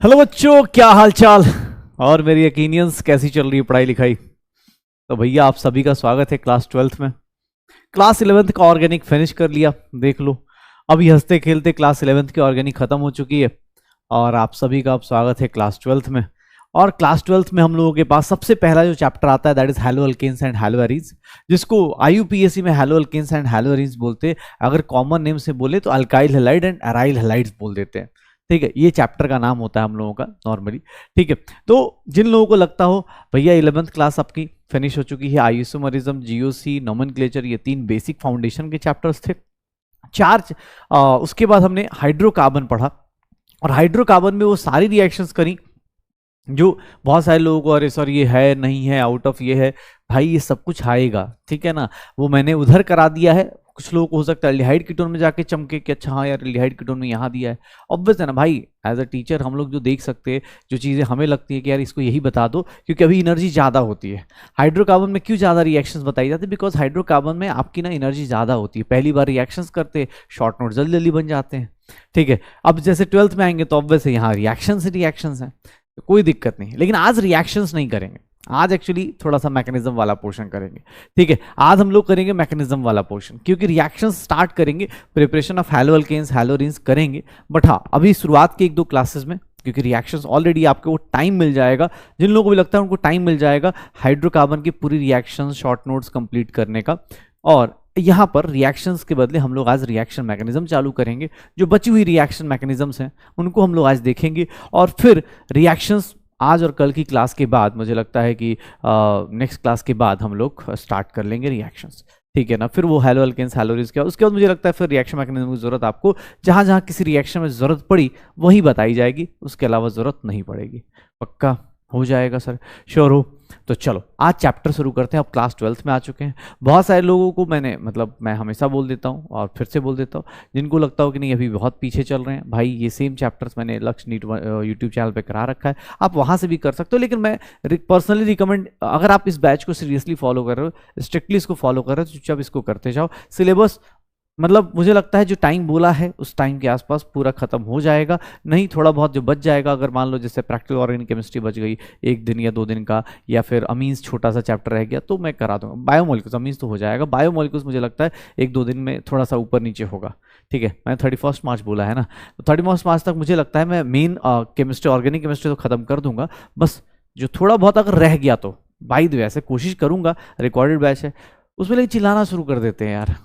Hello बच्चों, क्या हाल चाल और मेरी यकीनियंस कैसी चल रही है पढ़ाई लिखाई। तो भैया आप सभी का स्वागत है क्लास 12th में। क्लास 11th का ऑर्गेनिक फिनिश कर लिया, देख लो। अभी हंसते खेलते क्लास 11th की ऑर्गेनिक खत्म हो चुकी है और आप सभी का अब स्वागत है क्लास 12th में। और क्लास 12th में हम लोगों के पास सबसे पहला जो चैप्टर आता है that is haloalkanes and haloarenes, जिसको आईयूपीएससी में haloalkanes and haloarenes बोलते हैं। अगर कॉमन नेम से बोले तो alkyl halide and aryl halides बोल देते हैं। ठीक है, ये चैप्टर का नाम होता है हम लोगों का नॉर्मली। ठीक है, तो जिन लोगों को लगता हो भैया 11th क्लास आपकी फिनिश हो चुकी है, आइसोमरिज्म, जीओसी, नोमेनक्लेचर, ये 3 बेसिक फाउंडेशन के चैप्टर्स थे। उसके बाद हमने हाइड्रोकार्बन पढ़ा और हाइड्रोकार्बन में वो सारी रिएक्शंस करी जो बहुत सारे लोगों को अरे सर ये है नहीं है, आउट ऑफ ये है। भाई ये सब कुछ आएगा, ठीक है ना। वो मैंने उधर करा दिया है। कुछ लोगों को हो सकता है एल्डिहाइड कीटोन में जाके चमके कि अच्छा हाँ यार एल्डिहाइड कीटोन में यहाँ दिया है। ऑब्वियस है ना भाई, एज अ टीचर हम लोग जो देख सकते हैं, जो चीज़ें हमें लगती है कि यार इसको यही बता दो, क्योंकि अभी एनर्जी ज़्यादा होती है। हाइड्रोकार्बन में क्यों ज़्यादा रिएक्शंस बताई जाती है? बिकॉज हाइड्रोकार्बन में आपकी ना एनर्जी ज़्यादा होती है, पहली बार रिएक्शंस करते शॉर्ट नोट जल्दी जल्दी बन जाते हैं। ठीक है, अब जैसे 12th में आएंगे तो ऑब्वियस है यहाँ रिएक्शंस हैं, तो कोई दिक्कत नहीं। लेकिन आज रिएक्शंस नहीं करेंगे, आज एक्चुअली थोड़ा सा मैकेनिज्म वाला पोर्शन करेंगे। ठीक है, आज हम लोग करेंगे मैकेनिज्म वाला पोर्शन, क्योंकि रिएक्शंस स्टार्ट करेंगे, preparation of haloalkanes haloarenes करेंगे। बट हाँ, अभी शुरुआत के 1-2 क्लासेस में, क्योंकि रिएक्शंस ऑलरेडी आपको वो टाइम मिल जाएगा, जिन लोगों को भी लगता है उनको टाइम मिल जाएगा हाइड्रोकार्बन की पूरी रिएक्शंस शॉर्ट नोट्स कंप्लीट करने का। और यहाँ पर रिएक्शंस के बदले हम लोग आज रिएक्शन मैकेनिज्म चालू करेंगे। जो बची हुई रिएक्शन मैकेनिज्म्स हैं उनको हम लोग आज देखेंगे और फिर रिएक्शंस आज और कल की क्लास के बाद, मुझे लगता है कि नेक्स्ट क्लास के बाद हम लोग स्टार्ट कर लेंगे रिएक्शंस। ठीक है ना, फिर वो हैलो अल्केन्स हैलो एरीन्स क्या, उसके बाद मुझे लगता है फिर रिएक्शन मैकेनिज्म की जरूरत आपको जहां जहां किसी रिएक्शन में जरूरत पड़ी वही बताई जाएगी, उसके अलावा जरूरत नहीं पड़ेगी। पक्का हो जाएगा सर? श्योर हो? तो चलो आज चैप्टर शुरू करते हैं। अब क्लास 12th में आ चुके हैं। बहुत सारे लोगों को मैं हमेशा बोल देता हूँ और फिर से बोल देता हूँ, जिनको लगता हो कि नहीं अभी बहुत पीछे चल रहे हैं, भाई ये सेम चैप्टर्स मैंने लक्ष्य नीट यूट्यूब चैनल पे करा रखा है, आप वहाँ से भी कर सकते हो। लेकिन मैं पर्सनली रिकमेंड, अगर आप इस बैच को सीरियसली फॉलो कर रहे हो, स्ट्रिक्टली इसको फॉलो कर रहे हो, तो चुपचाप इसको करते जाओ। सिलेबस मतलब मुझे लगता है जो टाइम बोला है उस टाइम के आसपास पूरा खत्म हो जाएगा। नहीं थोड़ा बहुत जो बच जाएगा, अगर मान लो जैसे प्रैक्टिकल ऑर्गेनिक केमिस्ट्री बच गई 1 दिन या 2 दिन का, या फिर अमीन्स छोटा सा चैप्टर रह गया, तो मैं करा दूंगा। बायोमोलिक्यूल्स, अमीन्स तो हो जाएगा, बायोमोलिक्यूल्स मुझे लगता है 1-2 दिन में थोड़ा सा ऊपर नीचे होगा। ठीक है, मैं 31 मार्च बोला है ना, तो 31 मार्च तक मुझे लगता है मैं मेन केमिस्ट्री, ऑर्गेनिक केमिस्ट्री तो खत्म कर दूंगा। बस जो थोड़ा बहुत अगर रह गया तो बाय द वे ऐसे कोशिश करूंगा, रिकॉर्डेड बैच है उसमें, लेकिन चिल्लाना शुरू कर देते हैं यार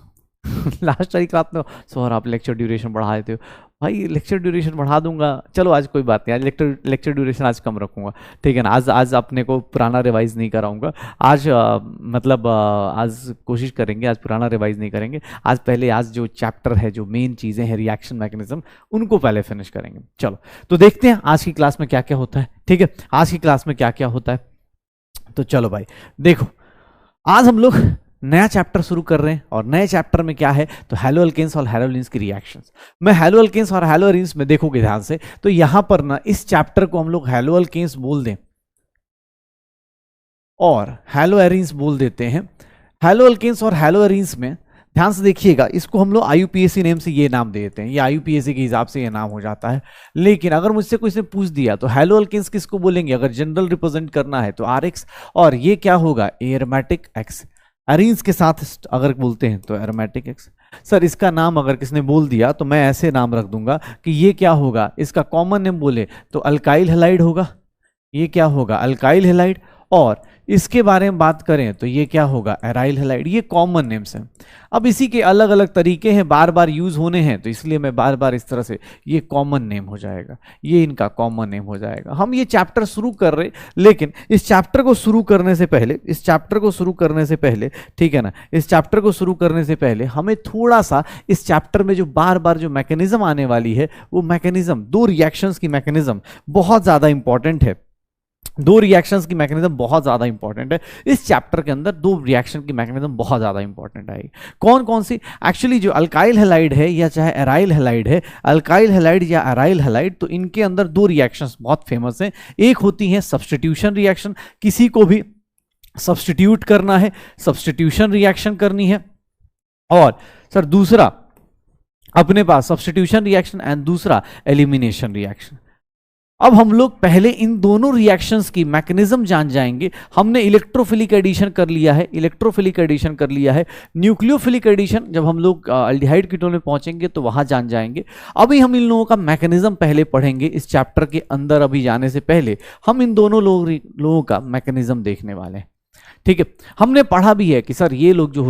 लास्ट तारीख रात में सर आप लेक्चर ड्यूरेशन बढ़ा देते हो। भाई लेक्चर ड्यूरेशन बढ़ा दूंगा, चलो आज कोई बात नहीं, आज लेक्चर ड्यूरेशन आज कम रखूंगा। ठीक है ना, आज अपने को पुराना रिवाइज नहीं कराऊंगा। आज आज कोशिश करेंगे, आज पुराना रिवाइज नहीं करेंगे। आज जो चैप्टर है, जो मेन चीज़ें हैं रिएक्शन मैकेनिज्म, उनको पहले फिनिश करेंगे। चलो तो देखते हैं आज की क्लास में क्या क्या होता है। ठीक है, आज की क्लास में क्या क्या होता है, तो चलो भाई देखो, आज हम लोग नया चैप्टर शुरू कर रहे हैं और नए चैप्टर में क्या है तो हैलो अल्केन्स और हैलो एरीन्स की रिएक्शंस। मैं हैलो अल्केन्स और हैलो एरीन्स में देखोगे ध्यान से, तो यहां पर ना इस चैप्टर को हम लोग हैलो अल्केन्स बोल दें और हैलो एरीन्स बोल देते हैं। हैलो अल्केन्स और हैलो एरीन्स में ध्यान से देखिएगा, इसको हम लोग आईयूपीएससी नेम से ये नाम दे देते हैं, ये आईयूपीएससी के हिसाब से ये नाम हो जाता है। लेकिन अगर मुझसे कोई से पूछ दिया तो हैलो अल्केन्स किसको बोलेंगे, अगर जनरल रिप्रेजेंट करना है तो आरएक्स, और ये क्या होगा एरोमेटिक एक्स। एरीन्स के साथ अगर बोलते हैं तो एरोमेटिक एक्स। सर इसका नाम अगर किसने बोल दिया तो मैं ऐसे नाम रख दूंगा कि ये क्या होगा, इसका कॉमन नेम बोले तो अल्काइल हैलाइड होगा, ये क्या होगा अल्काइल हैलाइड। और इसके बारे में बात करें तो ये क्या होगा एराइल हैलाइड। ये कॉमन नेम्स हैं। अब इसी के अलग अलग तरीके हैं, बार बार यूज होने हैं, तो इसलिए मैं बार बार इस तरह से, ये कॉमन नेम हो जाएगा, ये इनका कॉमन नेम हो जाएगा। हम ये चैप्टर शुरू कर रहे, लेकिन इस चैप्टर को शुरू करने से पहले, ठीक है ना, इस चैप्टर को शुरू करने से पहले हमें थोड़ा सा इस चैप्टर में जो बार बार जो मैकेनिज्म आने वाली है, वो मैकेनिज्म, 2 रिएक्शंस की मैकेनिज्म बहुत ज्यादा इंपॉर्टेंट है। 2 रिएक्शंस की मैकेनिज्म बहुत ज्यादा इंपॉर्टेंट है इस चैप्टर के अंदर। 2 रिएक्शन की मैकेनिज्म बहुत ज्यादा इंपॉर्टेंट है। कौन कौन सी? एक्चुअली जो अल्काइल हैलाइड है या चाहे एराइल हैलाइड है, अल्काइल हैलाइड या एराइल हैलाइड, तो इनके अंदर 2 रिएक्शंस बहुत फेमस हैं। एक होती है सब्स्टिट्यूशन रिएक्शन, किसी को भी सब्स्टिट्यूट करना है, सब्स्टिट्यूशन रिएक्शन करनी है। और सर दूसरा अपने पास सब्स्टिट्यूशन रिएक्शन एंड दूसरा एलिमिनेशन रिएक्शन। अब हम लोग पहले इन दोनों रिएक्शंस की मैकेनिज्म जान जाएंगे। हमने इलेक्ट्रोफिलिक एडिशन कर लिया है, इलेक्ट्रोफिलिक एडिशन कर लिया है, न्यूक्लियोफिलिक एडिशन जब हम लोग अल्डिहाइड कीटोन में पहुंचेंगे तो वहां जान जाएंगे। अभी हम इन लोगों का मैकेनिज्म पहले पढ़ेंगे, इस चैप्टर के अंदर अभी जाने से पहले हम इन दोनों लोगों का मैकेनिज्म देखने वाले हैं। ठीक है, हमने पढ़ा भी है कि सर ये लोग जो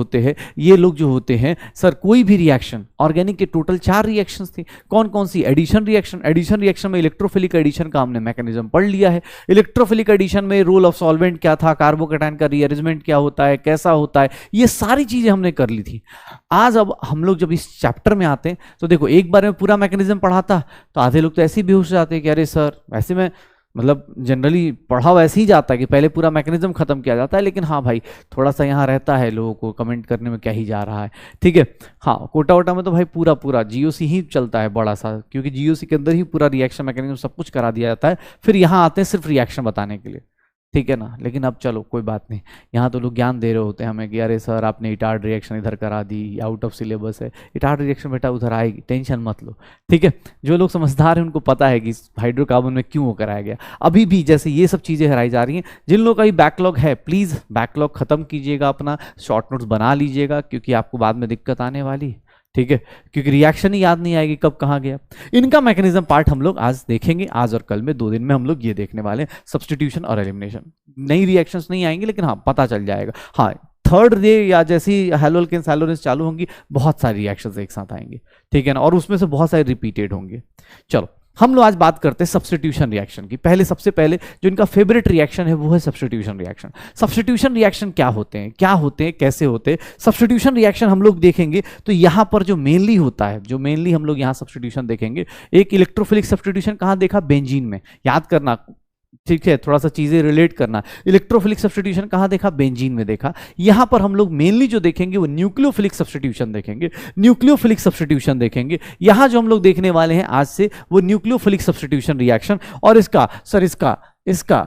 होते हैं सर, कोई भी रिएक्शन, ऑर्गेनिक के टोटल 4 रिएक्शंस थी। कौन कौन सी? एडिशन रिएक्शन में इलेक्ट्रोफिलिक एडिशन का हमने मैकेनिज्म पढ़ लिया है। इलेक्ट्रोफिलिक एडिशन में रोल ऑफ सॉल्वेंट क्या था, कार्बोकैटायन का रीअरेंजमेंट क्या होता है, कैसा होता है, ये सारी चीजें हमने कर ली थी। आज अब हम लोग जब इस चैप्टर में आते हैं तो देखो, एक बार में पूरा मैकेनिज्म पढ़ाता तो आधे लोग तो ऐसे ही बेहोश हो जाते हैं कि अरे सर, वैसे में मतलब जनरली पढ़ा वैसे ही जाता है कि पहले पूरा मैकेनिज्म खत्म किया जाता है, लेकिन हाँ भाई थोड़ा सा यहाँ रहता है लोगों को कमेंट करने में क्या ही जा रहा है। ठीक है, हाँ कोटा वोटा में तो भाई पूरा जीओसी ही चलता है बड़ा सा, क्योंकि जीओसी के अंदर ही पूरा रिएक्शन मैकेनिज्म सब कुछ करा दिया जाता है, फिर यहाँ आते हैं सिर्फ रिएक्शन बताने के लिए। ठीक है ना, लेकिन अब चलो कोई बात नहीं, यहाँ तो लोग ज्ञान दे रहे होते हैं हमें कि अरे सर आपने इटार्ड रिएक्शन इधर करा दी, आउट ऑफ सिलेबस है। इटार्ड रिएक्शन बेटा उधर आएगी, टेंशन मत लो। ठीक है, जो लोग समझदार हैं उनको पता है कि हाइड्रोकार्बन में क्यों वो कराया गया। अभी भी जैसे ये सब चीज़ें हराई जा रही हैं, जिन लोगों का भी बैकलॉग है प्लीज़ बैकलॉग खत्म कीजिएगा, अपना शॉर्ट नोट्स बना लीजिएगा, क्योंकि आपको बाद में दिक्कत आने वाली। ठीक है, क्योंकि रिएक्शन ही याद नहीं आएगी कब कहाँ गया। इनका मैकेनिज्म पार्ट हम लोग आज देखेंगे, आज और कल में 2 दिन में हम लोग ये देखने वाले हैं, सब्स्टिट्यूशन और एलिमिनेशन। नई रिएक्शंस नहीं आएंगी, लेकिन हाँ पता चल जाएगा। हाँ, थर्ड डे या जैसी हैलोल्केन्स हैलोरेंस चालू होंगी, बहुत सारी रिएक्शंस एक साथ आएंगे। ठीक है ना, और उसमें से बहुत सारे रिपीटेड होंगे। चलो हम लोग आज बात करते हैं सब्स्टिट्यूशन रिएक्शन की। सबसे पहले जो इनका फेवरेट रिएक्शन है वो है सब्स्टिट्यूशन रिएक्शन। सब्स्टिट्यूशन रिएक्शन क्या होते हैं, कैसे होते हैं सब्स्टिट्यूशन रिएक्शन हम लोग देखेंगे। तो यहां पर जो मेनली होता है, जो मेनली हम लोग यहां सब्स्टिट्यूशन देखेंगे, एक इलेक्ट्रोफिलिक सब्स्टिट्यूशन कहां देखा? बेंजीन में, याद करना। ठीक है, थोड़ा सा चीजें रिलेट करना। इलेक्ट्रोफिलिक सब्स्टिट्यूशन कहां देखा? बेंजीन में देखा। यहां पर हम लोग मेनली जो देखेंगे वो न्यूक्लियोफिलिक सब्स्टिट्यूशन देखेंगे। न्यूक्लियोफिलिक सब्स्टिट्यूशन देखेंगे। यहां जो हम लोग देखने वाले हैं आज से वो न्यूक्लियोफिलिक सब्स्टिट्यूशन रिएक्शन, और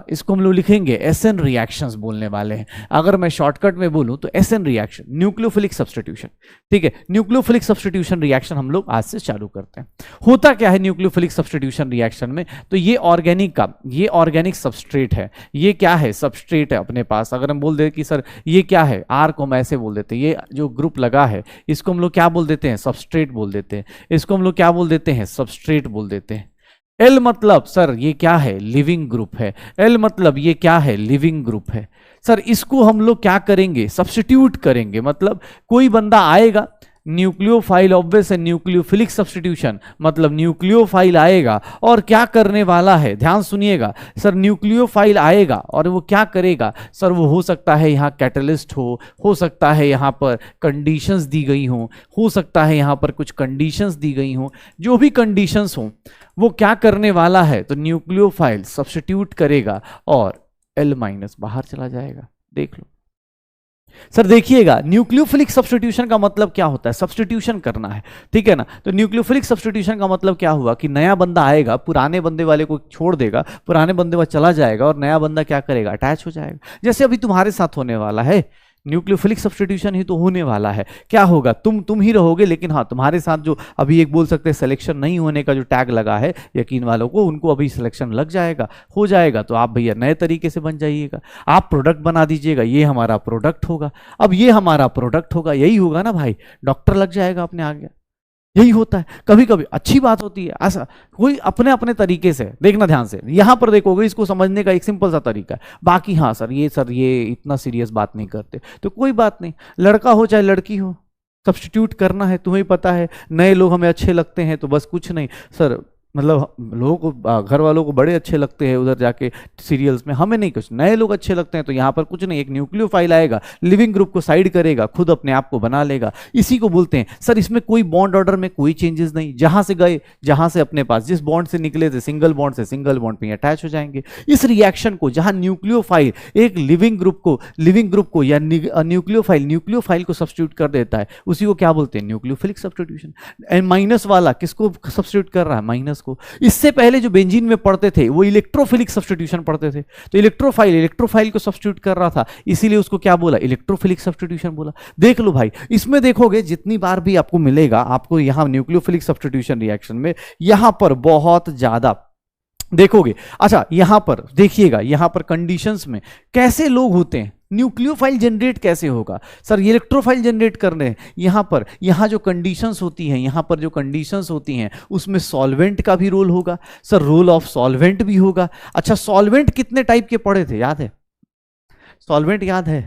इसको हम लोग लिखेंगे एसएन रिएक्शंस बोलने वाले हैं। अगर मैं शॉर्टकट में बोलूं तो एसएन रिएक्शन, न्यूक्लियोफिलिक सब्स्टिट्यूशन। ठीक है, न्यूक्लियोफिलिक सब्स्टिट्यूशन रिएक्शन हम लोग आज से चालू करते हैं। होता क्या है न्यूक्लियोफिलिक सब्स्टिट्यूशन रिएक्शन में? तो ये ऑर्गेनिक सबस्ट्रेट है। ये क्या है? सबस्ट्रेट है अपने पास। अगर हम बोल दे कि सर ये क्या है, आर को हम ऐसे बोल देते हैं, ये जो ग्रुप लगा है इसको हम लोग क्या बोल देते हैं? सबस्ट्रेट बोल देते हैं। इसको हम लोग क्या बोल देते हैं? सबस्ट्रेट बोल देते हैं। एल मतलब सर ये क्या है? लिविंग ग्रुप है। एल मतलब ये क्या है? लिविंग ग्रुप है। सर इसको हम लोग क्या करेंगे? सब्स्टिट्यूट करेंगे। मतलब कोई बंदा आएगा, न्यूक्लियोफाइल, ऑब्वियस है न्यूक्लियोफिलिक सब्स्टिट्यूशन मतलब न्यूक्लियोफाइल आएगा और क्या करने वाला है? ध्यान सुनिएगा सर, न्यूक्लियोफाइल आएगा और वो क्या करेगा? सर वो हो सकता है यहाँ कैटलिस्ट हो सकता है यहाँ पर कंडीशंस दी गई हो सकता है यहाँ पर कुछ कंडीशंस दी गई हो, जो भी कंडीशंस हो वो क्या करने वाला है? तो न्यूक्लियोफाइल सब्स्टिट्यूट करेगा और L- बाहर चला जाएगा। देख लो सर, देखिएगा न्यूक्लियोफिलिक सब्स्टिट्यूशन का मतलब क्या होता है? सब्स्टिट्यूशन करना है। ठीक है ना, तो न्यूक्लियोफिलिक सब्स्टिट्यूशन का मतलब क्या हुआ कि नया बंदा आएगा, पुराने बंदे वाले को छोड़ देगा, पुराने बंदे वाला चला जाएगा और नया बंदा क्या करेगा? अटैच हो जाएगा। जैसे अभी तुम्हारे साथ होने वाला है, न्यूक्लियोफिलिक सब्स्टिट्यूशन ही तो होने वाला है। क्या होगा? तुम ही रहोगे, लेकिन हाँ तुम्हारे साथ जो अभी एक बोल सकते हैं सिलेक्शन नहीं होने का जो टैग लगा है यकीन वालों को, उनको अभी सिलेक्शन लग जाएगा, हो जाएगा, तो आप भैया नए तरीके से बन जाइएगा। आप प्रोडक्ट बना दीजिएगा, ये हमारा प्रोडक्ट होगा। अब ये हमारा प्रोडक्ट होगा, यही होगा ना भाई, डॉक्टर लग जाएगा अपने आगे। यही होता है। कभी कभी अच्छी बात होती है, ऐसा कोई अपने अपने तरीके से देखना। ध्यान से यहां पर देखोगे, इसको समझने का एक सिंपल सा तरीका है। बाकी हाँ सर ये इतना सीरियस बात नहीं करते, तो कोई बात नहीं, लड़का हो चाहे लड़की हो, सब्स्टिट्यूट करना है। तुम्हें पता है नए लोग हमें अच्छे लगते हैं तो बस कुछ नहीं सर, मतलब लोगों को, घर वालों को बड़े अच्छे लगते हैं उधर जाके सीरियल्स में, हमें नहीं, कुछ नए लोग अच्छे लगते हैं तो यहाँ पर कुछ नहीं, एक न्यूक्लियोफाइल आएगा, लिविंग ग्रुप को साइड करेगा, खुद अपने आप को बना लेगा। इसी को बोलते हैं सर इसमें कोई बॉन्ड ऑर्डर में कोई चेंजेस नहीं, जहां से गए, जहां से अपने पास जिस बॉन्ड से निकले थे, सिंगल बॉन्ड से सिंगल बॉन्ड पे अटैच हो जाएंगे। इस रिएक्शन को जहां न्यूक्लियोफाइल एक लिविंग ग्रुप को या न्यूक्लियोफाइल को सब्स्टिट्यूट कर देता है, उसी को क्या बोलते हैं? Nucleophilic substitution. माइनस वाला किसको सब्स्टिट्यूट कर रहा है? माइनस को। इससे पहले जो बेंजीन में पढ़ते थे वो इलेक्ट्रोफिलिक सब्स्टिट्यूशन पढ़ते थे, तो इलेक्ट्रोफाइल को सब्स्टिट्यूट कर रहा था, इसीलिए उसको क्या बोला? इलेक्ट्रोफिलिक सब्स्टिट्यूशन बोला। देख लो भाई, इसमें देखोगे जितनी बार भी आपको मिलेगा, आपको यहां न्यूक्लियोफिलिक सब्स्टिट्यूशन रिएक्शन में यहां पर बहुत ज्यादा देखोगे। अच्छा यहां पर देखिएगा, यहां पर कंडीशंस में कैसे लोग होते हैं, न्यूक्लियोफाइल जनरेट कैसे होगा। सर ये इलेक्ट्रोफाइल जनरेट कर रहे हैं, यहां पर, यहां जो कंडीशंस होती हैं, यहां पर जो कंडीशंस होती हैं उसमें सॉल्वेंट का भी रोल होगा। सर रोल ऑफ सॉल्वेंट भी होगा। अच्छा सॉल्वेंट कितने टाइप के पढ़े थे, याद है? सॉल्वेंट याद है?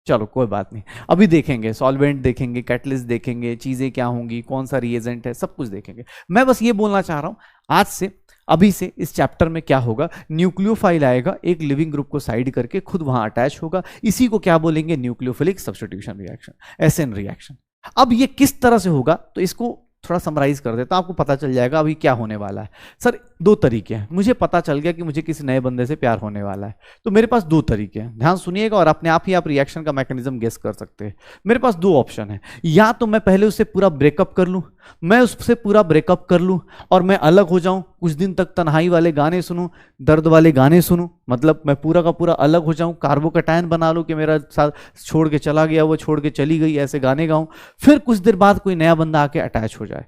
चलो कोई बात नहीं, अभी देखेंगे सॉल्वेंट, देखेंगे कैटलिस्ट, देखेंगे चीजें क्या होंगी, कौन सा रिएजेंट है, सब कुछ देखेंगे। मैं बस ये बोलना चाह रहा हूं आज से, अभी से इस चैप्टर में क्या होगा, न्यूक्लियोफाइल आएगा, एक लिविंग ग्रुप को साइड करके खुद वहां अटैच होगा, इसी को क्या बोलेंगे, nucleophilic substitution reaction, SN reaction. अब ये किस तरह से होगा तो इसको थोड़ा समराइज कर देता हूं, आपको पता चल जाएगा अभी क्या होने वाला है। सर दो तरीके हैं, मुझे पता चल गया कि मुझे किसी नए बंदे से प्यार होने वाला है, तो मेरे पास दो तरीके हैं, ध्यान सुनिएगा और अपने आप ही आप रिएक्शन का मैकेनिज्म गेस कर सकते हैं। मेरे पास दो ऑप्शन है, या तो मैं पहले उससे पूरा ब्रेकअप कर लूं, मैं उससे पूरा ब्रेकअप कर लूं और मैं अलग हो जाऊं, कुछ दिन तक तन्हाई वाले गाने सुनूं, दर्द वाले गाने सुनूं, मतलब मैं पूरा का पूरा अलग हो जाऊं, कार्बोकैटायन बना लूं कि मेरा साथ छोड़ के चला गया, वो छोड़ के चली गई, ऐसे गाने गाऊं, फिर कुछ देर बाद कोई नया बंदा आके अटैच हो जाए,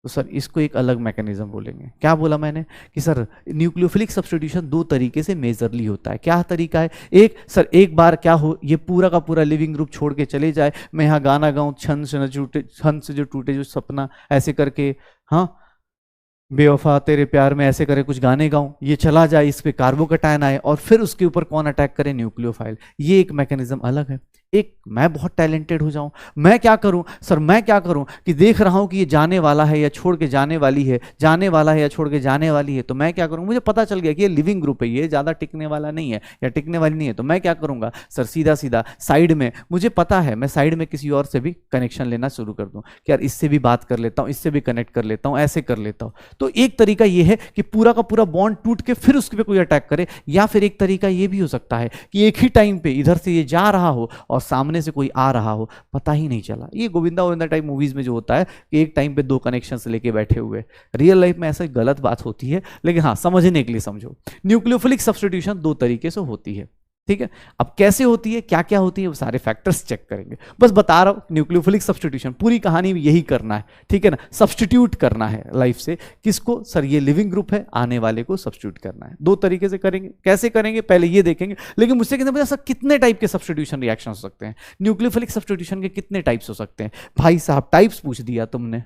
तो सर इसको एक अलग मैकेनिज्म बोलेंगे। क्या बोला मैंने कि सर न्यूक्लियोफिलिक सब्स्टिट्यूशन दो तरीके से मेजरली होता है। क्या तरीका है? एक, सर एक बार क्या हो, ये पूरा का पूरा लिविंग ग्रुप छोड़ के चले जाए, मैं यहाँ गाना गाऊं, छंद से न टूटे, छंद से जो टूटे जो सपना, ऐसे करके, हाँ बेवफा तेरे प्यार में, ऐसे करे कुछ गाने गाऊं, ये चला जाए, इस पे कार्बोकैटायन आए और फिर उसके ऊपर कौन अटैक करे, न्यूक्लियोफाइल। ये एक मैकेनिज्म अलग है। एक मैं बहुत टैलेंटेड हो जाऊं, मैं क्या करूं सर, मैं क्या करूं कि देख रहा हूं कि ये जाने वाला है या छोड़ के जाने वाली है, जाने वाला है या छोड़ के जाने वाली है, तो मैं क्या करूं, मुझे पता चल गया कि ये लिविंग ग्रुप है, ये ज्यादा टिकने वाला नहीं है या टिकने वाली नहीं है, तो मैं क्या करूंगा सर, सीधा सीधा साइड में, मुझे पता है मैं साइड में किसी और से भी कनेक्शन लेना शुरू कर दूं कि यार इससे भी बात कर लेता हूं, इससे भी कनेक्ट कर लेता हूं, ऐसे कर लेता हूं। तो एक तरीका ये है कि पूरा का पूरा बॉन्ड टूट के फिर उसके पे कोई अटैक करे, या फिर एक तरीका ये भी हो सकता है कि एक ही टाइम पे इधर से ये जा रहा हो और सामने से कोई आ रहा हो, पता ही नहीं चला। ये गोविंदा गोविंदा टाइप मूवीज में जो होता है कि एक टाइम पे दो कनेक्शंस लेके बैठे हुए, रियल लाइफ में ऐसा गलत बात होती है, लेकिन हाँ समझने के लिए समझो। न्यूक्लियोफिलिक सब्स्टिट्यूशन दो तरीके से होती है, ठीक है। अब कैसे होती है, क्या क्या होती है, वो सारे फैक्टर्स चेक करेंगे, बस बता रहा हूं न्यूक्लियोफिलिक सब्स्टिट्यूशन, पूरी कहानी में यही करना है, ठीक है ना, सब्स्टिट्यूट करना है लाइफ से। किसको सर, ये लिविंग ग्रुप है, आने वाले को सब्स्टिट्यूट करना है। दो तरीके से करेंगे, कैसे करेंगे पहले ये देखेंगे, लेकिन मुझसे कहते सर कितने टाइप के सब्स्टिट्यूशन रिएक्शन हो सकते हैं, न्यूक्लियोफिलिक सब्स्टिट्यूशन के कितने टाइप्स हो सकते हैं। भाई साहब टाइप्स पूछ दिया तुमने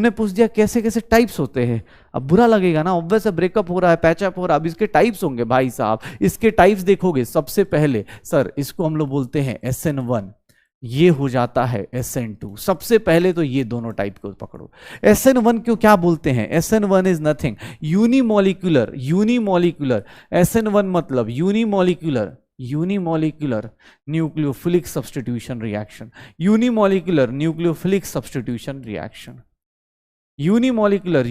पूछ दिया कैसे कैसे टाइप्स होते हैं, अब बुरा लगेगा ना, ऑब्वियस है, ब्रेकअप हो रहा है, पैचअप हो रहा है, अब इसके टाइप्स होंगे भाई साहब। इसके टाइप्स देखोगे, सबसे पहले सर इसको हम लोग बोलते हैं SN1, ये हो जाता है SN2। सबसे पहले तो ये दोनों टाइप को पकड़ो। SN1 क्यों क्या बोलते हैं, SN1 is nothing unimolecular, unimolecular, SN1 मतलब unimolecular, unimolecular nucleophilic substitution reaction, unimolecular nucleophilic substitution reaction, unimolecular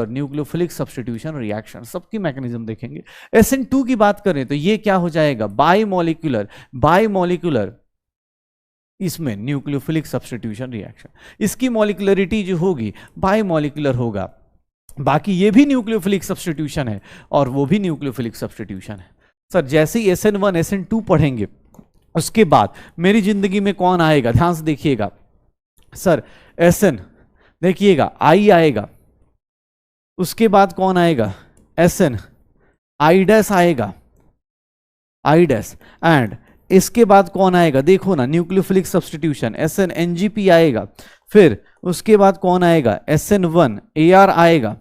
nucleophilic substitution reaction, सबकी मैकेनिज्म देखेंगे। SN2 की बात करें तो ये क्या हो जाएगा, बाइमोलिकुलर इसमें न्यूक्लियोफिलिक सब्स्टिट्यूशन रिएक्शन, इसकी मॉलिक्युलरिटी जो होगी बाइमोलिकुलर होगा, बाकी ये भी न्यूक्लियोफिलिक सब्स्टिट्यूशन है और वो भी न्यूक्लियोफिलिक सब्स्टिट्यूशन है। सर जैसे ही SN1 SN2 पढ़ेंगे उसके बाद मेरी जिंदगी में कौन आएगा, ध्यान से देखिएगा सर, SN देखिएगा I आएगा, उसके बाद कौन आएगा, SN I डैश आएगा, I डैश, एंड इसके बाद कौन आएगा, देखो ना न्यूक्लियोफिलिक सब्स्टिट्यूशन SN NGP आएगा, फिर उसके बाद कौन आएगा, SN1 AR आएगा,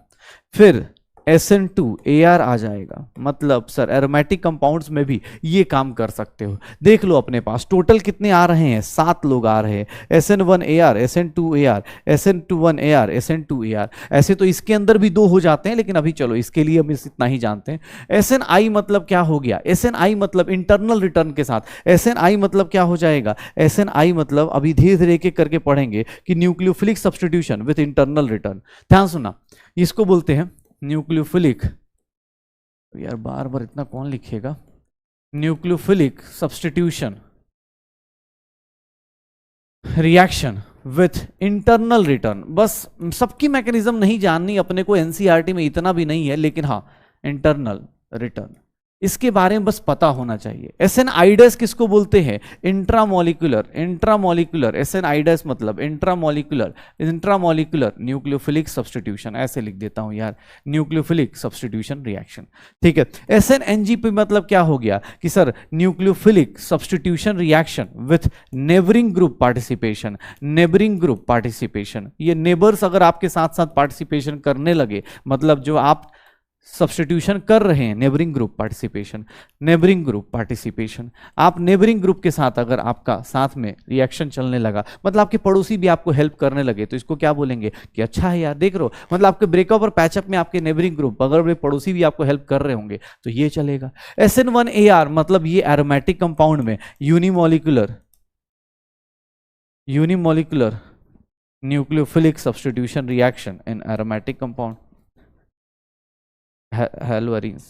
फिर SN2 AR आ जाएगा। मतलब सर एरोमेटिक कंपाउंड्स में भी ये काम कर सकते हो। देख लो अपने पास टोटल कितने आ रहे हैं, 7 लोग आ रहे हैं, SN1 AR, SN2 AR, SN1 AR, SN2 AR। ऐसे तो इसके अंदर भी 2 हो जाते हैं, लेकिन अभी चलो इसके लिए हम इतना ही जानते हैं। SNI मतलब क्या हो गया, SNI मतलब इंटरनल रिटर्न के साथ, SNI मतलब क्या हो जाएगा, SNI मतलब अभी धीरे धीरे एक एक करके पढ़ेंगे कि nucleophilic substitution with internal return. ध्यान सुनना, इसको बोलते हैं न्यूक्लियोफिलिक, यार बार बार इतना कौन लिखेगा, nucleophilic substitution reaction with internal return. बस सबकी मैकेनिज्म नहीं जाननी अपने को, एनसीईआरटी में इतना भी नहीं है, लेकिन हाँ इंटरनल रिटर्न, इसके बारे में बस पता होना चाहिए। एसएनआइडस किसको बोलते हैं? इंट्रामोलिकुलर, इंट्रामोलिकुलर एसएनआइडस मतलब इंट्रामोलिकुलर, इंट्रामोलिकुलर न्यूक्लियोफिलिक सब्स्टिट्यूशन, ऐसे लिख देता हूं यार, न्यूक्लियोफिलिक सब्स्टिट्यूशन रिएक्शन। ठीक है, एसएनएनजीपी मतलब क्या हो गया कि sir nucleophilic substitution reaction with neighbouring group participation, neighbouring group participation. ये नेबर्स अगर आपके साथ साथ पार्टिसिपेशन करने लगे, मतलब जो आप सब्स्टिट्यूशन कर रहे हैं, neighbouring group participation, neighbouring group participation, आप नेबरिंग ग्रुप के साथ अगर आपका साथ में रिएक्शन चलने लगा, मतलब आपके पड़ोसी भी आपको हेल्प करने लगे, तो इसको क्या बोलेंगे कि अच्छा है यार, देख रहे हो, मतलब आपके ब्रेकअप और पैचअप में आपके नेबरिंग ग्रुप अगर पड़ोसी भी आपको हेल्प कर रहे होंगे तो ये चलेगा। SN1AR मतलब ये एरोमेटिक कंपाउंड में unimolecular, unimolecular nucleophilic substitution reaction in aromatic compound, haloarenes.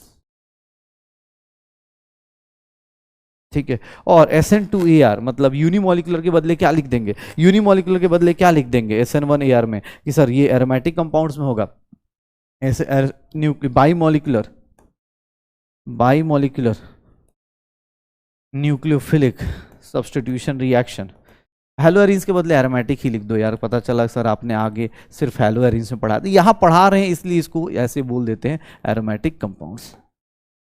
ठीक है, और SN2AR मतलब यूनिमोलिकुलर के बदले क्या लिख देंगे? यूनिमोलिकुलर के बदले क्या लिख देंगे SN1AR में कि सर ये एरोमेटिक कंपाउंड्स में होगा, bimolecular, bimolecular nucleophilic substitution reaction. Haloarenes के बदले एरोमेटिक ही लिख दो यार, पता चला सर आपने आगे सिर्फ हेलोअरीन्स में पढ़ा, यहां पढ़ा रहे हैं इसलिए इसको ऐसे बोल देते हैं एरोमेटिक कंपाउंड्स।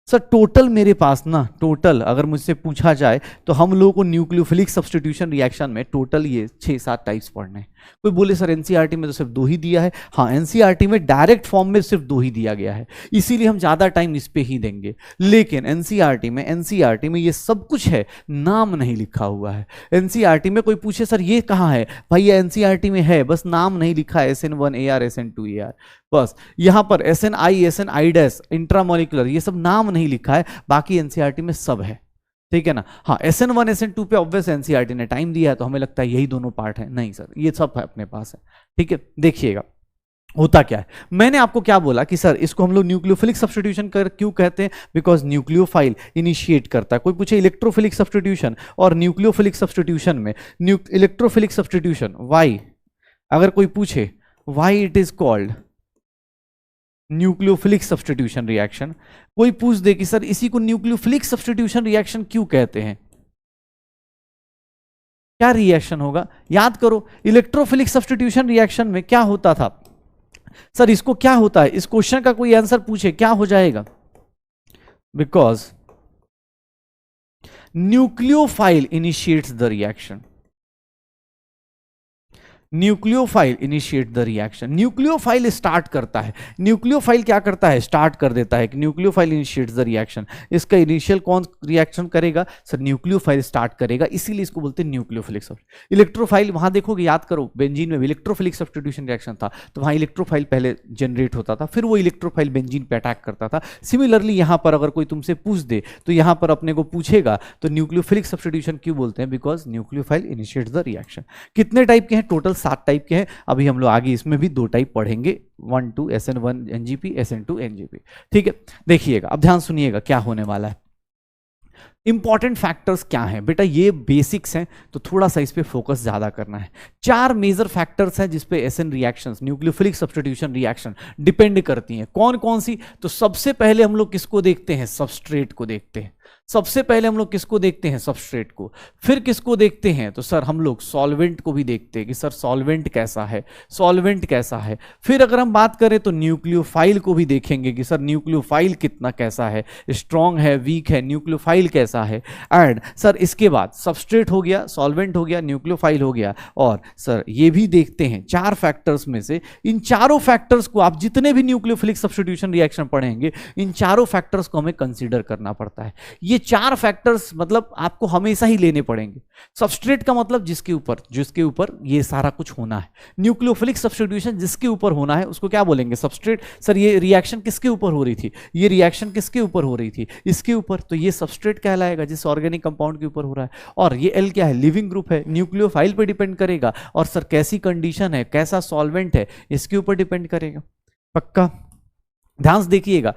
सर टोटल मेरे पास ना, टोटल अगर मुझसे पूछा जाए तो हम लोगों को न्यूक्लियोफिलिक सब्स्टिट्यूशन रिएक्शन में टोटल ये 6-7 टाइप्स पढ़ने हैं। कोई बोले सर एनसीईआरटी में तो सिर्फ 2 ही दिया है, हाँ एनसीईआरटी में डायरेक्ट फॉर्म में सिर्फ 2 ही दिया गया है, इसीलिए हम ज्यादा टाइम इस पे ही देंगे। लेकिन एनसीईआरटी में ये सब कुछ है, नाम नहीं लिखा हुआ है। एनसीईआरटी में कोई पूछे सर ये कहाँ है, भाई ये एनसीईआरटी में है, बस नाम नहीं लिखा है, SN1AR SN2AR, बस यहां पर SNI SNI- इंट्रामोलिकुलर ये सब नाम नहीं लिखा है, बाकी एनसीईआरटी में सब है। ठीक है ना, हाँ SN1 SN2 पे ऑब्वियस एनसीईआरटी ने टाइम दिया है तो हमें लगता है यही दोनों पार्ट है, नहीं सर ये सब है अपने पास है। ठीक है, देखिएगा होता क्या है, मैंने आपको क्या बोला कि सर इसको हम लोग न्यूक्लियोफिलिक सब्स्टिट्यूशन कर क्यों कहते हैं, बिकॉज न्यूक्लियोफाइल इनिशिएट करता है। कोई पूछे इलेक्ट्रोफिलिक सब्स्टिट्यूशन और न्यूक्लियोफिलिक सब्स्टिट्यूशन में, इलेक्ट्रोफिलिक सब्स्टिट्यूशन वाई, अगर कोई पूछे why it is called nucleophilic substitution reaction, कोई पूछ दे कि सर इसी को न्यूक्लियोफिलिक सब्स्टिट्यूशन रिएक्शन क्यों कहते हैं, क्या रिएक्शन होगा, याद करो इलेक्ट्रोफिलिक सब्स्टिट्यूशन रिएक्शन में क्या होता था सर, इसको क्या होता है, इस क्वेश्चन का कोई आंसर पूछे क्या हो जाएगा, because nucleophile initiates the reaction, nucleophile initiate the reaction, nucleophile start करता है, न्यूक्लियोफाइल क्या करता है, स्टार्ट कर देता है कि न्यूक्लियोफाइल इनिशिएट्स द रिएक्शन। इसका इनिशियल कौन रिएक्शन करेगा सर, न्यूक्लियोफाइल स्टार्ट करेगा, इसीलिए इसको बोलते हैं न्यूक्लियोफिलिक सब्स्टिट्यूशन। इलेक्ट्रोफाइल वहां देखोगे, याद करो बेंजीन में भी इलेक्ट्रोफिलिक सब्स्टिट्यूशन रिएक्शन था, तो वहां इलेक्ट्रोफाइल पहले जनरेट होता था, फिर वो इलेक्ट्रोफाइल बेंजीन पे अटैक करता था। सिमिलरली यहां पर अगर कोई तुमसे पूछ दे तो यहां पर अपने को पूछेगा तो न्यूक्लियोफिलिक सब्स्टिट्यूशन क्यों बोलते हैं, because nucleophile initiates the reaction. कितने टाइप के हैं, टोटल 7 टाइप के हैं, अभी हम लोग आगे इसमें भी 2 टाइप पढ़ेंगे, 1 2 SN1 NGP SN2 NGP। ठीक है, देखिएगा अब ध्यान सुनिएगा क्या होने वाला है। इंपॉर्टेंट फैक्टर्स क्या हैं बेटा, ये बेसिक्स हैं तो थोड़ा सा इस पे फोकस ज्यादा करना है। 4 मेजर फैक्टर्स हैं जिसपे SN reactions, nucleophilic substitution reaction depend करती हैं। कौन कौन सी, तो सबसे पहले हम लोग किसको देखते हैं, सबस्ट्रेट को देखते हैं। सबसे पहले हम लोग किसको देखते हैं, सबस्ट्रेट को। फिर किसको देखते हैं, तो सर हम लोग सॉल्वेंट को भी देखते हैं कि सर सॉल्वेंट कैसा है, सॉल्वेंट कैसा है। फिर अगर हम बात करें तो न्यूक्लियोफाइल को भी देखेंगे कि सर न्यूक्लियोफाइल कितना कैसा है, स्ट्रॉन्ग है, वीक है, न्यूक्लियोफाइल कैसा है। एंड सर इसके बाद सबस्ट्रेट हो गया, सॉल्वेंट हो गया, न्यूक्लियोफाइल हो गया, और सर ये भी देखते हैं 4 फैक्टर्स में से, इन चारों फैक्टर्स को आप जितने भी न्यूक्लियोफिलिक सब्स्टिट्यूशन रिएक्शन पढ़ेंगे इन चारों फैक्टर्स को हमें कंसीडर करना पड़ता है। ये 4 फैक्टर्स मतलब आपको हमेशा ही लेने पड़ेंगे। सबस्ट्रेट का मतलब जिसके ऊपर ये सारा कुछ होना है। न्यूक्लियोफिलिक सब्स्टिट्यूशन जिसके ऊपर होना है उसको क्या बोलेंगे, सबस्ट्रेट। सर ये रिएक्शन किसके ऊपर हो रही थी, ये रिएक्शन किसके ऊपर हो रही थी, इसके ऊपर, तो ये सबस्ट्रेट कहलाएगा जिस ऑर्गेनिक कंपाउंड के ऊपर हो रहा है। और ये एल क्या है, लिविंग ग्रुप है, न्यूक्लियोफाइल पे डिपेंड करेगा। और सर कैसी कंडीशन है, कैसा सॉल्वेंट है, इसके ऊपर डिपेंड करेगा। पक्का ध्यान से देखिएगा।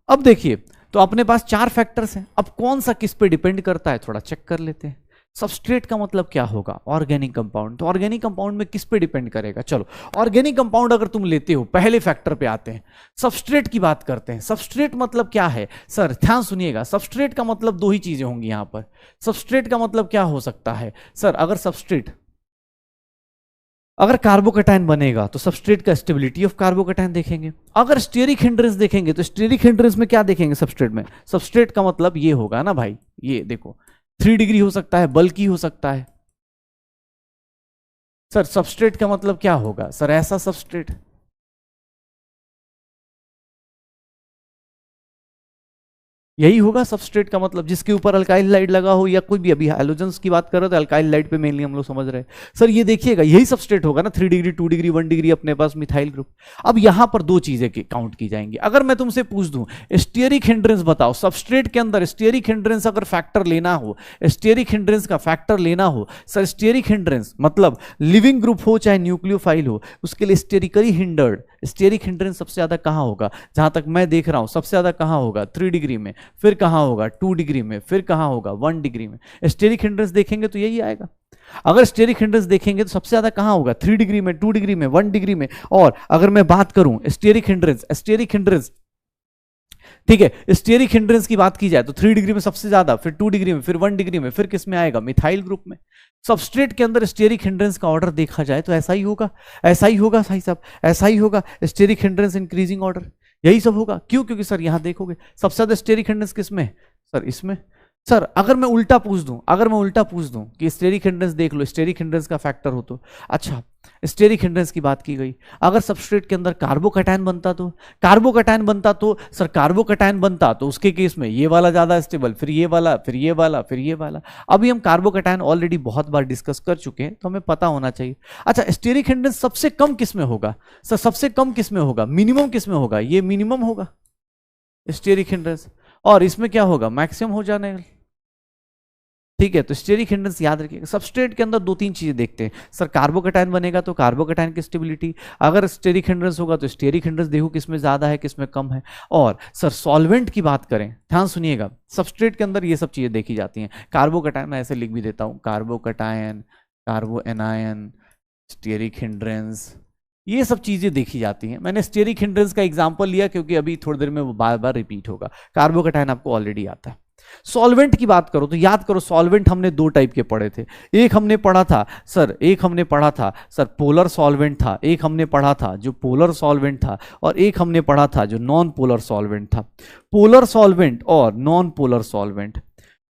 अब देखिए तो अपने पास 4 फैक्टर्स हैं, अब कौन सा किस पे डिपेंड करता है थोड़ा चेक कर लेते हैं। सबस्ट्रेट का मतलब क्या होगा? Organic compound. तो ऑर्गेनिक कंपाउंड में किस पे डिपेंड करेगा? चलो ऑर्गेनिक कंपाउंड अगर तुम लेते हो, पहले फैक्टर पे आते हैं, सबस्ट्रेट की बात करते हैं। सबस्ट्रेट मतलब क्या है सर? ध्यान सुनिएगा, सबस्ट्रेट का मतलब दो ही चीजें होंगी यहां पर। सबस्ट्रेट का मतलब क्या हो सकता है सर? अगर सबस्ट्रेट, अगर कार्बोकेटाइन बनेगा तो सबस्ट्रेट का स्टेबिलिटी ऑफ कार्बोकेटाइन देखेंगे। अगर स्टेरिक हिंड्रेंस देखेंगे तो स्टेरिक हिंड्रेंस में क्या देखेंगे सबस्ट्रेट में? सबस्ट्रेट का मतलब ये होगा ना भाई, ये देखो 3 डिग्री हो सकता है, बल्कि हो सकता है। सर सबस्ट्रेट का मतलब क्या होगा सर? ऐसा सबस्ट्रेट, यही होगा सबस्ट्रेट का मतलब, जिसके ऊपर अल्काइल लाइट लगा हो, या कोई भी, अभी हाइड्रोजन्स की बात कर रहे हो तो अल्काइल लाइट पे मेनली हम लोग समझ रहे हैं। सर ये देखिएगा यही सबस्ट्रेट होगा ना, 3 डिग्री 2 डिग्री 1 डिग्री अपने पास मिथाइल ग्रुप। अब यहां पर दो चीजें काउंट की जाएंगी। अगर मैं तुमसे पूछ दूं स्टेरिक हिंड्रेंस बताओ, सबस्ट्रेट के अंदर स्टेरिक हिंड्रेंस अगर फैक्टर लेना हो, स्टेरिक हिंड्रेंस का फैक्टर लेना हो सर, स्टेरिक हिंड्रेंस मतलब लिविंग ग्रुप हो चाहे न्यूक्लियोफाइल हो, उसके लिए स्टेरिकली हिंडर्ड, स्टेरिक हिंड्रेंस सबसे ज्यादा कहां होगा? जहां तक मैं देख रहा हूं सबसे ज्यादा कहां होगा? 3 डिग्री में, फिर कहां होगा 2 डिग्री में, फिर कहां होगा 1 डिग्री में। स्टेरिक हिंड्रेंस देखेंगे तो यही आएगा। अगर स्टेरिक हिंड्रेंस देखेंगे तो सबसे ज्यादा कहां होगा? 3 डिग्री में, 2 डिग्री में, 1 डिग्री में। और अगर मैं बात करूं स्टेरिक हिंड्रेंस ठीक है, स्टेरिक हिंड्रेंस की बात की जाए तो 3 डिग्री में सबसे ज्यादा, फिर 2 डिग्री में, फिर 1 डिग्री में, फिर किस में आएगा? मिथाइल ग्रुप में। सबस्ट्रेट के अंदर स्टेरिक हिंड्रेंस का ऑर्डर देखा जाए तो ऐसा ही होगा, ऐसा ही होगा भाई साहब, ऐसा ही होगा। स्टेरिक हिंड्रेंस इंक्रीजिंग ऑर्डर, यही सब होगा। क्यों? क्योंकि सर यहां देखोगे सबसे ज्यादा स्टेरिक हिंड्रेंस किस में? सर इसमें। सर अगर मैं उल्टा पूछ दूं कि स्टेरिक हिंड्रेंस देख लो, स्टेरिक हिंड्रेंस का फैक्टर हो तो, अच्छा स्टेरिक हिंड्रेंस की बात की गई, अगर सबस्ट्रेट के अंदर कार्बोकैटायन बनता तो, सर कार्बोकैटायन बनता तो उसके केस में ये वाला ज्यादा स्टेबल, फिर ये वाला, फिर ये वाला, फिर ये वाला। अभी हम कार्बोकैटायन ऑलरेडी बहुत बार डिस्कस कर चुके हैं तो हमें पता होना चाहिए। अच्छा स्टेरिक हिंड्रेंस सबसे कम किस में होगा? सर सबसे कम किस में होगा? मिनिमम किस में होगा? ये मिनिमम होगा स्टेरिक हिंड्रेंस, और इसमें क्या होगा? मैक्सिमम हो जाने। ठीक है, तो स्टेरिक हिंड्रेंस याद रखिएगा। सबस्ट्रेट के अंदर 2-3 चीजें देखते हैं सर, कार्बोकैटायन बनेगा तो कार्बोकैटायन की स्टेबिलिटी, अगर स्टेरिक हिंड्रेंस होगा तो स्टेरिक हिंड्रेंस देखो किसमें ज्यादा है किसमें कम है। और सर सॉल्वेंट की बात करें, ध्यान सुनिएगा, सबस्ट्रेट के अंदर ये सब चीजें देखी जाती हैं। कार्बोकैटायन मैं ऐसे लिख भी देता हूं, कार्बोकैटायन, कार्बो एनायन, स्टेरिक हिंड्रेंस, ये सब चीजें देखी जाती हैं। मैंने स्टेरिक हिंड्रेंस का एग्जांपल लिया क्योंकि अभी थोड़ी देर में वो बार बार रिपीट होगा। कार्बोकैटायन आपको ऑलरेडी आता है। सॉल्वेंट की बात करो तो याद करो, सॉल्वेंट हमने 2 टाइप के पढ़े थे। एक हमने पढ़ा था सर पोलर सॉल्वेंट था, एक हमने पढ़ा था जो पोलर सॉल्वेंट था, और एक हमने पढ़ा था जो नॉन पोलर सॉल्वेंट था। पोलर सॉल्वेंट और non polar solvent,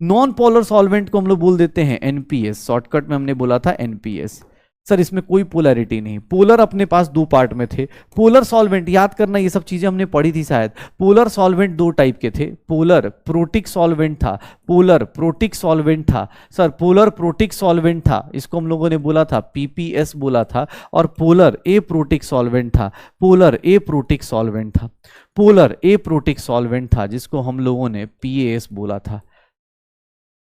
non polar solvent को हम लोग बोल देते हैं एनपीएस, शॉर्टकट में हमने बोला था एनपीएस। सर इसमें कोई पोलैरिटी नहीं, पोलर अपने पास 2 पार्ट में थे। पोलर सॉल्वेंट याद करना, ये सब चीजें हमने पढ़ी थी शायद। पोलर सॉल्वेंट 2 टाइप के थे, पोलर प्रोटिक सॉल्वेंट था, पोलर प्रोटिक सॉल्वेंट था। सर पोलर प्रोटिक सॉल्वेंट था, इसको हम लोगों ने बोला था पीपीएस बोला था, और पोलर ए प्रोटिक सॉल्वेंट था, पोलर ए प्रोटिक सॉल्वेंट था, पोलर ए प्रोटिक सॉल्वेंट था, जिसको हम लोगों ने पीएएस बोला था।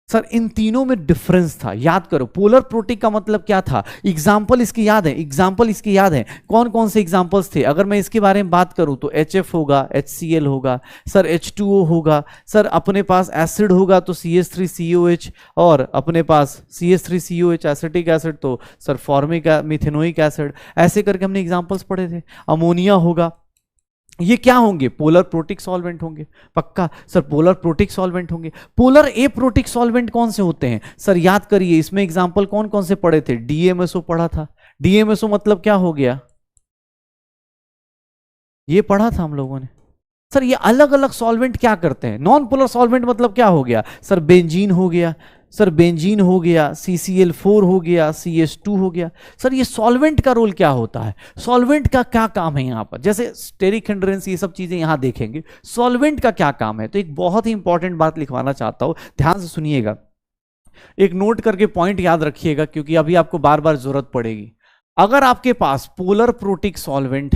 सर इन तीनों में डिफरेंस था, याद करो। पोलर प्रोटिक का मतलब क्या था? एग्जाम्पल इसके याद है, कौन कौन से एग्जाम्पल्स थे? अगर मैं इसके बारे में बात करूं तो HF होगा, HCl होगा, सर H2O होगा, सर अपने पास एसिड होगा तो CH3COH, और अपने पास CH3COH एसिटिक एसिड तो सर फॉर्मिक मिथेनोइक एसिड। ऐसे करके हमने एग्जाम्पल्स पढ़े थे। अमोनिया होगा, ये क्या होंगे? पोलर प्रोटिक सॉल्वेंट होंगे। पक्का सर पोलर प्रोटिक सॉल्वेंट होंगे। पोलर ए प्रोटिक सॉल्वेंट कौन से होते हैं? सर याद करिए, इसमें एग्जांपल कौन कौन से पढ़े थे? DMSO पढ़ा था। DMSO मतलब क्या हो गया? ये पढ़ा था हम लोगों ने। सर ये अलग अलग सॉल्वेंट क्या करते हैं? नॉन पोलर सॉल्वेंट मतलब क्या हो गया? सर बेंजीन हो गया, सर बेंजीन हो गया, CCl4 हो गया, CH2 हो गया। सर ये सॉल्वेंट का रोल क्या होता है? सॉल्वेंट का क्या काम है यहां पर? जैसे स्टेरिक हिंड्रेंस, ये सब चीजें यहां देखेंगे, सॉल्वेंट का क्या काम है? तो एक बहुत ही इंपॉर्टेंट बात लिखवाना चाहता हूं, ध्यान से सुनिएगा, एक नोट करके पॉइंट याद रखिएगा, क्योंकि अभी आपको बार बार जरूरत पड़ेगी। अगर आपके पास पोलर प्रोटिक सॉल्वेंट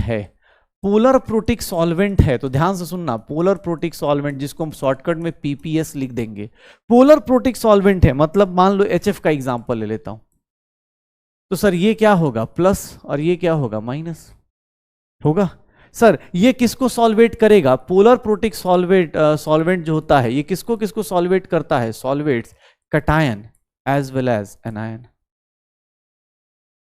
है, तो ध्यान से सुनना, पोलर प्रोटिक सॉल्वेंट जिसको हम शॉर्टकट में पीपीएस लिख देंगे, पोलर प्रोटिक सॉल्वेंट है, मतलब मान लो HF का एग्जांपल ले लेता हूं, तो सर ये क्या होगा? प्लस, और ये क्या होगा? माइनस होगा। सर ये किसको सॉल्वेट करेगा? पोलर प्रोटिक सॉल्वेंट जो होता है, ये किसको किसको सॉल्वेट करता है? Solvates cation, as well as anion,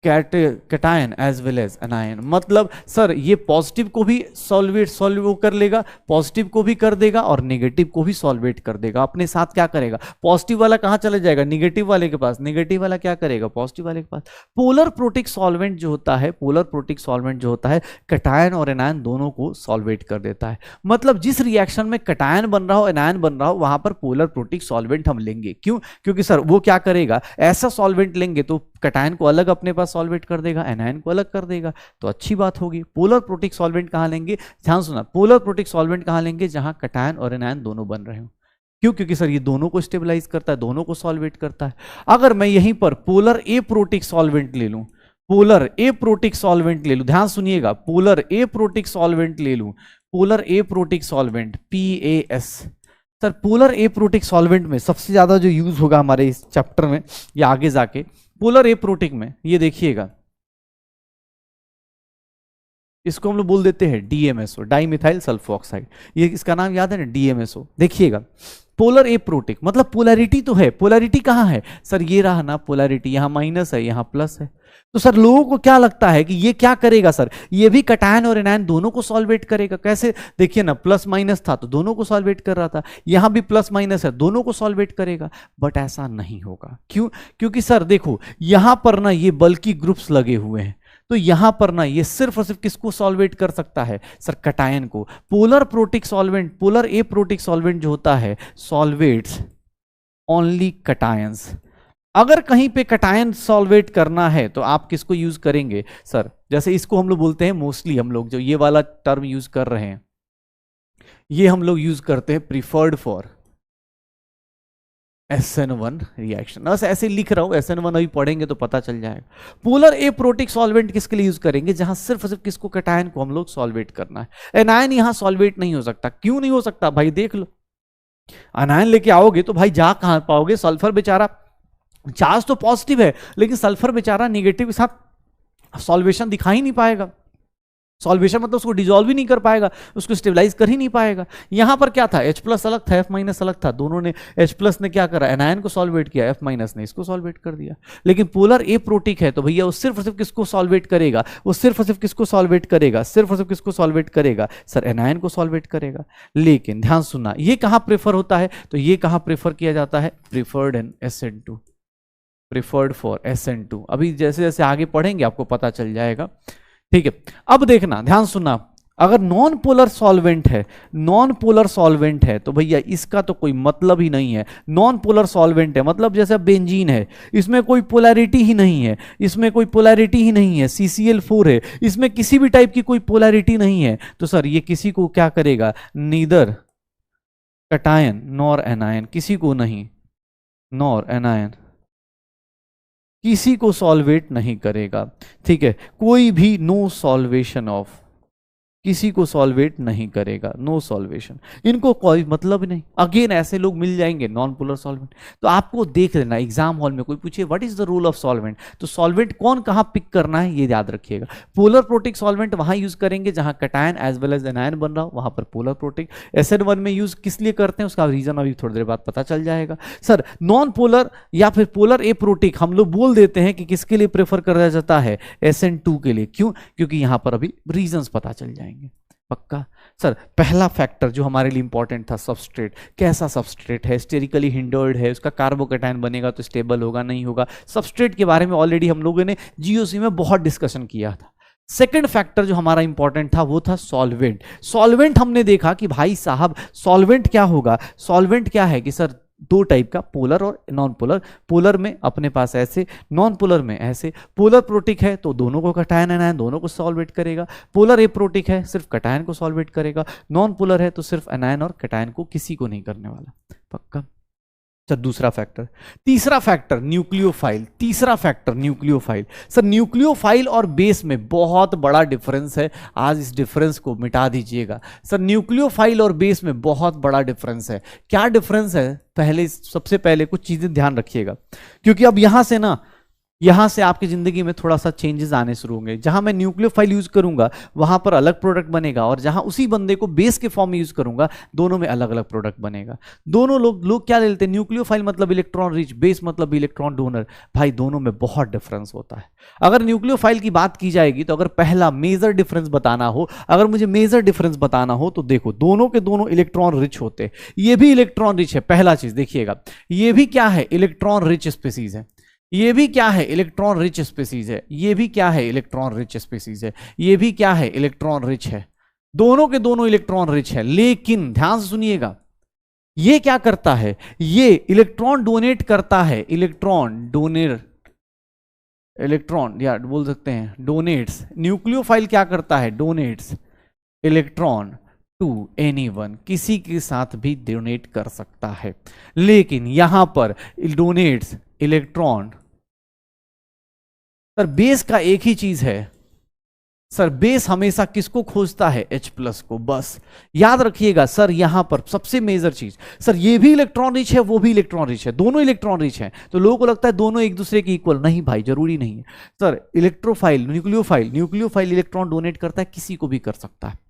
cation as well as anion. मतलब सर ये पॉजिटिव को भी सॉल्व कर लेगा, पॉजिटिव को भी कर देगा और नेगेटिव को भी सॉल्वेट कर देगा। अपने साथ क्या करेगा, पॉजिटिव वाला कहां चले जाएगा, नेगेटिव वाले के पास, नेगेटिव वाला क्या करेगा, पॉजिटिव वाले के पास। पोलर प्रोटिक सॉल्वेंट जो होता है, पोलर प्रोटिक सॉल्वेंट जो होता है, कैटायन और एनायन दोनों को सॉल्वेट कर देता है। मतलब जिस रिएक्शन में कैटायन बन रहा हो, एनायन बन रहा हो, वहां पर पोलर प्रोटिक सॉल्वेंट हम लेंगे। क्यों, क्योंकि सर वो क्या करेगा, ऐसा सॉल्वेंट लेंगे तो कैटायन को अलग अपने पास सॉल्वेट कर देगा, एनायन को अलग कर देगा, तो अच्छी बात होगी। पोलर प्रोटिक सॉल्वेंट कहां लेंगे, ध्यान सुना, पोलर प्रोटिक सॉल्वेंट कहां लेंगे, जहां कैटायन और एनायन दोनों बन रहे हो। क्यों, क्योंकि सर ये दोनों को स्टेबलाइज करता है, दोनों को सॉल्वेट करता है। अगर मैं यहीं पर पोलर ए प्रोटिक सॉल्वेंट ले लूं, पोलर ए प्रोटिक सॉल्वेंट ले लूं, ध्यान सुनिएगा, पोलर ए प्रोटिक सॉल्वेंट ले लूं, polar aprotic solvent PAS। Sir polar aprotic solvent में सबसे ज्यादा जो यूज होगा हमारे इस चैप्टर में या आगे जाके, पोलर ए प्रोटिक में, ये देखिएगा, इसको हम लोग बोल देते हैं DMSO, डाइमिथाइल सल्फोक्साइड। ये इसका नाम याद है ना, DMSO। देखिएगा पोलर ए प्रोटिक, मतलब पोलैरिटी तो है, पोलैरिटी कहां है सर, ये रहा ना पोलैरिटी, यहां माइनस है यहां प्लस है। तो सर लोगों को क्या लगता है कि ये क्या करेगा सर, ये भी कैटायन और एनायन दोनों को सॉल्वेट करेगा। कैसे, देखिए ना, प्लस माइनस था तो दोनों को सॉल्वेट कर रहा था, यहां भी प्लस माइनस है, दोनों को सॉल्वेट करेगा। बट ऐसा नहीं होगा। क्यों, क्योंकि सर देखो यहां पर ना ये बल्कि ग्रुप्स लगे हुए हैं, तो यहां पर ना ये सिर्फ और सिर्फ किसको सॉल्वेट कर सकता है सर, कैटायन को। Polar protic solvent, polar aprotic solvent जो होता है, सॉल्वेट्स ओनली कैटायंस। अगर कहीं पे कैटायन सॉल्वेट करना है तो आप किसको यूज करेंगे सर, जैसे इसको हम लोग बोलते हैं, मोस्टली हम लोग जो ये वाला टर्म यूज कर रहे हैं, ये हम लोग यूज करते हैं प्रिफर्ड फॉर SN1 रिएक्शन। बस ऐसे लिख रहा हूं, SN1 अभी पढ़ेंगे तो पता चल जाएगा। पोलर ए प्रोटिक सॉल्वेंट किसके लिए यूज करेंगे, जहां सिर्फ सिर्फ किसको, कैटायन को हम लोग सॉल्वेट करना है। एनायन यहां सॉल्वेट नहीं हो सकता। क्यों नहीं हो सकता भाई, देख लो, एनायन लेके आओगे तो भाई जा कहां पाओगे, सल्फर बेचारा चार्ज तो पॉजिटिव है लेकिन सल्फर बेचारा नेगेटिव के साथ सॉल्वेशन दिखा ही नहीं पाएगा। सॉल्वेशन मतलब उसको डिजोल्व ही नहीं कर पाएगा, उसको स्टेबलाइज कर ही नहीं पाएगा। यहां पर क्या था, H+ अलग था, F- अलग था, दोनों ने, H+ ने क्या करा, एनायन को सॉल्वेट किया, F- ने इसको सॉल्वेट कर दिया। लेकिन पोलर ए प्रोटिक है तो भैया वो सिर्फ और सिर्फ किसको सॉल्वेट करेगा, वो सिर्फ और सिर्फ किसको सॉल्वेट करेगा, सिर्फ और सिर्फ किसको सॉल्वेट करेगा सर, एनायन को सॉल्वेट करेगा। लेकिन ध्यान सुनना, ये कहां प्रेफर होता है, तो ये कहां प्रेफर किया जाता है, preferred in SN2, preferred for SN2। अभी जैसे जैसे आगे पढ़ेंगे आपको पता चल जाएगा, ठीक है। अब देखना, ध्यान सुनना, अगर नॉन पोलर सॉल्वेंट है, नॉन पोलर सॉल्वेंट है तो भैया इसका तो कोई मतलब ही नहीं है। नॉन पोलर सॉल्वेंट है मतलब जैसे बेंजीन है, इसमें कोई पोलैरिटी ही नहीं है, इसमें कोई पोलैरिटी ही नहीं है। CCl4 है, इसमें किसी भी टाइप की कोई पोलैरिटी नहीं है, तो सर ये किसी को क्या करेगा, नीदर कैटायन नॉर एनायन, किसी को नहीं, नॉर एनायन, किसी को सॉल्वेट नहीं करेगा। ठीक है, कोई भी नो सॉल्वेशन ऑफ, किसी को सॉल्वेट नहीं करेगा, नो सॉल्वेशन, इनको कोई मतलब ही नहीं। अगेन ऐसे लोग मिल जाएंगे नॉन पोलर सॉल्वेंट। तो आपको देख लेना एग्जाम हॉल में कोई पूछे what is the role of solvent, तो सॉल्वेंट कौन कहां पिक करना है ये याद रखिएगा। पोलर प्रोटिक सॉल्वेंट वहां यूज करेंगे जहां cation as well as anion बन रहा हो, वहां पर पोलर प्रोटिक। SN1 में यूज किस लिए करते हैं उसका रीजन अभी थोड़ी देर बाद पता चल जाएगा। सर नॉन पोलर या फिर पोलर ए प्रोटिक हम लोग बोल देते हैं कि किसके लिए प्रेफर करा जाता है, SN2 के लिए। क्यों, क्योंकि यहां पर अभी रीजंस पता चल जाएंगे। पक्का सर, पहला फैक्टर जो हमारे लिए इंपॉर्टेंट था, सबस्ट्रेट। कैसा सबस्ट्रेट है, स्टेरिकली हिंडर्ड है, उसका कार्बोकैटायन बनेगा तो स्टेबल होगा नहीं होगा। सबस्ट्रेट के बारे में ऑलरेडी हम लोगों ने GOC में बहुत डिस्कशन किया था। सेकंड फैक्टर जो हमारा इंपॉर्टेंट था वो था सॉल्वेंट। सॉल्वेंट हमने देखा कि भाई साहब सॉल्वेंट क्या होगा, सॉल्वेंट क्या है कि सर दो टाइप का, पोलर और नॉन पोलर। पोलर में अपने पास ऐसे, नॉन पोलर में ऐसे। पोलर प्रोटिक है तो दोनों को कैटायन एनायन दोनों को सॉल्वेट करेगा। पोलर ए प्रोटिक है सिर्फ कैटायन को सॉल्वेट करेगा। नॉन पोलर है तो सिर्फ एनायन और कैटायन को, किसी को नहीं करने वाला। पक्का। सर दूसरा फैक्टर। तीसरा फैक्टर न्यूक्लियोफाइल। तीसरा फैक्टर न्यूक्लियोफाइल। सर न्यूक्लियोफाइल और बेस में बहुत बड़ा डिफरेंस है, आज इस डिफरेंस को मिटा दीजिएगा। सर न्यूक्लियोफाइल और बेस में बहुत बड़ा डिफरेंस है। क्या डिफरेंस है, पहले सबसे पहले कुछ चीजें ध्यान रखिएगा, क्योंकि अब यहां से ना यहां से आपकी जिंदगी में थोड़ा सा चेंजेस आने शुरू होंगे। जहां मैं न्यूक्लियोफाइल यूज करूंगा वहां पर अलग प्रोडक्ट बनेगा, और जहां उसी बंदे को बेस के फॉर्म में यूज करूंगा दोनों में अलग अलग प्रोडक्ट बनेगा। दोनों लोग क्या ले लेते हैं, न्यूक्लियोफाइल मतलब इलेक्ट्रॉन रिच, बेस मतलब इलेक्ट्रॉन डोनर। भाई दोनों में बहुत डिफरेंस होता है। अगर न्यूक्लियोफाइल की बात की जाएगी तो अगर पहला मेजर डिफरेंस बताना हो, अगर मुझे मेजर डिफरेंस बताना हो तो देखो दोनों के दोनों इलेक्ट्रॉन रिच होते हैं। ये भी इलेक्ट्रॉन रिच है, पहला चीज देखिएगा। ये भी क्या है, इलेक्ट्रॉन रिच स्पीसीज है। ये भी क्या है, इलेक्ट्रॉन रिच स्पीसीज है। ये भी क्या है, इलेक्ट्रॉन रिच स्पीसीज है। ये भी क्या है, इलेक्ट्रॉन रिच है। दोनों के दोनों इलेक्ट्रॉन रिच है, लेकिन ध्यान से सुनिएगा, ये क्या करता है, ये इलेक्ट्रॉन डोनेट करता है, इलेक्ट्रॉन या बोल सकते हैं डोनेट्स। न्यूक्लियोफाइल क्या करता है, डोनेट्स इलेक्ट्रॉन टू एनीवन, किसी के साथ भी डोनेट कर सकता है। लेकिन यहां पर डोनेट्स इलेक्ट्रॉन, सर बेस का एक ही चीज है, सर बेस हमेशा किसको खोजता है, H प्लस को। बस याद रखिएगा सर, यहां पर सबसे मेजर चीज, सर ये भी इलेक्ट्रॉन रिच है, वो भी इलेक्ट्रॉन रिच है, दोनों इलेक्ट्रॉन रिच हैं। तो लोगों को लगता है दोनों एक दूसरे के इक्वल, नहीं भाई जरूरी नहीं है। Sir electrophile, nucleophile electron donate करता है, किसी को भी कर सकता है।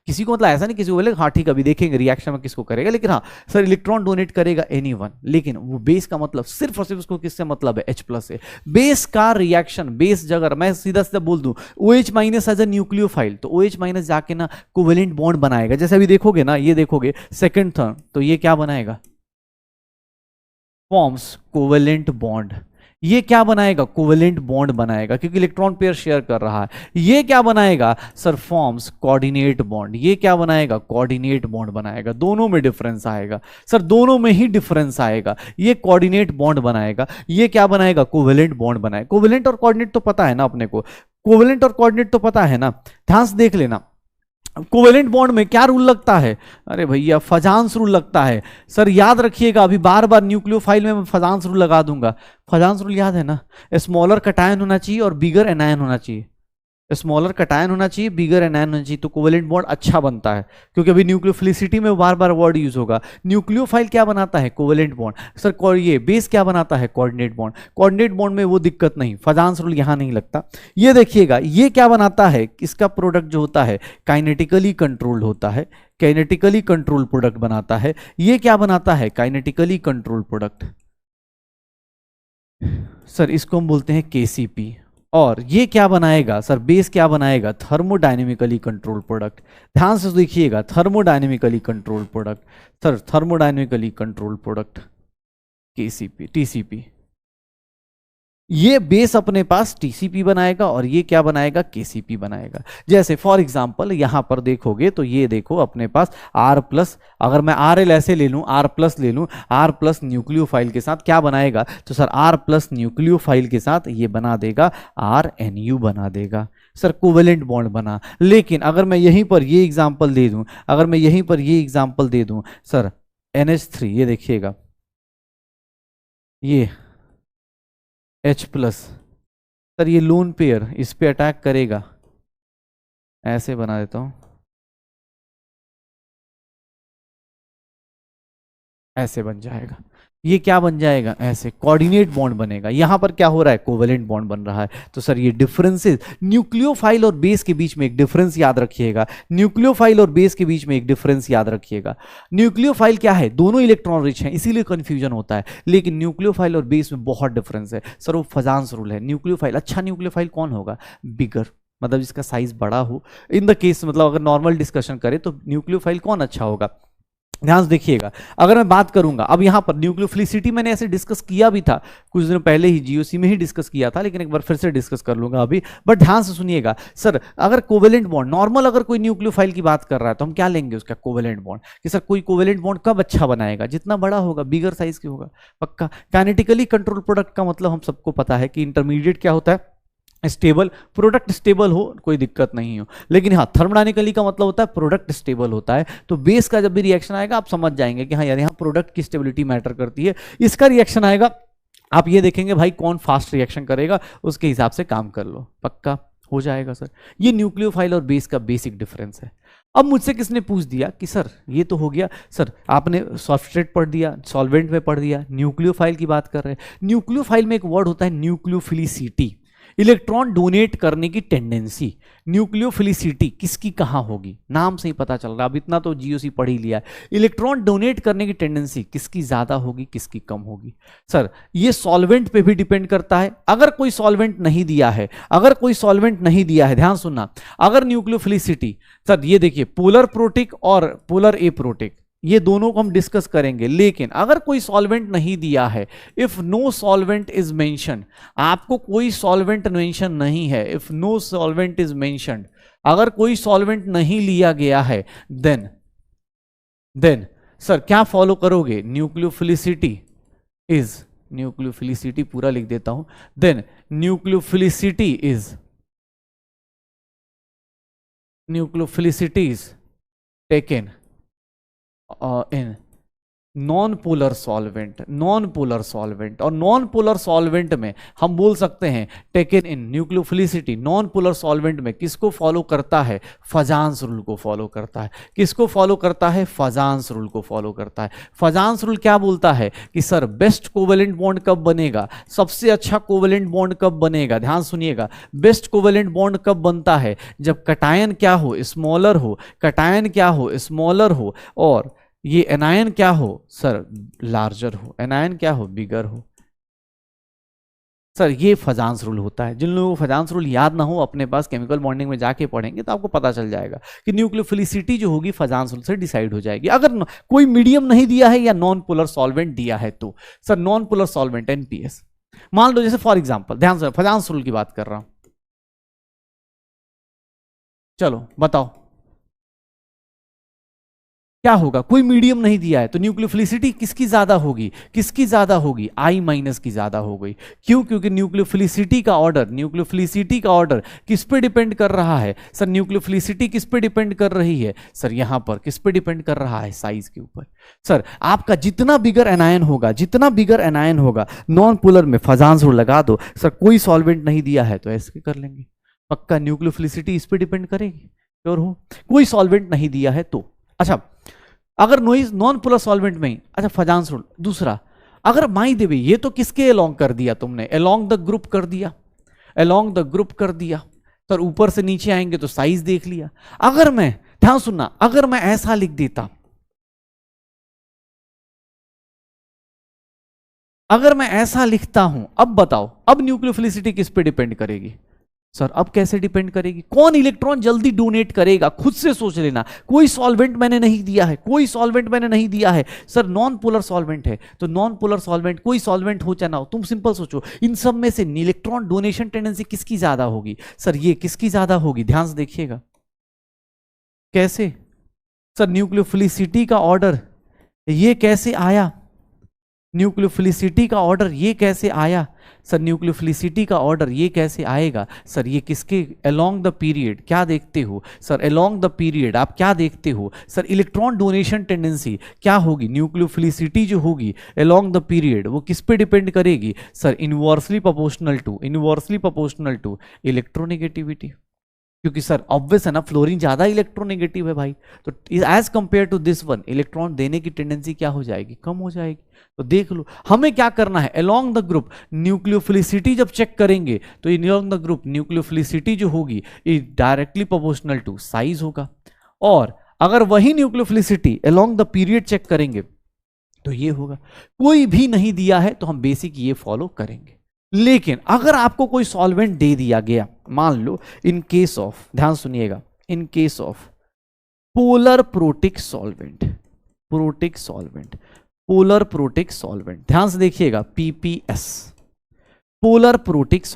किसी को मतलब ऐसा नहीं किसी को बोले हाँ ठीक है अभी देखेंगे रिएक्शन में किसको करेगा, लेकिन हाँ सर इलेक्ट्रॉन डोनेट करेगा एनीवन। लेकिन वो बेस का मतलब सिर्फ और सिर्फ उसको किससे मतलब है, H प्लस से। बेस का रिएक्शन, बेस जगह मैं सीधा सीधा बोल दूं OH minus as a nucleophile, तो OH माइनस जाके ना कोवेलेंट बॉन्ड बनाएगा। जैसे अभी देखोगे ना, ये देखोगे सेकंड टर्म, तो ये क्या बनाएगा, फॉर्म्स कोवेलेंट बॉन्ड। ये क्या बनाएगा, कोवेलेंट बॉन्ड बनाएगा, क्योंकि इलेक्ट्रॉन पेयर शेयर कर रहा है। ये क्या बनाएगा सर, फॉर्म्स कोऑर्डिनेट बॉन्ड। ये क्या बनाएगा, कोऑर्डिनेट बॉन्ड बनाएगा। दोनों में डिफरेंस आएगा सर, दोनों में ही डिफरेंस आएगा। ये कोऑर्डिनेट बॉन्ड बनाएगा, ये क्या बनाएगा, कोवेलेंट बॉन्ड बनाएगा। कोवेलेंट और कोऑर्डिनेट तो पता है ना अपने को, कोवेलेंट और कोऑर्डिनेट तो पता है ना, ध्यान से देख लेना। कोवेलेंट बॉन्ड में क्या रूल लगता है, अरे भैया फजांस रूल लगता है। सर याद रखिएगा, अभी बार बार न्यूक्लियोफाइल में मैं फजांस रूल लगा दूंगा। फजांस रूल याद है ना, स्मॉलर कटायन होना चाहिए और बिगर एनायन होना चाहिए। स्मॉलर कटायन होना चाहिए, बिगर एनायन होना चाहिए, तो कोवेलेंट बॉन्ड अच्छा बनता है। क्योंकि अभी न्यूक्लियोफिलिसिटी में बार बार वर्ड यूज होगा। न्यूक्लियोफाइल क्या बनाता है, कोवेलेंट बॉन्ड। सर ये बेस क्या बनाता है, कोऑर्डिनेट बॉन्ड। कोऑर्डिनेट बॉन्ड में वो दिक्कत नहीं, फजांस रूल यहां नहीं लगता। ये देखिएगा, ये क्या बनाता है, इसका प्रोडक्ट जो होता है काइनेटिकली कंट्रोल्ड होता है, काइनेटिकली कंट्रोल प्रोडक्ट बनाता है। ये क्या बनाता है, काइनेटिकली कंट्रोल प्रोडक्ट। सर इसको हम बोलते हैं केसीपी। और ये क्या बनाएगा सर, बेस क्या बनाएगा, थर्मोडायनेमिकली कंट्रोल प्रोडक्ट। ध्यान से देखिएगा, thermodynamically control product. Sir thermodynamically control product KCP, TCP. ये बेस अपने पास टीसीपी बनाएगा और ये क्या बनाएगा, केसीपी बनाएगा। जैसे फॉर एग्जांपल यहां पर देखोगे तो ये देखो अपने पास R प्लस, अगर मैं RL ऐसे ले लूं, R प्लस ले लूं, R प्लस न्यूक्लियोफाइल के साथ क्या बनाएगा, तो सर R प्लस न्यूक्लियोफाइल के साथ ये बना देगा RNU बना देगा। सर कोवेलेंट बॉन्ड बना। लेकिन अगर मैं यहीं पर ये एग्जाम्पल दे दूं, अगर मैं यहीं पर ये एग्जाम्पल दे दूं सर NH3, ये देखिएगा ये H प्लस, सर ये लोन पेयर इस पे अटैक करेगा, ऐसे बना देता हूं, ऐसे बन जाएगा। ये क्या बन जाएगा, ऐसे कोऑर्डिनेट बॉन्ड बनेगा। यहां पर क्या हो रहा है, कोवेलेंट बॉन्ड बन रहा है। तो सर ये डिफरेंसेस, न्यूक्लियोफाइल और बेस के बीच में एक डिफरेंस याद रखिएगा, न्यूक्लियोफाइल और बेस के बीच में एक डिफरेंस याद रखिएगा। न्यूक्लियोफाइल क्या है, दोनों इलेक्ट्रॉन रिच हैं, इसीलिए कंफ्यूजन होता है। लेकिन न्यूक्लियोफाइल और बेस में बहुत डिफरेंस है सर, वो फजांस रूल है। न्यूक्लियोफाइल, अच्छा न्यूक्लियोफाइल कौन होगा, बिगर, मतलब जिसका साइज बड़ा हो। इन द केस मतलब अगर नॉर्मल डिस्कशन करें तो न्यूक्लियोफाइल कौन अच्छा होगा। ध्यान से देखिएगा, अगर मैं बात करूंगा अब यहां पर न्यूक्लियोफिलिसिटी, मैंने ऐसे डिस्कस किया भी था कुछ दिनों पहले ही, जीओसी में ही डिस्कस किया था, लेकिन एक बार फिर से डिस्कस कर लूंगा अभी। बट ध्यान से सुनिएगा सर, अगर कोवेलेंट बॉन्ड नॉर्मल, अगर कोई न्यूक्लियोफाइल की बात कर रहा है तो हम क्या लेंगे उसका, कोवेलेंट बॉन्ड। कि सर कोई कोवेलेंट बॉन्ड कब अच्छा बनाएगा, जितना बड़ा होगा, बिगर साइज के होगा, पक्का। काइनेटिकली कंट्रोल प्रोडक्ट का मतलब हम सबको पता है कि इंटरमीडिएट क्या होता है, स्टेबल, प्रोडक्ट स्टेबल हो, कोई दिक्कत नहीं हो। लेकिन हाँ थर्मोडायनेमिकली का मतलब होता है प्रोडक्ट स्टेबल होता है। तो बेस का जब भी रिएक्शन आएगा आप समझ जाएंगे कि हाँ यार यहाँ प्रोडक्ट की स्टेबिलिटी मैटर करती है। इसका रिएक्शन आएगा, आप ये देखेंगे भाई कौन फास्ट रिएक्शन करेगा, उसके हिसाब से काम कर लो, पक्का हो जाएगा सर। ये न्यूक्लियोफाइल और बेस का बेसिक डिफरेंस है। अब मुझसे किसने पूछ दिया कि सर ये तो हो गया, सर आपने सब्सट्रेट पढ़ दिया, सॉल्वेंट में पढ़ दिया, न्यूक्लियोफाइल की बात कर रहे हैं। न्यूक्लियोफाइल में एक वर्ड होता है न्यूक्लियोफिलिसिटी, इलेक्ट्रॉन डोनेट करने की टेंडेंसी। न्यूक्लियोफिलिसिटी किसकी कहां होगी, नाम से ही पता चल रहा है, अब इतना तो जीओसी पढ़ ही लिया है। इलेक्ट्रॉन डोनेट करने की टेंडेंसी किसकी ज्यादा होगी, किसकी कम होगी। सर ये सॉल्वेंट पे भी डिपेंड करता है। अगर कोई सॉल्वेंट नहीं दिया है, अगर कोई सॉल्वेंट नहीं दिया है, ध्यान सुनना, अगर न्यूक्लियोफिलिसिटी, सर ये देखिए पोलर प्रोटिक और पोलर एप्रोटिक, ये दोनों को हम डिस्कस करेंगे, लेकिन अगर कोई सॉल्वेंट नहीं दिया है, if no solvent is mention, आपको कोई सॉल्वेंट मेंशन नहीं है, if no solvent is mentioned, अगर कोई सॉल्वेंट नहीं लिया गया है, देन सर क्या फॉलो करोगे, न्यूक्लियोफिलिसिटी इज, न्यूक्लियोफिलिसिटी पूरा लिख देता हूं, then nucleophilicity is taken in non polar solvent, non polar solvent, और नॉन पोलर सॉल्वेंट में हम बोल सकते हैं taken in nucleophilicity. Non polar solvent में किसको फॉलो करता है, फजान्स रूल को फॉलो करता है। किसको फॉलो करता है, फजान्स रूल को फॉलो करता है। फजान्स रूल क्या बोलता है कि सर बेस्ट कोवेलेंट बॉन्ड कब बनेगा, सबसे अच्छा कोवेलेंट बॉन्ड कब बनेगा, ध्यान सुनिएगा, बेस्ट कोवेलेंट बॉन्ड कब बनता है, जब कटायन क्या हो, स्मॉलर हो, कटायन क्या हो, स्मॉलर हो, और ये एनायन क्या हो सर, लार्जर हो, एनायन क्या हो, बिगर हो। सर ये फजान्स रूल होता है। जिन लोगों को फजान्स रूल याद ना हो, अपने पास केमिकल बॉन्डिंग में जाके पढ़ेंगे तो आपको पता चल जाएगा कि न्यूक्लियोफिलिसिटी जो होगी फजान्स रूल से डिसाइड हो जाएगी। अगर कोई मीडियम नहीं दिया है या नॉन पोलर सॉल्वेंट दिया है तो sir non polar solvent NPS, मान लो जैसे फॉर एग्जाम्पल, ध्यान से फजान्स रूल की बात कर रहा हूं, चलो बताओ क्या होगा, कोई मीडियम नहीं दिया है तो न्यूक्लियोफिलिसिटी किसकी ज्यादा होगी, किसकी ज्यादा होगी, I माइनस की ज्यादा हो गई। क्यों, क्योंकि न्यूक्लियोफिलिसिटी का ऑर्डर किस पे डिपेंड कर रहा है, सर न्यूक्लियोफिलिसिटी किस पे डिपेंड कर रही है, सर यहां पर किस पे डिपेंड कर रहा है, साइज के ऊपर। सर आपका जितना बिगर एनायन होगा, नॉन पोलर में फजान्स रूल लगा दो, सर कोई सॉल्वेंट नहीं दिया है तो ऐसे कर लेंगे, पक्का न्यूक्लियोफिलिसिटी इस पे डिपेंड करेगी, श्योर हो। कोई सॉल्वेंट नहीं दिया है तो, अच्छा अगर नोइज नॉन पोलर सॉल्वेंट में, अच्छा फजान्स रूल। दूसरा, अगर माई देवी, ये तो किसके अलोंग कर दिया तुमने, अलोंग द ग्रुप कर दिया, अलोंग द ग्रुप कर दिया, तो ऊपर से नीचे आएंगे तो साइज देख लिया। अगर मैं, ध्यान सुनना, अगर मैं ऐसा लिख देता, अगर मैं ऐसा लिखता हूं, अब बताओ, अब न्यूक्लियोफिलिसिटी किस पे डिपेंड करेगी, सर अब कैसे डिपेंड करेगी, कौन इलेक्ट्रॉन जल्दी डोनेट करेगा, खुद से सोच लेना। कोई सॉल्वेंट मैंने नहीं दिया है, कोई सॉल्वेंट मैंने नहीं दिया है, सर नॉन पोलर सॉल्वेंट है, तो नॉन पोलर सॉल्वेंट, कोई सॉल्वेंट हो चाहे ना हो, तुम सिंपल सोचो, इन सब में से इलेक्ट्रॉन डोनेशन टेंडेंसी किसकी ज्यादा होगी, सर ये किसकी ज्यादा होगी, ध्यान से देखिएगा कैसे, सर न्यूक्लियोफिलिसिटी का ऑर्डर ये कैसे आया, न्यूक्लियोफिलिसिटी का ऑर्डर ये कैसे आया, सर न्यूक्लियोफिलिसिटी का ऑर्डर ये कैसे आएगा, सर ये किसके अलोंग द पीरियड, क्या देखते हो सर, अलोंग द पीरियड आप क्या देखते हो, सर इलेक्ट्रॉन डोनेशन टेंडेंसी क्या होगी, न्यूक्लियोफिलिसिटी जो होगी अलोंग द पीरियड वो किस पे डिपेंड करेगी, sir inversely proportional to electronegativity. क्योंकि सर ऑब्वियस है ना, फ्लोरीन ज्यादा इलेक्ट्रोनेगेटिव है भाई, तो as compare to this one electron देने की टेंडेंसी क्या हो जाएगी, कम हो जाएगी। तो देख लो हमें क्या करना है, अलोंग द ग्रुप न्यूक्लियोफिलिसिटी जब चेक करेंगे तो अलोंग द ग्रुप न्यूक्लियोफिलिसिटी जो होगी ये डायरेक्टली प्रोपोर्शनल टू साइज होगा, और अगर वही nucleophilicity along the period check करेंगे तो ये होगा। कोई भी नहीं दिया है तो हम बेसिक ये फॉलो करेंगे। लेकिन अगर आपको कोई सॉल्वेंट दे दिया गया, मान लो इन केस ऑफ, ध्यान सुनिएगा, इन case of polar protic solvent, polar protic solvent, ध्यान से देखिएगा पीपीएस, पोलर प्रोटिक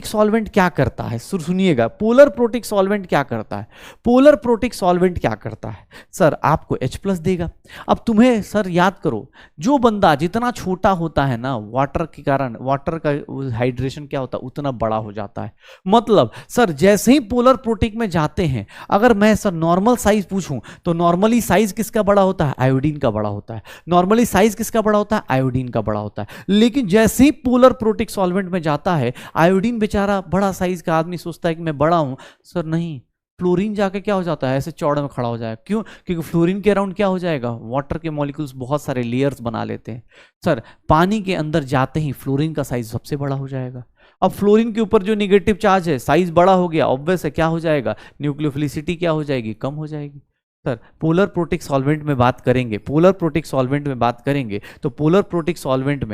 सॉल्वेंट क्या करता है, सुनिएगा, पोलर प्रोटिक सॉल्वेंट क्या करता है, पोलर प्रोटिक सॉल्वेंट क्या करता है, सर आपको H+ देगा। अब तुम्हें सर याद करो, जो बंदा जितना छोटा होता है ना, वाटर के कारण, वाटर का हाइड्रेशन क्या होता है उतना बड़ा हो जाता है। मतलब सर जैसे ही पोलर प्रोटिक में जाते हैं, अगर मैं सर नॉर्मल साइज पूछूं तो नॉर्मली साइज किसका बड़ा होता है, आयोडीन का बड़ा होता है। नॉर्मली साइज किसका बड़ा होता है, आयोडीन का बड़ा होता है। लेकिन जैसे ही पोलर प्रोटिक सॉल्वेंट में जाता है, आयोडीन बेचारा बड़ा साइज का आदमी सोचता है कि मैं बड़ा हूं, सर नहीं, फ्लोरीन जाके क्या हो जाता है, ऐसे चौड़े में खड़ा हो जाएगा। क्यों? क्योंकि फ्लोरीन के अराउंड क्या हो जाएगा, वाटर के मॉलिक्यूल्स बहुत सारे लेयर्स बना लेते हैं। सर पानी के अंदर जाते ही फ्लोरीन का साइज सबसे बड़ा हो जाएगा। अब फ्लोरीन के ऊपर जो निगेटिव चार्ज है, साइज बड़ा हो गया, ऑब्वियस है क्या हो जाएगा, न्यूक्लियोफिलिसिटी क्या हो जाएगी, कम हो जाएगी। सर पोलर प्रोटिक सॉल्वेंट में बात करेंगे, पोलर प्रोटिक सॉल्वेंट में बात करेंगे तो पोलर प्रोटिक सॉल्वेंट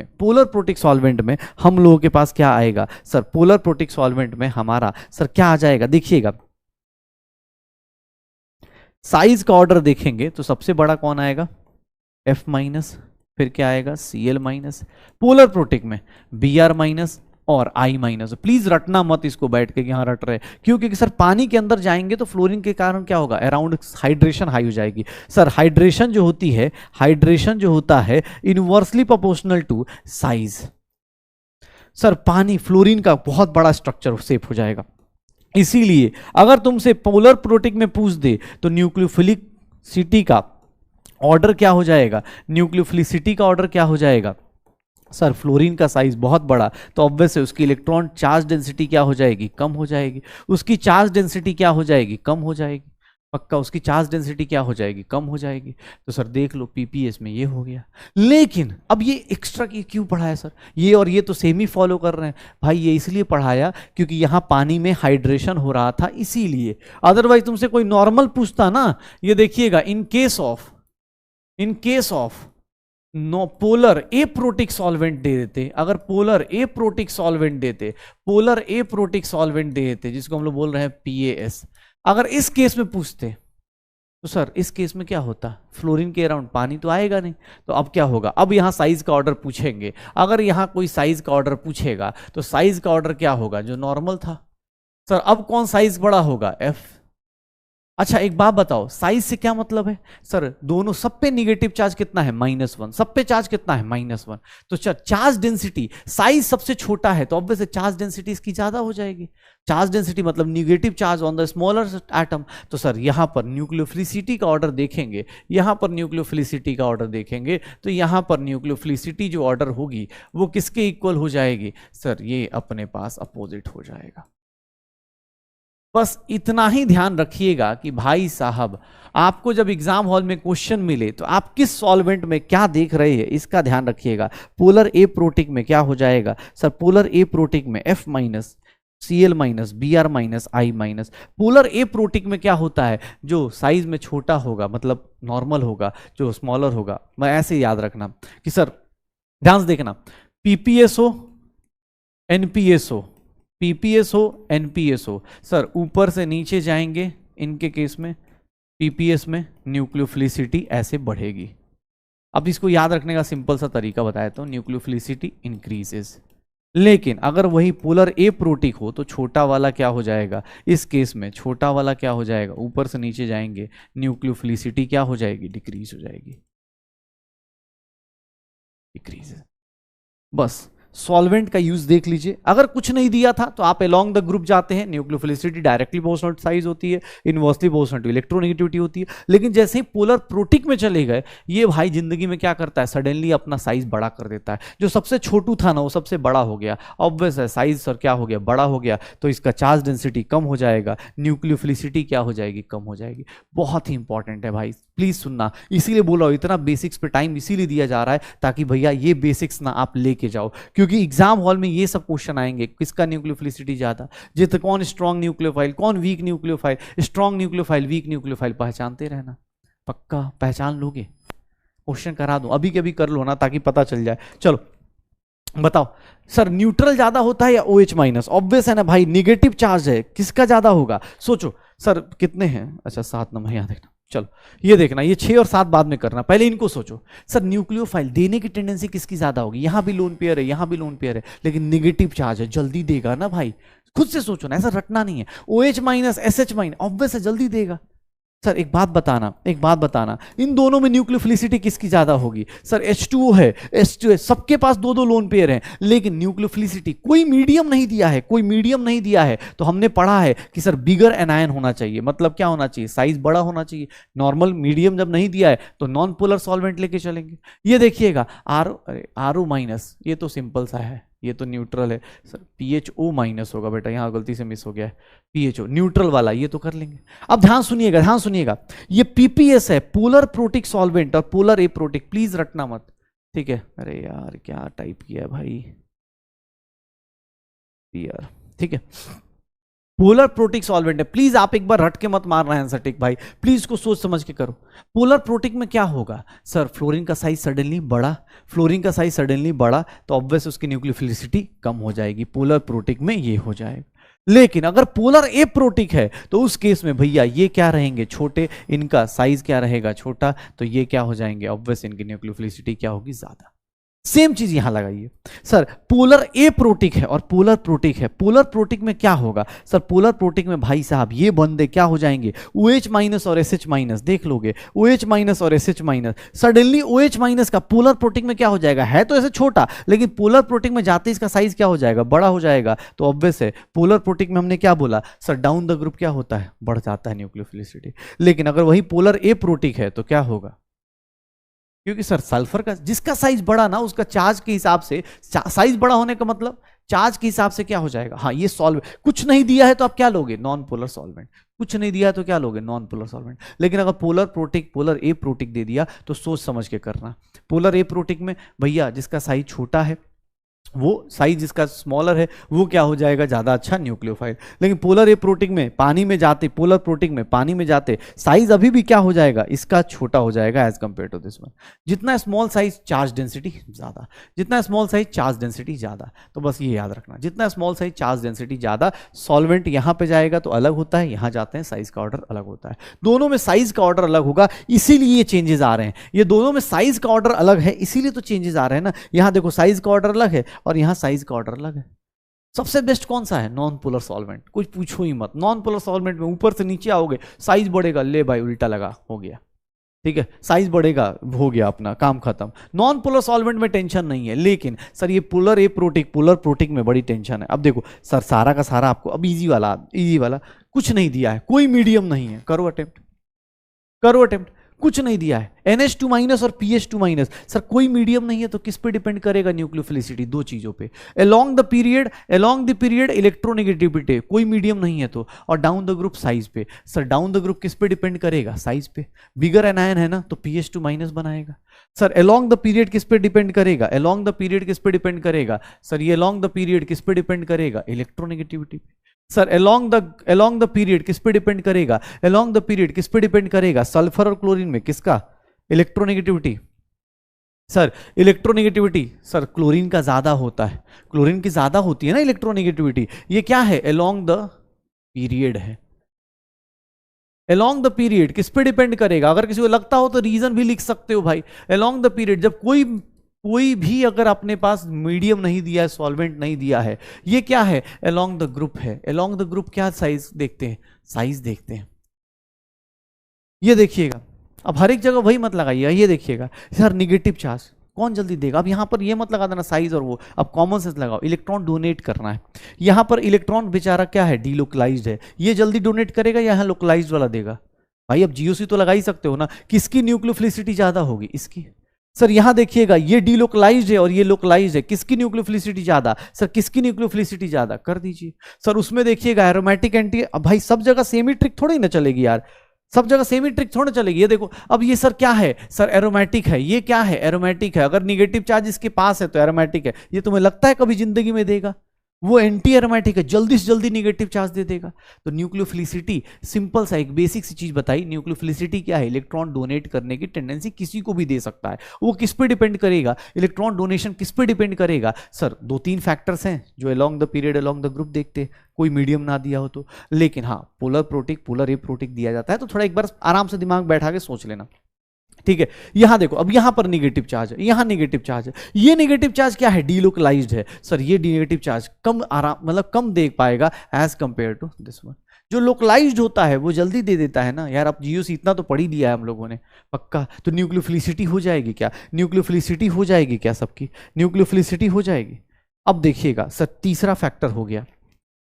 में हम लोगों के पास क्या आएगा सर, पोलर प्रोटिक सॉल्वेंट में हमारा सर क्या आ जाएगा, देखिएगा साइज का ऑर्डर देखेंगे तो सबसे बड़ा कौन आएगा, F माइनस, फिर क्या आएगा Cl माइनस, पोलर प्रोटिक में Br माइनस और I माइनस। प्लीज रटना मत इसको बैठ के यहां रट रहे, क्योंकि सर पानी के अंदर जाएंगे तो फ्लोरीन के कारण क्या होगा, अराउंड हाइड्रेशन हाई हो जाएगी। सर हाइड्रेशन जो होती है, हाइड्रेशन जो होता है inversely proportional to size. Sir पानी फ्लोरीन का बहुत बड़ा स्ट्रक्चर शेप हो जाएगा। इसीलिए अगर तुमसे पोलर प्रोटिक में पूछ दे तो न्यूक्लियोफिलिसिटी का ऑर्डर क्या हो जाएगा, न्यूक्लियोफिलिसिटी का ऑर्डर क्या हो जाएगा सर, फ्लोरीन का साइज बहुत बड़ा तो ऑब्वियस है उसकी इलेक्ट्रॉन चार्ज डेंसिटी क्या हो जाएगी, कम हो जाएगी। उसकी चार्ज डेंसिटी क्या हो जाएगी, कम हो जाएगी। पक्का उसकी चार्ज डेंसिटी क्या हो जाएगी, कम हो जाएगी। तो सर देख लो पीपीएस में ये हो गया। लेकिन अब ये एक्स्ट्रा क्यों पढ़ाया सर, ये और ये तो सेम ही फॉलो कर रहे हैं भाई। ये इसलिए पढ़ाया क्योंकि यहां पानी में हाइड्रेशन हो रहा था इसीलिए। अदरवाइज तुमसे कोई नॉर्मल पूछता ना, ये देखिएगा in case of no polar aprotic solvent दे देते, अगर पोलर ए प्रोटिक सॉल्वेंट दे देते जिसको हम लोग बोल रहे हैं PaS, अगर इस केस में पूछते तो सर इस केस में क्या होता, फ्लोरीन के अराउंड पानी तो आएगा नहीं। तो अब क्या होगा, अब यहां साइज का ऑर्डर पूछेंगे, अगर यहां कोई साइज का ऑर्डर पूछेगा तो साइज का ऑर्डर क्या होगा, जो नॉर्मल था। सर अब कौन साइज बड़ा होगा, F। अच्छा एक बात बताओ, साइज से क्या मतलब है सर, दोनों सब पे निगेटिव चार्ज कितना है, -1, सब पे चार्ज कितना है, -1। तो चार्ज डेंसिटी, साइज सबसे छोटा है तो ऑब्वियसली चार्ज डेंसिटी इसकी ज्यादा हो जाएगी। चार्ज डेंसिटी मतलब negative charge on the smaller atom. तो सर यहां पर न्यूक्लियोफिलिसिटी का ऑर्डर देखेंगे, यहां पर न्यूक्लियोफिलिसिटी का ऑर्डर देखेंगे तो यहां पर न्यूक्लियोफिलिसिटी जो ऑर्डर होगी वो किसके इक्वल हो जाएगी सर, ये अपने पास अपोजिट हो जाएगा। बस इतना ही ध्यान रखिएगा कि भाई साहब आपको जब एग्जाम हॉल में क्वेश्चन मिले तो आप किस सॉल्वेंट में क्या देख रहे हैं इसका ध्यान रखिएगा। पोलर ए प्रोटिक में क्या हो जाएगा सर, पोलर ए प्रोटिक में F minus, Cl minus, Br minus, I minus. Polar A protic में क्या होता है, जो साइज में छोटा होगा मतलब नॉर्मल होगा, जो स्मॉलर होगा, मैं ऐसे याद रखना कि सर ध्यान से देखना, PPSO NPSO, PPSO NPSO। Sir ऊपर से नीचे जाएंगे इनके केस में, PPS में न्यूक्लियोफिलिसिटी ऐसे बढ़ेगी। अब इसको याद रखने का सिंपल सा तरीका बताया तो न्यूक्लियोफिलिसिटी इंक्रीजेस। लेकिन अगर वही पोलर ए प्रोटिक हो तो छोटा वाला क्या हो जाएगा, इस केस में छोटा वाला क्या हो जाएगा, ऊपर से नीचे जाएंगे न्यूक्लियोफिलिसिटी क्या हो जाएगी, डिक्रीज हो जाएगी, डिक्रीज। बस सॉल्वेंट का यूज देख लीजिए। अगर कुछ नहीं दिया था तो आप अलोंग द ग्रुप जाते हैं, nucleophilicity directly proportional to size होती है, इनवर्सली प्रोपोर्शनल टू इलेक्ट्रोनेगेटिविटी होती है। लेकिन जैसे ही पोलर प्रोटिक में चले गए, ये भाई जिंदगी में क्या करता है, सडनली अपना साइज बड़ा कर देता है। जो सबसे छोटू था ना वो सबसे बड़ा हो गया, ऑब्वियस है साइज सर क्या हो गया, बड़ा हो गया, तो इसका चार्ज डेंसिटी कम हो जाएगा, न्यूक्लियोफिलिसिटी क्या हो जाएगी, कम हो जाएगी। बहुत ही इंपॉर्टेंट है भाई, प्लीज सुनना। इसीलिए बोला इतना बेसिक्स पे टाइम इसीलिए दिया जा रहा है ताकि भैया ये बेसिक्स ना आप लेके जाओ, क्योंकि एग्जाम हॉल में ये सब क्वेश्चन आएंगे, किसका न्यूक्लियोफिलिसिटी ज्यादा, जित कौन स्ट्रॉन्ग न्यूक्लियोफाइल, कौन weak nucleophile, strong nucleophile, weak nucleophile पहचानते रहना। पक्का पहचान लोगे, क्वेश्चन करा दो अभी के अभी कर लो ना ताकि पता चल जाए। चलो बताओ सर न्यूट्रल ज्यादा होता है या OH माइनस, ऑब्वियस है ना भाई, निगेटिव चार्ज है, किसका ज्यादा होगा, सोचो सर कितने हैं, अच्छा 7 नंबर यहाँ देखना। चलो ये देखना, ये 6 और 7 बाद में करना, पहले इनको सोचो। सर न्यूक्लियोफाइल देने की टेंडेंसी किसकी ज्यादा होगी, यहां भी लोन पेयर है, यहां भी लोन पेयर है, लेकिन निगेटिव चार्ज है, जल्दी देगा ना भाई, खुद से सोचो ना, ऐसा रटना नहीं है। OH minus SH minus obvious है, जल्दी देगा। सर एक बात बताना, इन दोनों में न्यूक्लियोफिलिसिटी किसकी ज्यादा होगी, सर H2O है, H2 है, सबके पास 2 लोन पेयर हैं, लेकिन न्यूक्लियोफिलिसिटी कोई मीडियम नहीं दिया है, तो हमने पढ़ा है कि सर बिगर एनायन होना चाहिए, मतलब क्या होना चाहिए, साइज बड़ा होना चाहिए। नॉर्मल मीडियम जब नहीं दिया है तो नॉन पोलर सॉल्वेंट लेके चलेंगे। ये देखिएगा RO माइनस, ये तो सिंपल सा है, ये तो न्यूट्रल है सर, PHO माइनस होगा बेटा, यहाँ गलती से मिस हो गया है, PHO न्यूट्रल वाला, ये तो कर लेंगे। अब ध्यान सुनिएगा, ध्यान सुनिएगा, ये PPS है, पोलर प्रोटिक सॉल्वेंट, और पोलर एप्रोटिक, प्लीज रटना मत, ठीक है। अरे यार क्या टाइप किया है भाई यार, ठीक है, पोलर प्रोटिक सॉल्वेंट है, प्लीज आप एक बार रट के मत मारना है आंसर, ठीक भाई, प्लीज इसको सोच समझ के करो। पोलर प्रोटिक में क्या होगा सर, फ्लोरीन का साइज सडनली बढ़ा, फ्लोरीन का साइज सडनली बढ़ा तो ऑब्वियस उसकी न्यूक्लियोफिलिसिटी कम हो जाएगी, पोलर प्रोटिक में ये हो जाएगा। लेकिन अगर पोलर एप्रोटिक है तो उस केस में भैया ये क्या रहेंगे, छोटे, इनका साइज क्या रहेगा, छोटा, तो ये क्या हो जाएंगे, ऑब्वियस इनकी न्यूक्लियोफिलिसिटी क्या होगी, ज्यादा। सेम चीज यहां लगाइए सर, पोलर एप्रोटिक है और पोलर प्रोटिक है, पोलर प्रोटिक में क्या होगा सर, पोलर प्रोटिक में भाई साहब ये बंदे क्या हो जाएंगे, OH माइनस और SH माइनस, देख लोगे OH माइनस और SH minus, suddenly OH minus का पोलर प्रोटिक में क्या हो जाएगा, है तो ऐसे छोटा, लेकिन पोलर प्रोटिक में जाते इसका साइज क्या हो जाएगा, बड़ा हो जाएगा। तो ऑब्वियस है पोलर प्रोटिक में हमने क्या बोला सर, डाउन द ग्रुप क्या होता है, बढ़ जाता है न्यूक्लियोफिलिसिटी। लेकिन अगर वही पोलर एप्रोटिक है तो क्या होगा, क्योंकि सर सल्फर का जिसका साइज बड़ा ना, उसका चार्ज के हिसाब से, साइज बड़ा होने का मतलब चार्ज के हिसाब से क्या हो जाएगा, हाँ ये सॉल्व, कुछ नहीं दिया है तो आप क्या लोगे, नॉन पोलर सॉल्वेंट, कुछ नहीं दिया है तो क्या लोगे, नॉन पोलर सॉल्वेंट। लेकिन अगर पोलर प्रोटिक, पोलर एप्रोटिक दे दिया तो सोच समझ के करना। पोलर एप्रोटिक में भैया जिसका साइज छोटा है, वो साइज जिसका स्मॉलर है वो क्या हो जाएगा, ज्यादा अच्छा न्यूक्लियोफाइल। लेकिन पोलर एप्रोटिक में पानी में जाते, पोलर प्रोटिक में पानी में जाते साइज अभी भी क्या हो जाएगा, इसका छोटा हो जाएगा as compare to this one. जितना स्मॉल साइज चार्ज डेंसिटी ज्यादा, जितना स्मॉल साइज चार्ज डेंसिटी ज्यादा। तो बस ये याद रखना, जितना स्मॉल साइज चार्ज डेंसिटी ज्यादा, सॉल्वेंट यहां पे जाएगा तो अलग होता है, यहां जाते हैं साइज का ऑर्डर अलग होता है, दोनों में साइज का ऑर्डर अलग होगा, इसीलिए ये चेंजेस आ रहे हैं। ये दोनों में साइज का ऑर्डर अलग है इसीलिए तो चेंजेस आ रहे हैं ना। यहां देखो साइज का ऑर्डर अलग है और यहां साइज का ऑर्डर अलग है। सबसे बेस्ट कौन सा है, नॉन पोलर सॉल्वेंट, कुछ पूछो ही मत। नॉन पोलर सॉल्वेंट में ऊपर से नीचे आओगे साइज बढ़ेगा, ले भाई उल्टा लगा, हो गया, ठीक है, साइज बढ़ेगा, हो गया अपना काम खत्म। नॉन पोलर सॉल्वेंट में टेंशन नहीं है, लेकिन सर ये पोलर एप्रोटिक, पोलर प्रोटिक में बड़ी टेंशन है। अब देखो सर सारा का सारा आपको, अब इजी वाला, इजी वाला कुछ नहीं दिया है, कोई मीडियम नहीं है, करो अटेम्प्ट, करो अटेम्प्ट, कुछ नहीं दिया है, NH2 माइनस और PH2 माइनस, सर कोई मीडियम नहीं है तो किस पे डिपेंड करेगा, न्यूक्लियोफिलिसिटी, दो चीजों पे। अलोंग द पीरियड इलेक्ट्रोनेगेटिविटी, कोई मीडियम नहीं है तो, और डाउन द ग्रुप साइज पे। सर डाउन द ग्रुप किस पे डिपेंड करेगा, साइज पे। बिगर एनायन है ना तो PH2 माइनस बनाएगा। सर अलोंग द पीरियड किस पे डिपेंड करेगा, अलोंग द पीरियड किस पे डिपेंड करेगा, सर ये अलोंग द पीरियड किस पे डिपेंड करेगा, इलेक्ट्रोनेगेटिविटी पे। सर अलोंग द पीरियड किस पे डिपेंड करेगा, अलोंग द पीरियड किस पे डिपेंड करेगा, सल्फर और क्लोरीन में किसका, electronegativity. Sir electronegativity sir chlorine का ज्यादा होता है, क्लोरीन की ज्यादा होती है ना इलेक्ट्रोनेगेटिविटी। ये क्या है, अलोंग द पीरियड है। अलोंग द पीरियड किस पे डिपेंड करेगा, अगर किसी को लगता हो तो रीजन भी लिख सकते हो भाई। अलोंग द पीरियड जब कोई भी अगर अपने पास मीडियम नहीं दिया है, सॉल्वेंट नहीं दिया है, ये क्या है, अलोंग द ग्रुप है। अलोंग द ग्रुप क्या साइज देखते हैं, साइज देखते हैं। ये देखिएगा, अब हर एक जगह वही मत लगाइएगा, ये देखिएगा सर निगेटिव चार्ज कौन जल्दी देगा। अब यहां पर ये मत लगा देना साइज और वो, अब कॉमन सेंस लगाओ, इलेक्ट्रॉन डोनेट करना है। यहां पर इलेक्ट्रॉन बेचारा क्या है, डीलोकलाइज्ड है, ये जल्दी डोनेट करेगा या यहां लोकलाइज्ड वाला देगा। भाई अब GOC तो लगा ही सकते हो ना, किसकी न्यूक्लियोफिलिसिटी ज्यादा होगी, इसकी। सर यहां देखिएगा ये डीलोकलाइज्ड है और ये लोकलाइज्ड है, किसकी न्यूक्लियोफिलिसिटी ज्यादा, सर किसकी न्यूक्लियोफिलिसिटी ज्यादा, कर दीजिए। सर उसमें देखिएगा एरोमेटिक एंटी, अब भाई सब जगह सेम ही ट्रिक थोड़ी ना चलेगी यार, सब जगह सेम ही ट्रिक थोड़ा चलेगी। ये देखो अब ये सर क्या है, सर एरोमेटिक है, ये क्या है, एरोमेटिक है। अगर निगेटिव चार्ज इसके पास है तो एरोमेटिक है। ये तुम्हें लगता है कभी जिंदगी में देगा, वो एंटी एरोमेटिक है, जल्दी से जल्दी निगेटिव चार्ज दे देगा। तो न्यूक्लियोफिलिसिटी सिंपल सा एक बेसिक सी चीज बताई, न्यूक्लियोफिलिसिटी क्या है, इलेक्ट्रॉन डोनेट करने की टेंडेंसी किसी को भी दे सकता है। वो किस पे डिपेंड करेगा, इलेक्ट्रॉन डोनेशन किस पे डिपेंड करेगा। सर 2-3 फैक्टर्स हैं जो along the period along the group देखते हैं, कोई मीडियम ना दिया हो तो। लेकिन हाँ पोलर प्रोटिक, पोलर एप्रोटिक दिया जाता है, तो थोड़ा एक बार आराम से दिमाग बैठा के सोच लेना, ठीक है। यहां देखो, अब यहां पर नेगेटिव चार्ज है, यहां नेगेटिव चार्ज है, ये नेगेटिव चार्ज क्या है, डीलोकलाइज्ड है। सर ये नेगेटिव चार्ज कम आराम, मतलब कम देख पाएगा as compare to this one. जो लोकलाइज्ड होता है वो जल्दी दे देता है ना यार। अब GOC इतना तो पढ़ ही दिया है हम लोगों ने पक्का, तो न्यूक्लियोफिलिसिटी हो जाएगी क्या, न्यूक्लियोफिलिसिटी हो जाएगी क्या, सबकी न्यूक्लियोफिलिसिटी हो जाएगी। अब देखिएगा सर तीसरा फैक्टर हो गया,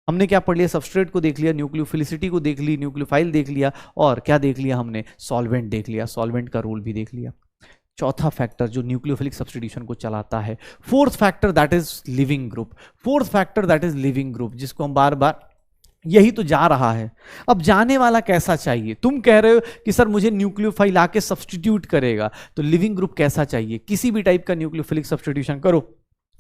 हमने क्या पढ़ लिया, सबस्ट्रेट को देख लिया, न्यूक्लियोफिलिसिटी को देख ली, न्यूक्लियोफाइल देख लिया, और क्या देख लिया हमने, सॉल्वेंट देख लिया, सॉल्वेंट का रोल भी देख लिया। चौथा फैक्टर जो न्यूक्लियोफिलिक सब्स्टिट्यूशन को चलाता है। Fourth factor that is leaving group, fourth factor that is leaving group, जिसको हम बार बार, यही तो जा रहा है। अब जाने वाला कैसा चाहिए? तुम कह रहे हो कि सर मुझे न्यूक्लियोफाइल आके सब्स्टिट्यूट करेगा, तो लिविंग ग्रुप कैसा चाहिए? किसी भी टाइप का न्यूक्लियोफिलिक सब्स्टिट्यूशन करो,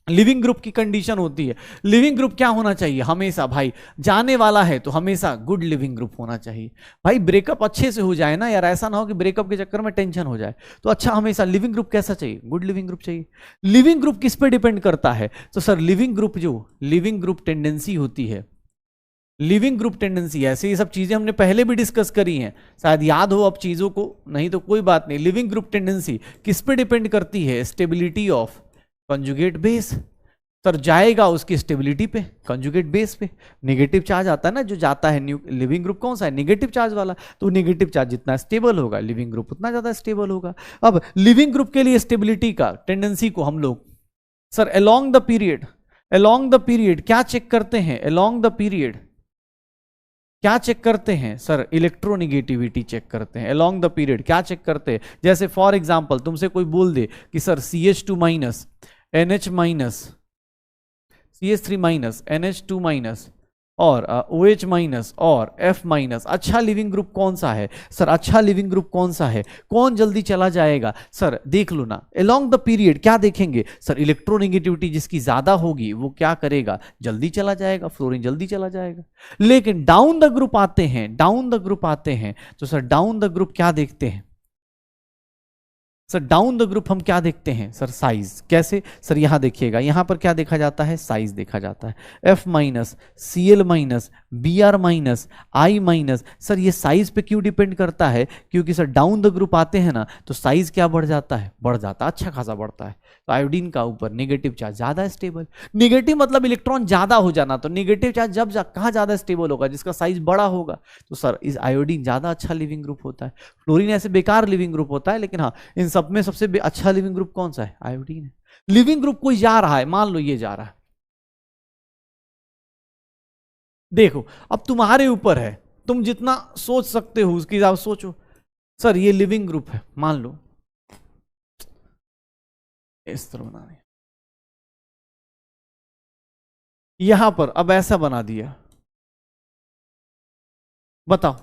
लिविंग ग्रुप की कंडीशन होती है। लिविंग ग्रुप क्या होना चाहिए? हमेशा भाई जाने वाला है तो हमेशा गुड लिविंग ग्रुप होना चाहिए। भाई ब्रेकअप अच्छे से हो जाए ना यार, ऐसा ना हो कि ब्रेकअप के चक्कर में टेंशन हो जाए। तो अच्छा हमेशा लिविंग ग्रुप कैसा चाहिए? गुड लिविंग ग्रुप चाहिए। लिविंग ग्रुप किस पे डिपेंड करता है? तो सर लिविंग ग्रुप, जो लिविंग ग्रुप टेंडेंसी होती है, लिविंग ग्रुप टेंडेंसी, ऐसे ये सब चीजें हमने पहले भी डिस्कस करी हैं, शायद याद हो अब चीजों को, नहीं तो कोई बात नहीं। लिविंग ग्रुप टेंडेंसी किस पे डिपेंड करती है? Stability of conjugate base. Sir जाएगा उसकी स्टेबिलिटी पे, कंजुगेट बेस पे। नेगेटिव चार्ज आता है ना जो जाता है, लिविंग ग्रुप कौन सा है? नेगेटिव चार्ज वाला। तो नेगेटिव चार्ज जितना स्टेबल होगा लिविंग ग्रुप उतना ज्यादा स्टेबल होगा। अब लिविंग ग्रुप के लिए स्टेबिलिटी का टेंडेंसी को हम लोग सर अलोंग द पीरियड क्या चेक करते हैं? अलोंग द पीरियड क्या चेक करते हैं? सर इलेक्ट्रोनिगेटिविटी चेक करते हैं। अलोंग द पीरियड क्या चेक करते हैं? जैसे फॉर एग्जांपल तुमसे कोई बोल दे कि sir CH2 minus NH minus CH3 minus NH2 minus और OH माइनस और F माइनस, अच्छा लिविंग ग्रुप कौन सा है? सर अच्छा लिविंग ग्रुप कौन सा है? कौन जल्दी चला जाएगा? सर देख लो ना, अलोंग द पीरियड क्या देखेंगे? सर इलेक्ट्रोनेगेटिविटी जिसकी ज्यादा होगी वो क्या करेगा? जल्दी चला जाएगा, फ्लोरीन जल्दी चला जाएगा। लेकिन डाउन द ग्रुप आते हैं, तो सर डाउन द ग्रुप क्या देखते हैं? सर डाउन द ग्रुप हम क्या देखते हैं? Sir size. कैसे? सर यहां देखिएगा, यहां पर क्या देखा जाता है? साइज देखा जाता है। F minus, Cl minus, Br minus, I minus. Sir ये साइज पे क्यों डिपेंड करता है? क्योंकि सर डाउन द ग्रुप आते हैं ना, तो साइज क्या बढ़ जाता है? बढ़ जाता है, अच्छा खासा बढ़ता है। तो आयोडीन का ऊपर नेगेटिव चार्ज ज्यादा स्टेबल। नेगेटिव मतलब इलेक्ट्रॉन ज्यादा हो जाना, तो नेगेटिव चार्ज जब कहां ज्यादा स्टेबल होगा? जिसका साइज बड़ा होगा। तो सर इस आयोडीन ज्यादा अच्छा लिविंग ग्रुप होता है। फ्लोरीन ऐसे बेकार लिविंग ग्रुप होता है, लेकिन हाँ इन सब में सबसे अच्छा लिविंग ग्रुप कौन सा है? आयोडीन है। लिविंग ग्रुप कोई जा रहा है, मान लो ये जा रहा है, देखो अब तुम्हारे ऊपर है, तुम जितना सोच सकते हो उसकी आप सोचो। सर ये लिविंग ग्रुप है, मान लो इस तरह बना दिया, यहां पर अब ऐसा बना दिया, बताओ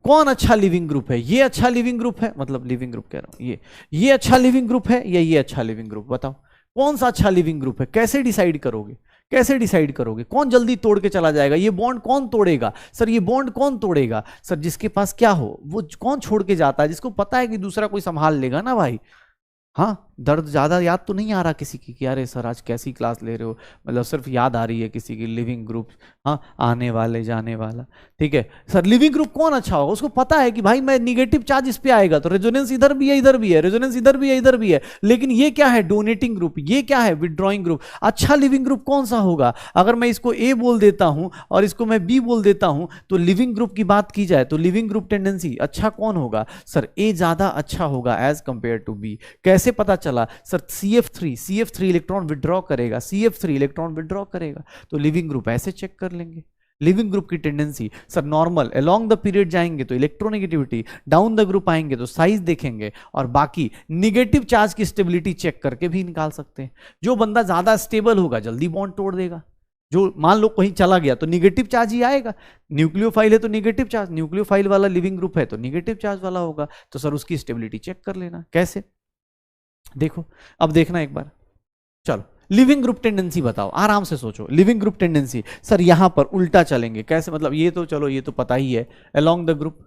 कौन अच्छा लिविंग ग्रुप है? ये अच्छा लिविंग ग्रुप है, मतलब लिविंग ग्रुप कह रहा हूं, ये अच्छा लिविंग ग्रुप है या ये अच्छा लिविंग ग्रुप? बताओ कौन सा अच्छा लिविंग ग्रुप है? कैसे डिसाइड करोगे? कैसे डिसाइड करोगे? कौन जल्दी तोड़ के चला जाएगा? ये बॉन्ड कौन तोड़ेगा? सर ये बॉन्ड कौन तोड़ेगा? सर जिसके पास क्या हो वो कौन छोड़ के जाता है? जिसको पता है कि दूसरा कोई संभाल लेगा ना भाई। हाँ, दर्द ज्यादा याद तो नहीं आ रहा किसी की कि अरे सर आज कैसी क्लास ले रहे हो, मतलब सिर्फ याद आ रही है किसी की लिविंग ग्रुप, हाँ आने वाले जाने वाला, ठीक है। सर लिविंग ग्रुप कौन अच्छा होगा? उसको पता है कि भाई मैं निगेटिव चार्ज इस पे आएगा तो रेजोनेंस इधर भी है इधर भी है, रेजोनेंस इधर भी है इधर भी है। लेकिन ये क्या है? Donating group. ये क्या है? Withdrawing group. अच्छा लिविंग ग्रुप कौन सा होगा? अगर मैं इसको ए बोल देता हूं और इसको मैं बी बोल देता हूं, तो लिविंग ग्रुप की बात की जाए तो लिविंग ग्रुप टेंडेंसी अच्छा कौन होगा? सर ए ज्यादा अच्छा होगा एज कंपेयर टू बी। कैसे पता चला? सर CF3 इलेक्ट्रॉन विड्रॉ करेगा, CF3 इलेक्ट्रॉन विड्रॉ करेगा, तो लिविंग ग्रुप ऐसे चेक कर लेंगे। लिविंग ग्रुप की tendency sir normal along the period जाएंगे तो इलेक्ट्रोनेगेटिविटी, डाउन द ग्रुप आएंगे तो साइज देखेंगे, और बाकी नेगेटिव चार्ज की स्टेबिलिटी चेक करके भी निकाल सकते हैं। जो बंदा ज्यादा स्टेबल होगा जल्दी बॉन्ड तोड़ देगा। जो मान लो कहीं चला गया तो निगेटिव चार्ज ही आएगा। न्यूक्लियोफाइल है तो निगेटिव चार्ज, न्यूक्लियोफाइल वाला लिविंग ग्रुप है तो निगेटिव चार्ज वाला होगा। तो सर उसकी स्टेबिलिटी चेक कर लेना। कैसे? देखो अब देखना एक बार, चलो लिविंग ग्रुप टेंडेंसी बताओ, आराम से सोचो। लिविंग ग्रुप टेंडेंसी सर यहां पर उल्टा चलेंगे, कैसे? मतलब ये तो चलो ये तो पता ही है, अलोंग द ग्रुप।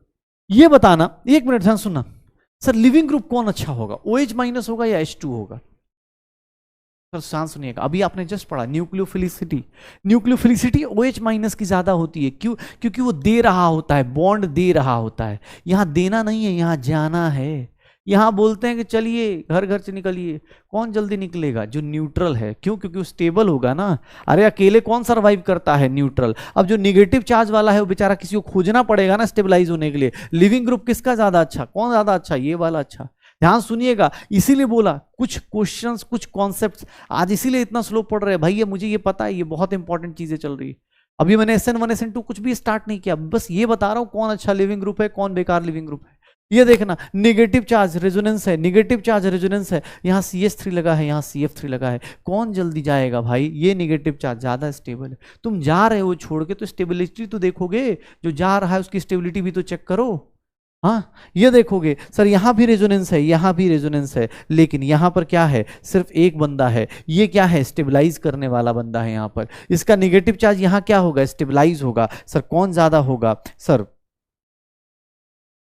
ये बताना, एक मिनट ध्यान सुनना, सर लिविंग ग्रुप कौन अच्छा होगा? OH माइनस होगा या H2 होगा? सर शांत सुनिएगा, अभी आपने जस्ट पढ़ा न्यूक्लियोफिलिसिटी OH माइनस की ज्यादा होती है। क्यों? क्योंकि वो दे रहा होता है, बॉन्ड दे रहा होता है। यहां देना नहीं है, यहां जाना है। यहां बोलते हैं कि चलिए घर घर से निकलिए, कौन जल्दी निकलेगा? जो न्यूट्रल है। क्यों? क्योंकि वो स्टेबल होगा ना। अरे अकेले कौन सर्वाइव करता है? न्यूट्रल। अब जो निगेटिव चार्ज वाला है वो बेचारा किसी को खोजना पड़ेगा ना स्टेबलाइज होने के लिए। लिविंग ग्रुप किसका ज्यादा अच्छा? कौन ज्यादा अच्छा? ये वाला अच्छा। ध्यान सुनिएगा, इसीलिए बोला कुछ क्वेश्चंस कुछ कॉन्सेप्ट्स आज इसीलिए इतना स्लो पढ़ रहे हैं भाई। ये मुझे ये पता है, ये बहुत इंपॉर्टेंट चीजें चल रही है। अभी मैंने SN1 SN2 कुछ भी स्टार्ट नहीं किया, बस ये बता रहा हूं कौन अच्छा लिविंग ग्रुप है, कौन बेकार लिविंग ग्रुप है। ये देखना नेगेटिव चार्ज रेजोनेंस है, नेगेटिव चार्ज रेजोनेंस है, यहाँ CH3 लगा है, यहाँ CF3 लगा है, कौन जल्दी जाएगा भाई? ये नेगेटिव चार्ज ज्यादा स्टेबल है। तुम जा रहे हो छोड़ के तो स्टेबिलिटी तो देखोगे, जो जा रहा है उसकी स्टेबिलिटी भी तो चेक करो। हाँ, ये देखोगे सर यहाँ भी रेजोनेंस है, यहाँ भी रेजोनेंस है, लेकिन यहाँ पर क्या है? सिर्फ एक बंदा है, ये क्या है? स्टेबलाइज करने वाला बंदा है यहाँ पर। इसका नेगेटिव चार्ज यहाँ क्या होगा? स्टेबलाइज होगा। सर कौन ज्यादा होगा? सर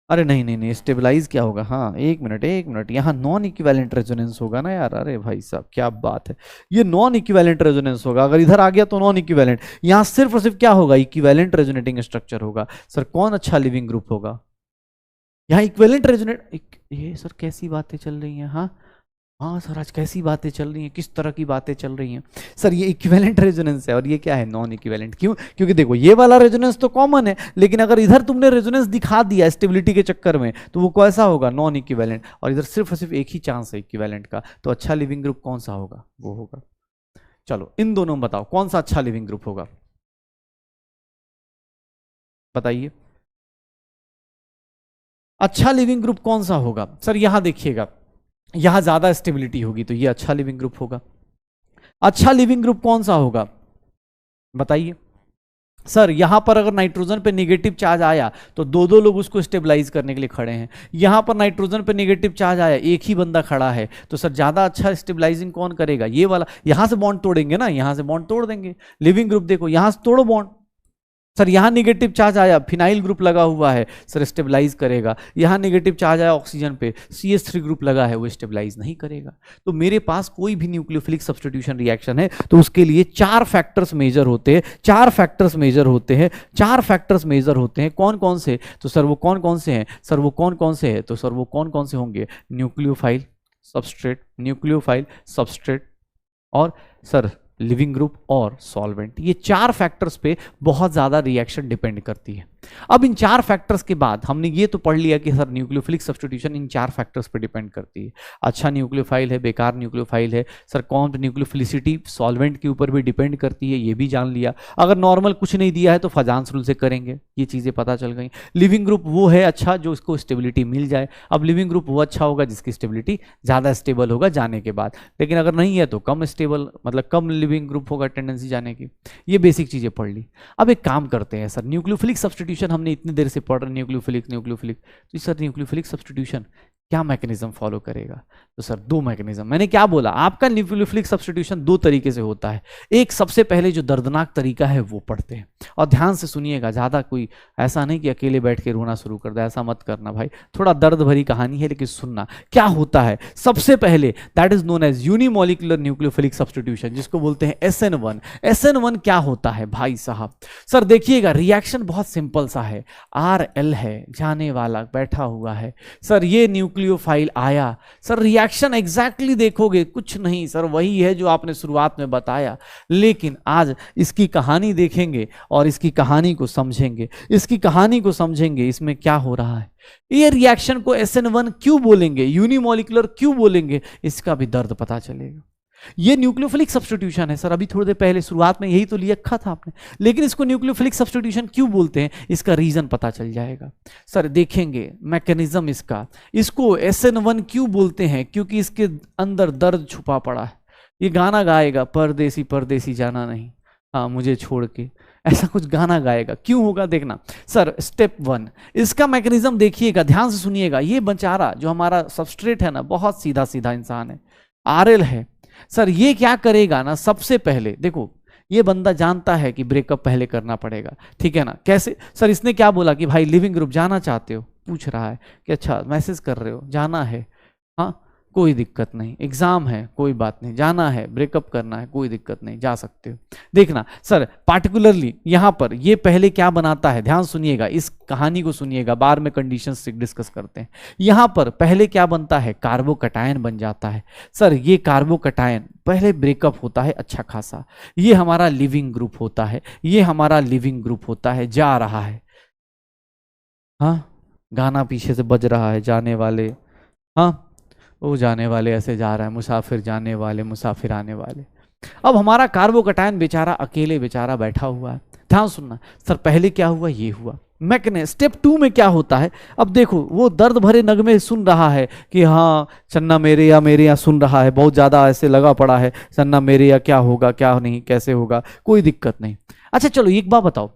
अरे नहीं नहीं नहीं, स्टेबलाइज क्या होगा? हाँ एक मिनट, यहाँ नॉन इक्विवेलेंट रेजोनेंस होगा ना यार। अरे भाई साहब क्या बात है, ये नॉन इक्विवेलेंट रेजोनेंस होगा। अगर इधर आ गया तो नॉन इक्विवेलेंट, यहाँ सिर्फ और सिर्फ क्या होगा? इक्विवेलेंट रेजोनेटिंग स्ट्रक्चर होगा। सर कौन अच्छा लिविंग ग्रुप होगा? यहाँ इक्विवेलेंट रेजोनेट, ये सर कैसी बातें चल रही हैं? हाँ हाँ सर आज कैसी बातें चल रही हैं, किस तरह की बातें चल रही हैं? सर ये इक्विवेलेंट रेजोनेंस है और ये क्या है? Non equivalent. क्यों? क्योंकि देखो ये वाला रेजोनेंस तो कॉमन है, लेकिन अगर इधर तुमने रेजोनेंस दिखा दिया स्टेबिलिटी के चक्कर में तो वो कैसा होगा? Non equivalent. और इधर सिर्फ और सिर्फ एक ही चांस है इक्विवेलेंट का, तो अच्छा लिविंग ग्रुप कौन सा होगा? वो होगा। चलो इन दोनों में बताओ कौन सा अच्छा लिविंग ग्रुप होगा, बताइए। अच्छा लिविंग ग्रुप कौन सा होगा? सर यहां देखिएगा, यहां ज्यादा स्टेबिलिटी होगी तो ये अच्छा लिविंग ग्रुप होगा। अच्छा लिविंग ग्रुप कौन सा होगा बताइए। सर यहां पर अगर नाइट्रोजन पे नेगेटिव चार्ज आया तो दो दो लोग उसको स्टेबलाइज करने के लिए खड़े हैं। यहां पर नाइट्रोजन पे नेगेटिव चार्ज आया, एक ही बंदा खड़ा है, तो सर ज्यादा अच्छा स्टेबलाइजिंग कौन करेगा? ये वाला। यहां से बॉन्ड तोड़ेंगे ना, यहां से बॉन्ड तोड़ देंगे। लिविंग ग्रुप देखो, यहां से तोड़ो बॉन्ड। सर यहां नेगेटिव चार्ज आया, फिनाइल ग्रुप लगा हुआ है, सर स्टेबलाइज करेगा। यहां नेगेटिव चार्ज आया ऑक्सीजन पे, CH3 ग्रुप लगा है, वो स्टेबलाइज नहीं करेगा। तो मेरे पास कोई भी न्यूक्लियोफिलिक सब्स्टिट्यूशन रिएक्शन है तो उसके लिए 4 फैक्टर्स मेजर होते हैं, 4 फैक्टर्स मेजर होते हैं, 4 फैक्टर्स मेजर होते हैं। कौन कौन से? तो सर वो कौन कौन से हैं? सर वो कौन कौन से हैं? तो सर वो कौन कौन से होंगे? न्यूक्लियोफाइल, सबस्ट्रेट, न्यूक्लियोफाइल, सबस्ट्रेट और सर लिविंग ग्रुप और सॉल्वेंट। ये 4 फैक्टर्स पे बहुत ज्यादा रिएक्शन डिपेंड करती है। अब इन 4 फैक्टर्स के बाद हमने ये तो पढ़ लिया कि सर न्यूक्लियोफिलिक सब्स्टिट्यूशन इन 4 फैक्टर्स पे डिपेंड करती है। अच्छा न्यूक्लियोफाइल है, बेकार न्यूक्लियोफाइल है। सर कौन? न्यूक्लियोफिलिसिटी सॉल्वेंट के ऊपर भी डिपेंड करती है, ये भी जान लिया। अगर नॉर्मल कुछ नहीं दिया है तो फजांस रूल से करेंगे, ये चीजें पता चल गई। लिविंग ग्रुप वो है अच्छा जो इसको स्टेबिलिटी मिल जाए। अब लिविंग ग्रुप वो अच्छा होगा जिसकी स्टेबिलिटी ज्यादा स्टेबल होगा जाने के बाद, लेकिन अगर नहीं है तो कम स्टेबल, मतलब कम लिविंग ग्रुप होगा टेंडेंसी जाने की। ये बेसिक चीजें पढ़ ली। अब एक काम करते हैं सर, न्यूक्लियोफिलिक सब्स्टिट्यूशन हमने इतनी देर से पढ़ रहे, न्यूक्लियोफिलिक न्यूक्लियोफिलिक, तो सर न्यूक्लियोफिलिक सब्स्टिट्यूशन क्या मैकेनिज्म फॉलो करेगा? तो सर 2 मैकेनिज्म। मैंने क्या बोला? आपका न्यूक्लियोफिलिक सब्स्टिट्यूशन 2 तरीके से होता है। एक सबसे पहले जो दर्दनाक तरीका है वो पढ़ते हैं, और ध्यान से सुनिएगा, ज्यादा कोई ऐसा नहीं कि अकेले बैठ के रोना शुरू कर दे, ऐसा मत करना भाई। थोड़ा दर्द भरी कहानी है लेकिन सुनना। क्या होता है सबसे पहले? That is known as unimolecular nucleophilic substitution, जिसको बोलते हैं SN1। SN1 क्या होता है भाई साहब? सर देखिएगा रिएक्शन बहुत सिंपल सा है। RL है, जाने वाला बैठा हुआ है। सर ये न्यूक्लियोफाइल आया, सर रिएक्शन एग्जैक्टली देखोगे कुछ नहीं सर, वही है जो आपने शुरुआत में बताया, लेकिन आज इसकी कहानी देखेंगे और इसकी कहानी को समझेंगे। इसकी कहानी को समझेंगे, इसमें क्या हो रहा है। ये रिएक्शन को SN1 क्यों बोलेंगे, यूनिमोलिकुलर क्यों बोलेंगे, इसका भी दर्द पता चलेगा। ये न्यूक्लियोफिलिक सब्स्टिट्यूशन है सर, अभी थोड़ी देर पहले शुरुआत में यही तो लिखा था आपने, लेकिन इसको न्यूक्लियोफिलिक सब्स्टिट्यूशन क्यों बोलते हैं, इसका रीजन पता चल जाएगा। सर देखेंगे मैकेनिज्म इसका। इसको SN1 क्यों बोलते हैं? क्योंकि इसके अंदर दर्द छुपा पड़ा है। ये गाना गाएगा, परदेसी परदेसी जाना नहीं, हाँ मुझे छोड़ के, ऐसा कुछ गाना गाएगा। क्यों होगा देखना। सर स्टेप 1 इसका मैकेनिज्म देखिएगा, ध्यान से सुनिएगा। ये बेचारा जो हमारा सबस्ट्रेट है ना, बहुत सीधा सीधा इंसान है, RL है। सर ये क्या करेगा ना, सबसे पहले देखो ये बंदा जानता है कि ब्रेकअप पहले करना पड़ेगा, ठीक है ना। कैसे? सर इसने क्या बोला कि भाई लिविंग ग्रुप जाना चाहते हो, पूछ रहा है कि अच्छा मैसेज कर रहे हो, जाना है, हाँ कोई दिक्कत नहीं, एग्जाम है कोई बात नहीं, जाना है, ब्रेकअप करना है कोई दिक्कत नहीं, जा सकते हो। देखना सर पार्टिकुलरली यहां पर ये पहले क्या बनाता है, ध्यान सुनिएगा, इस कहानी को सुनिएगा, बाद में कंडीशंस डिस्कस करते हैं। यहां पर पहले क्या बनता है, कार्बोकटायन बन जाता है। सर ये कार्बोकटायन पहले ब्रेकअप होता है अच्छा खासा, ये हमारा लिविंग ग्रुप होता है, ये हमारा लिविंग ग्रुप होता है, जा रहा है, हाँ गाना पीछे से बज रहा है, जाने वाले, हाँ वो जाने वाले ऐसे जा रहा है, मुसाफिर जाने वाले, मुसाफिर आने वाले। अब हमारा कार्बोकटायन बेचारा अकेले बेचारा बैठा हुआ है। ध्यान सुनना सर, पहले क्या हुआ, ये हुआ, मैकने स्टेप 2 में क्या होता है, अब देखो वो दर्द भरे नगमे सुन रहा है कि हाँ चन्ना मेरे यहाँ सुन रहा है, बहुत ज्यादा ऐसे लगा पड़ा है, चन्ना मेरे यहाँ क्या होगा क्या नहीं कैसे होगा, कोई दिक्कत नहीं। अच्छा चलो एक बात बताओ,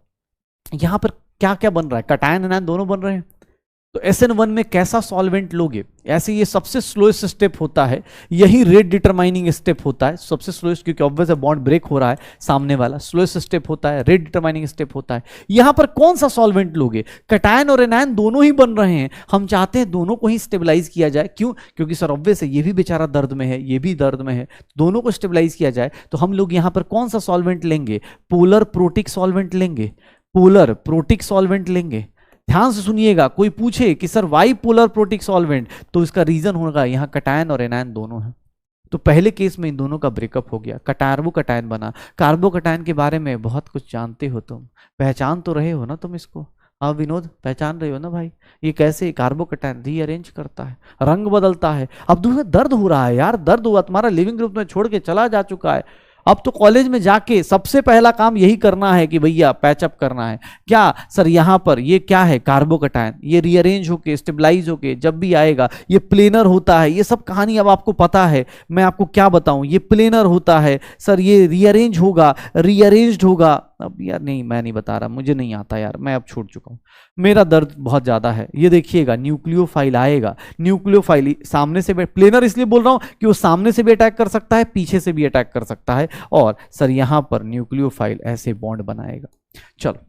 यहां पर क्या क्या बन रहा है, कटायन एनायन दोनों बन रहे हैं, तो SN1 में कैसा सॉल्वेंट लोगे, ऐसे ये सबसे स्लोएस्ट स्टेप होता है, यही रेट डिटरमाइनिंग स्टेप होता है, सबसे स्लोएस्ट, क्योंकि ऑब्वियस है बॉन्ड ब्रेक हो रहा है, सामने वाला स्लोएस्ट स्टेप होता है, रेट डिटरमाइनिंग स्टेप होता है। यहां पर कौन सा सॉल्वेंट लोगे, कटायन और एनायन दोनों ही बन रहे हैं, हम चाहते हैं दोनों को ही स्टेबलाइज किया जाए, क्यों, क्योंकि सर ऑब्वियस है ये भी बेचारा दर्द में है, ये भी दर्द में है, दोनों को स्टेबलाइज किया जाए, तो हम लोग यहां पर कौन सा सॉल्वेंट लेंगे, पोलर प्रोटिक सॉल्वेंट लेंगे, पोलर प्रोटिक सॉल्वेंट लेंगे। ध्यान से सुनिएगा, कोई पूछे कि sir why polar protic solvent, तो इसका रीजन होगा यहाँ कटायन और एनायन दोनों हैं, तो पहले केस में इन दोनों का ब्रेकअप हो गया, कार्बो कटायन बना। कार्बो कटायन के बारे में बहुत कुछ जानते हो तुम, पहचान तो रहे हो ना तुम इसको, हाँ विनोद पहचान रहे हो ना भाई, ये कैसे कार्बो कटायन रीअरेंज करता है, रंग बदलता है। अब तुम्हें दर्द हो रहा है यार, दर्द हुआ, तुम्हारा लिविंग ग्रुप में छोड़ के चला जा चुका है, अब तो कॉलेज में जाके सबसे पहला काम यही करना है कि भैया पैचअप करना है, क्या सर यहाँ पर ये क्या है कार्बो कटायन, ये रीअरेंज होके स्टेबलाइज होके जब भी आएगा ये प्लेनर होता है, ये सब कहानी अब आपको पता है, मैं आपको क्या बताऊं, ये प्लेनर होता है सर, ये रीअरेंज होगा, रीअरेंज्ड होगा। अब यार नहीं मैं नहीं बता रहा, मुझे नहीं आता यार, मैं अब छूट चुका हूं, मेरा दर्द बहुत ज्यादा है। ये देखिएगा न्यूक्लियोफाइल आएगा, न्यूक्लियोफाइल सामने से, प्लेनर इसलिए बोल रहा हूं कि वो सामने से भी अटैक कर सकता है, पीछे से भी अटैक कर सकता है, और सर यहां पर न्यूक्लियोफाइल ऐसे बॉन्ड बनाएगा। चलो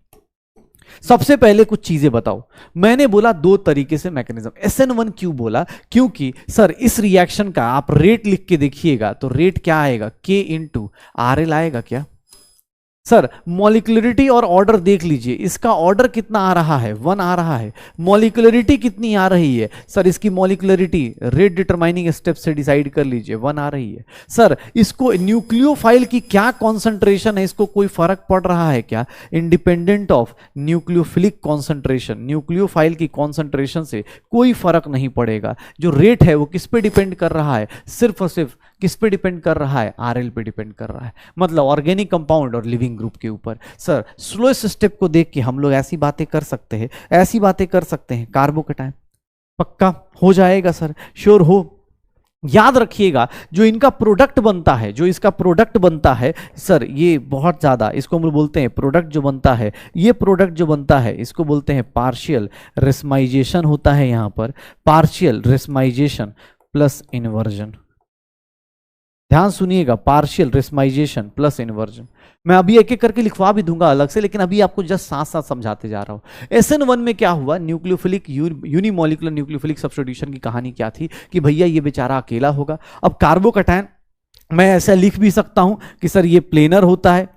सबसे पहले कुछ चीजें बताओ, मैंने बोला दो तरीके से मैकेनिज्म, SN1 क्यों बोला, क्योंकि सर इस रिएक्शन का आप रेट लिख के देखिएगा तो रेट क्या आएगा, K इंटू RL आएगा क्या। सर मॉलिक्युलरिटी और ऑर्डर देख लीजिए, इसका ऑर्डर कितना आ रहा है, 1 आ रहा है, मॉलिक्युलरिटी कितनी आ रही है, सर इसकी मॉलिक्युलरिटी रेट डिटरमाइनिंग स्टेप से डिसाइड कर लीजिए, 1 आ रही है। सर इसको न्यूक्लियोफाइल की क्या कॉन्सेंट्रेशन है, इसको कोई फर्क पड़ रहा है क्या, independent of nucleophilic concentration, nucleophile की कॉन्सेंट्रेशन से कोई फर्क नहीं पड़ेगा, जो रेट है वो किस पे डिपेंड कर रहा है, सिर्फ और सिर्फ किस पे डिपेंड कर रहा है, RL पे डिपेंड कर रहा है, मतलब ऑर्गेनिक कंपाउंड और लिविंग ग्रुप के ऊपर। सर स्लोएस्ट स्टेप को देख के हम लोग ऐसी बातें कर सकते हैं, ऐसी बातें कर सकते हैं, कार्बो कटायन पक्का हो जाएगा सर, श्योर हो। याद रखिएगा जो इनका प्रोडक्ट बनता है, जो इसका प्रोडक्ट बनता है सर, ये बहुत ज्यादा, इसको हम बोलते हैं प्रोडक्ट जो बनता है, ये प्रोडक्ट जो बनता है इसको बोलते हैं पार्शियल रेस्माइजेशन होता है, यहां पर पार्शियल रेस्माइजेशन प्लस इन्वर्जन। ध्यान सुनिएगा, पार्शियल रेस्माइजेशन प्लस इन्वर्जन, मैं अभी एक एक करके लिखवा भी दूंगा अलग से, लेकिन अभी आपको जस्ट साथ साथ समझाते जा रहा हूं। SN1 में क्या हुआ, न्यूक्लियोफिलिक यूनिमोलिकुलर न्यूक्लियोफिलिक सब्स्टिट्यूशन की कहानी क्या थी कि भैया ये बेचारा अकेला होगा। अब कार्बो कटायन मैं ऐसा लिख भी सकता हूं कि सर ये प्लेनर होता है,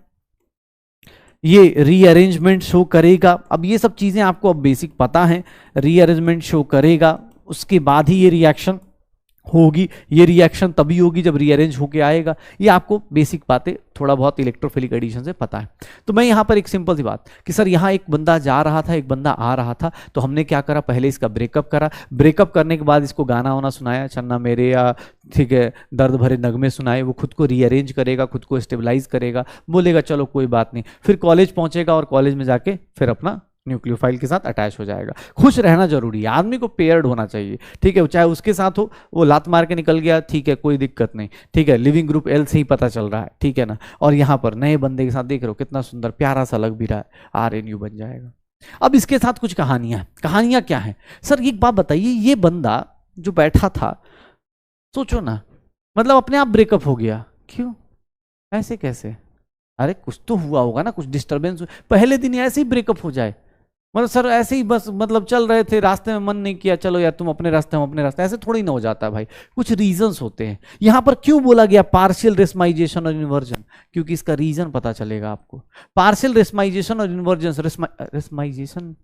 ये रीअरेंजमेंट शो करेगा। अब ये सब चीजें आपको अब बेसिक पता है, रीअरेंजमेंट शो करेगा, उसके बाद ही ये रिएक्शन होगी, ये रिएक्शन तभी होगी जब रीअरेंज होके आएगा, ये आपको बेसिक बातें थोड़ा बहुत इलेक्ट्रोफिलिक एडिशन से पता है। तो मैं यहाँ पर एक सिंपल सी बात कि सर यहाँ एक बंदा जा रहा था, एक बंदा आ रहा था, तो हमने क्या करा, पहले इसका ब्रेकअप करा, ब्रेकअप करने के बाद इसको गाना वाना सुनाया, चन्ना मेरे या ठीक है दर्द भरे नगमे सुनाए, वो खुद को रीअरेंज करेगा, खुद को स्टेबलाइज करेगा, बोलेगा चलो कोई बात नहीं, फिर कॉलेज पहुंचेगा और कॉलेज में जाके फिर अपना न्यूक्लियोफाइल के साथ अटैच हो जाएगा। खुश रहना जरूरी है, आदमी को पेयर्ड होना चाहिए, ठीक है, चाहे उसके साथ हो, वो लात मार के निकल गया, ठीक है कोई दिक्कत नहीं, ठीक है, लिविंग ग्रुप L से ही पता चल रहा है, ठीक है ना, और यहाँ पर नए बंदे के साथ देख रहे हो कितना सुंदर प्यारा सा लग भी रहा है, RNU बन जाएगा। अब इसके साथ कुछ कहानियां क्या है सर, एक बात बताइए, ये बंदा जो बैठा था, सोचो ना, मतलब अपने आप ब्रेकअप हो गया, क्यों, ऐसे कैसे, अरे कुछ तो हुआ होगा ना, कुछ डिस्टर्बेंस, पहले दिन ऐसे ही ब्रेकअप हो जाए, मतलब सर ऐसे ही बस, मतलब चल रहे थे रास्ते में मन नहीं किया, चलो यार तुम अपने रास्ते हम अपने रास्ते, ऐसे थोड़ी ना हो जाता है भाई, कुछ रीजंस होते हैं। यहां पर क्यों बोला गया पार्शियल रेस्माइजेशन और इन्वर्जन, क्योंकि इसका रीजन पता चलेगा आपको। पार्शियल रेस्माइजेशन और इन्वर्जन, रेस्माइजेशन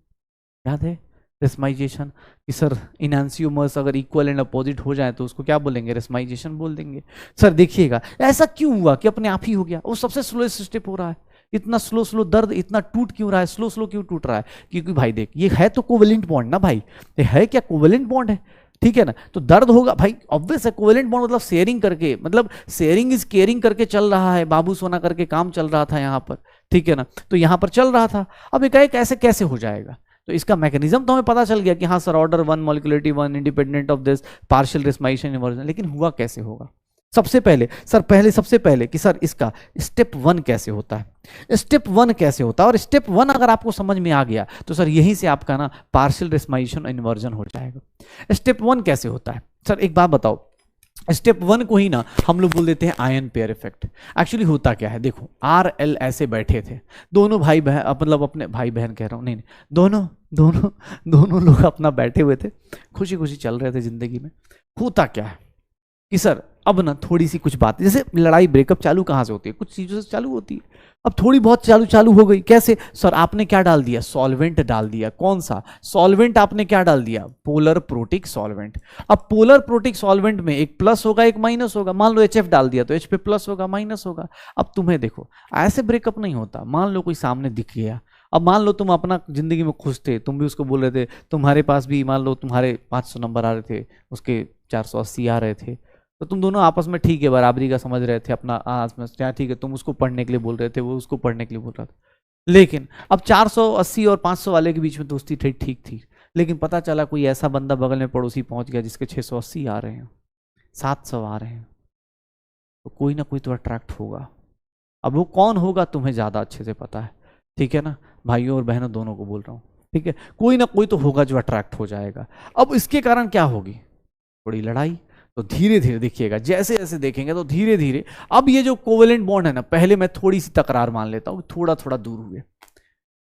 याद है, रेस्माइजेशन कि सर इनैंसियोमर्स अगर इक्वल एंड अपोजिट हो जाए तो उसको क्या बोलेंगे, रेस्माइजेशन बोल देंगे। सर देखिएगा ऐसा क्यों हुआ कि अपने आप ही हो गया, वो सबसे स्लोएस्ट स्टेप हो रहा है, इतना स्लो दर्द इतना टूट क्यों रहा है, स्लो क्यों टूट रहा है, क्योंकि भाई देख ये है तो कोवेलेंट बॉन्ड ना भाई, ये है क्या, कोवेलेंट बॉन्ड है, ठीक है ना, तो दर्द होगा भाई, ऑब्वियस है, कोवेलेंट बॉन्ड मतलब शेयरिंग करके, मतलब शेयरिंग इज केयरिंग करके चल रहा है, बाबू सोना करके काम चल रहा था यहाँ पर, ठीक है ना, तो यहाँ पर चल रहा था, अब एक ऐसे कैसे हो जाएगा, तो इसका मैकेनिज्म तो हमें पता चल गया कि हाँ sir order 1 molecularity 1 independent of this partial racemization inversion, लेकिन हुआ कैसे होगा? सबसे पहले कि सर इसका स्टेप 1 कैसे होता है, स्टेप 1 कैसे होता है, और स्टेप 1 अगर आपको समझ में आ गया तो सर यहीं से आपका ना पार्शियल रेशमाइजेशन इन्वर्जन हो जाएगा। स्टेप 1 कैसे होता है सर, एक बात बताओ, स्टेप 1 को ही ना हम लोग बोल देते हैं आयन पेयर इफेक्ट। एक्चुअली होता क्या है, देखो आर एल ऐसे बैठे थे, दोनों भाई बहन, मतलब अपने भाई बहन कह रहा हूँ, नहीं दोनों लोग अपना बैठे हुए थे, खुशी खुशी चल रहे थे जिंदगी में। होता क्या है कि सर अब ना थोड़ी सी कुछ बात, जैसे लड़ाई ब्रेकअप चालू कहाँ से होती है, कुछ चीज़ों से चालू होती है। अब थोड़ी बहुत चालू हो गई, कैसे सर, आपने क्या डाल दिया, सॉल्वेंट डाल दिया। कौन सा सॉल्वेंट आपने क्या डाल दिया, पोलर प्रोटिक सॉल्वेंट। अब पोलर प्रोटिक सॉल्वेंट में एक प्लस होगा एक माइनस होगा, मान लो HF डाल दिया तो H पे प्लस होगा माइनस होगा। अब तुम्हें देखो ऐसे ब्रेकअप नहीं होता, मान लो कोई सामने दिख गया, अब मान लो तुम अपना जिंदगी में खुश थे, तुम भी उसको बोल रहे थे, तुम्हारे पास भी मान लो तुम्हारे 500 नंबर आ रहे थे, उसके 480 आ रहे थे, तो तुम दोनों आपस में ठीक है बराबरी का समझ रहे थे अपना आपस में, ठीक है, तुम उसको पढ़ने के लिए बोल रहे थे, वो उसको पढ़ने के लिए बोल रहा था। लेकिन अब 480 और 500 वाले के बीच में दोस्ती ठीक थी, लेकिन पता चला कोई ऐसा बंदा बगल में पड़ोसी पहुंच गया जिसके 680 आ रहे हैं, 700 आ रहे हैं, तो कोई ना कोई तो अट्रैक्ट होगा। अब वो कौन होगा तुम्हें ज़्यादा अच्छे से पता है, ठीक है ना, भाइयों और बहनों दोनों को बोल रहा हूँ, ठीक है, कोई ना कोई तो होगा जो अट्रैक्ट हो जाएगा। अब इसके कारण क्या होगी, थोड़ी लड़ाई। तो धीरे धीरे देखिएगा, जैसे जैसे देखेंगे तो धीरे धीरे, अब ये जो कोवेलेंट बॉन्ड है ना, पहले मैं थोड़ी सी तकरार मान लेता हूँ, थोड़ा थोड़ा दूर हुए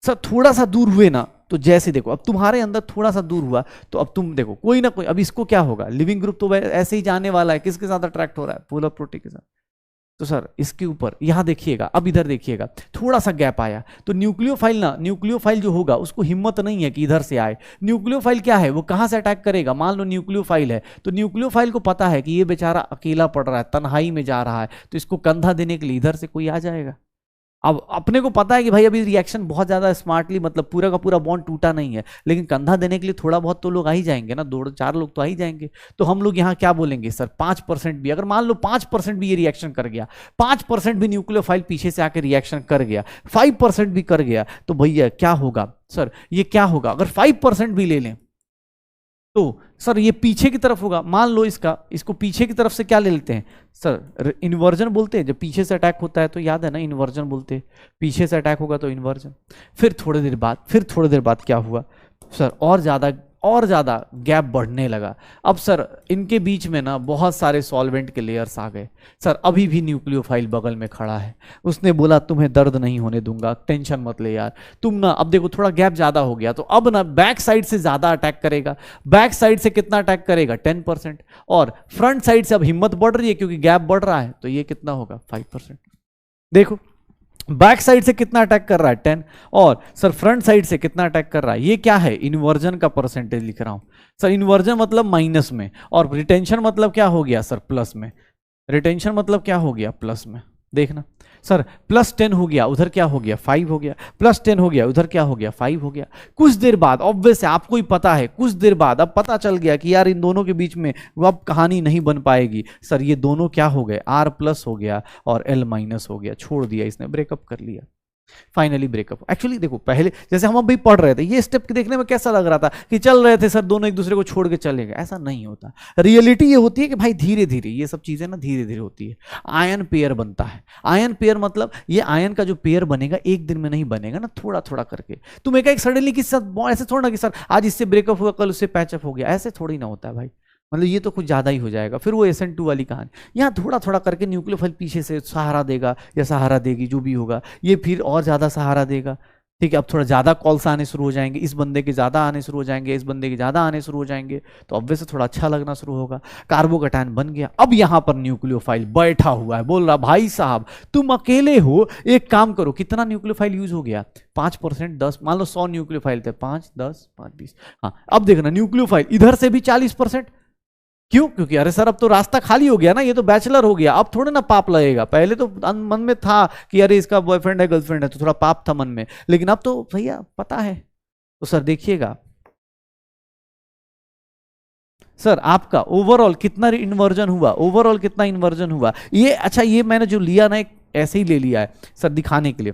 सर, थोड़ा सा दूर हुए ना, तो जैसे देखो अब तुम्हारे अंदर थोड़ा सा दूर हुआ, तो अब तुम देखो कोई ना कोई, अब इसको क्या होगा, लिविंग ग्रुप तो ऐसे ही जाने वाला है, किसके साथ अट्रैक्ट हो रहा है, पोलर प्रोटिक के साथ। तो सर इसके ऊपर यहां देखिएगा, अब इधर देखिएगा, थोड़ा सा गैप आया, तो न्यूक्लियोफाइल जो होगा उसको हिम्मत नहीं है कि इधर से आए। न्यूक्लियोफाइल क्या है, वो कहां से अटैक करेगा, मान लो न्यूक्लियोफाइल है, तो न्यूक्लियोफाइल को पता है कि ये बेचारा अकेला पड़ रहा है, तन्हाई में जा रहा है, तो इसको कंधा देने के लिए इधर से कोई आ जाएगा। अब अपने को पता है कि भाई अभी रिएक्शन बहुत ज्यादा स्मार्टली, मतलब पूरा का पूरा बॉन्ड टूटा नहीं है, लेकिन कंधा देने के लिए थोड़ा बहुत तो लोग आ ही जाएंगे ना, 2-4 लोग तो आ ही जाएंगे। तो हम लोग यहाँ क्या बोलेंगे सर, 5% भी, अगर मान लो 5% भी ये रिएक्शन कर गया, 5% भी न्यूक्लियोफाइल पीछे से आकर रिएक्शन कर गया, 5% भी कर गया, तो भैया क्या होगा सर, ये क्या होगा, अगर 5% भी ले लें तो सर ये पीछे की तरफ होगा। मान लो इसको पीछे की तरफ से क्या ले लेते हैं सर, इन्वर्जन बोलते हैं। जब पीछे से अटैक होता है तो याद है ना, इन्वर्जन बोलते हैं, पीछे से अटैक होगा तो इन्वर्जन। फिर थोड़ी देर बाद क्या हुआ सर, और ज़्यादा गैप बढ़ने लगा। अब सर इनके बीच में ना बहुत सारे सॉल्वेंट के लेयर्स आ गए। सर अभी भी न्यूक्लियोफाइल बगल में खड़ा है, उसने बोला तुम्हें दर्द नहीं होने दूंगा, टेंशन मत ले यार तुम ना। अब देखो थोड़ा गैप ज़्यादा हो गया, तो अब ना बैक साइड से ज़्यादा अटैक करेगा। बैक साइड से कितना अटैक करेगा, 10%, और फ्रंट साइड से अब हिम्मत बढ़ रही है क्योंकि गैप बढ़ रहा है, तो ये कितना होगा, 5%। देखो बैक साइड से कितना अटैक कर रहा है, 10, और सर फ्रंट साइड से कितना अटैक कर रहा है, ये क्या है, इन्वर्जन का परसेंटेज लिख रहा हूं सर। इन्वर्जन मतलब माइनस में, और रिटेंशन मतलब क्या हो गया सर, प्लस में। रिटेंशन मतलब क्या हो गया, प्लस में। देखना सर +10 हो गया, उधर क्या हो गया, 5 हो गया, +10 हो गया, उधर क्या हो गया, 5 हो गया। कुछ देर बाद ऑब्वियस आपको ही पता है, कुछ देर बाद अब पता चल गया कि यार इन दोनों के बीच में वो अब कहानी नहीं बन पाएगी। सर ये दोनों क्या हो गए, R+ हो गया और L- हो गया, छोड़ दिया, इसने ब्रेकअप कर लिया, फाइनली ब्रेकअप। एक्चुअली देखो पहले जैसे हम अभी पढ़ रहे थे, ये स्टेप देखने में कैसा लग रहा था कि चल रहे थे सर दोनों एक दूसरे को छोड़ के चले गए, ऐसा नहीं होता। रियलिटी ये होती है कि भाई धीरे धीरे ये सब चीजें ना धीरे धीरे होती है। आयन पेयर बनता है, आयन पेयर मतलब ये आयन का जो पेयर बनेगा एक दिन में नहीं बनेगा ना, थोड़ा थोड़ा करके। तुम एक सडनली किसी साथ ऐसे थोड़ा ना कि सर आज इससे ब्रेकअप हुआ कल उससे पैचअप हो गया, ऐसे थोड़ी ना होता है भाई, मतलब ये तो कुछ ज़्यादा ही हो जाएगा। फिर वो SN2 वाली कहानी, यहाँ थोड़ा थोड़ा करके न्यूक्लियोफाइल पीछे से सहारा देगा या सहारा देगी, जो भी होगा, ये फिर और ज़्यादा सहारा देगा, ठीक है। अब थोड़ा ज़्यादा कॉल्स आने शुरू हो जाएंगे, इस बंदे के ज़्यादा आने शुरू हो जाएंगे, इस बंदे के ज़्यादा आने शुरू हो जाएंगे, तो अब वैसे थोड़ा अच्छा लगना शुरू होगा, कार्बोकैटायन बन गया। अब यहाँ पर न्यूक्लियोफाइल बैठा हुआ है, बोल रहा भाई साहब तुम अकेले हो, एक काम करो, कितना न्यूक्लियोफाइल यूज हो गया, 5%, 10, मान लो 100 न्यूक्लियोफाइल थे, 5, 10, 5, 20, हाँ। अब देखना न्यूक्लियोफाइल इधर से भी 40%, क्यों, क्योंकि अरे सर अब तो रास्ता खाली हो गया ना, ये तो बैचलर हो गया, अब थोड़े ना पाप लगेगा। पहले तो मन में था कि अरे इसका बॉयफ्रेंड है गर्लफ्रेंड है, तो थोड़ा पाप था मन में, लेकिन अब तो भैया पता है। तो सर देखिएगा सर आपका ओवरऑल कितना इन्वर्जन हुआ, ओवरऑल कितना इन्वर्जन हुआ। ये अच्छा, ये मैंने जो लिया ना एक ऐसे ही ले लिया है सर दिखाने के लिए,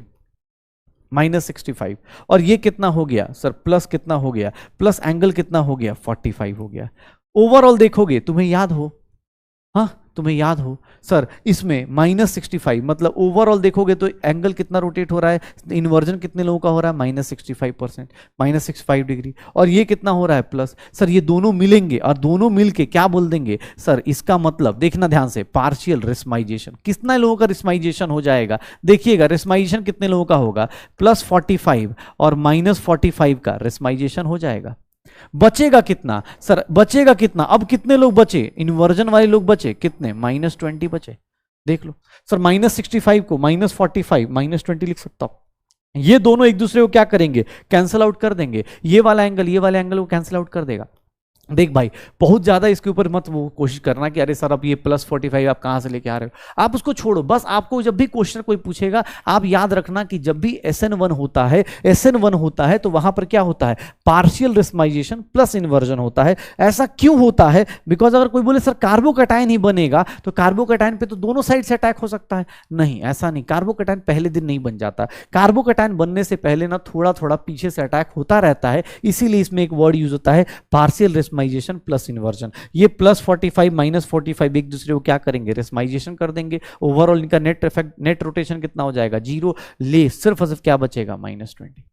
-65, और ये कितना हो गया सर, प्लस कितना हो गया, प्लस एंगल कितना हो गया, 45 हो गया। ओवरऑल देखोगे, तुम्हें याद हो, हाँ तुम्हें याद हो सर, इसमें -65 मतलब ओवरऑल देखोगे तो एंगल कितना रोटेट हो रहा है, इन्वर्जन कितने लोगों का हो रहा है, -65%, -65 डिग्री, और ये कितना हो रहा है, प्लस। सर ये दोनों मिलेंगे और दोनों मिलके क्या बोल देंगे सर, इसका मतलब देखना ध्यान से, पार्शियल रेस्माइजेशन। कितना लोगों का रेस्माइजेशन हो जाएगा, देखिएगा रेस्माइजेशन कितने लोगों का होगा, +45 और -45 का रेस्माइजेशन हो जाएगा। बचेगा कितना सर, बचेगा कितना, अब कितने लोग बचे, इन्वर्जन वाले लोग बचे कितने, -20 बचे। देख लो सर, -65 को -45 -20 लिख सकता हूं। ये दोनों एक दूसरे को क्या करेंगे, कैंसिल आउट कर देंगे, ये वाला एंगल ये वाले एंगल को कैंसिल आउट कर देगा। देख भाई, बहुत ज्यादा इसके ऊपर मत वो कोशिश करना कि अरे सर अब ये +45 आप कहां से लेके आ रहे हो, आप उसको छोड़ो। बस आपको जब भी क्वेश्चन कोई पूछेगा, आप याद रखना कि जब भी SN1 होता है, SN1 होता है तो वहां पर क्या होता है, पार्शियल रेस्माइजेशन प्लस इन्वर्जन होता है। ऐसा क्यों होता है, बिकॉज अगर कोई बोले सर कार्बोकैटायन ही बनेगा तो कार्बोकैटायन पे तो दोनों साइड से अटैक हो सकता है, नहीं ऐसा नहीं, कार्बोकैटायन पहले दिन नहीं बन जाता, कार्बोकैटायन बनने से पहले ना थोड़ा थोड़ा पीछे से अटैक होता रहता है, इसीलिए इसमें एक वर्ड यूज होता है पार्शियल रेस्माइजेशन प्लस इन्वर्जन। ये +45 -45 एक दूसरे को क्या करेंगे, रेस्माइजेशन कर देंगे। ओवरऑल इनका नेट इफेक्ट, नेट रोटेशन कितना हो जाएगा, 0, ले सिर्फ और सिर्फ क्या बचेगा, -20।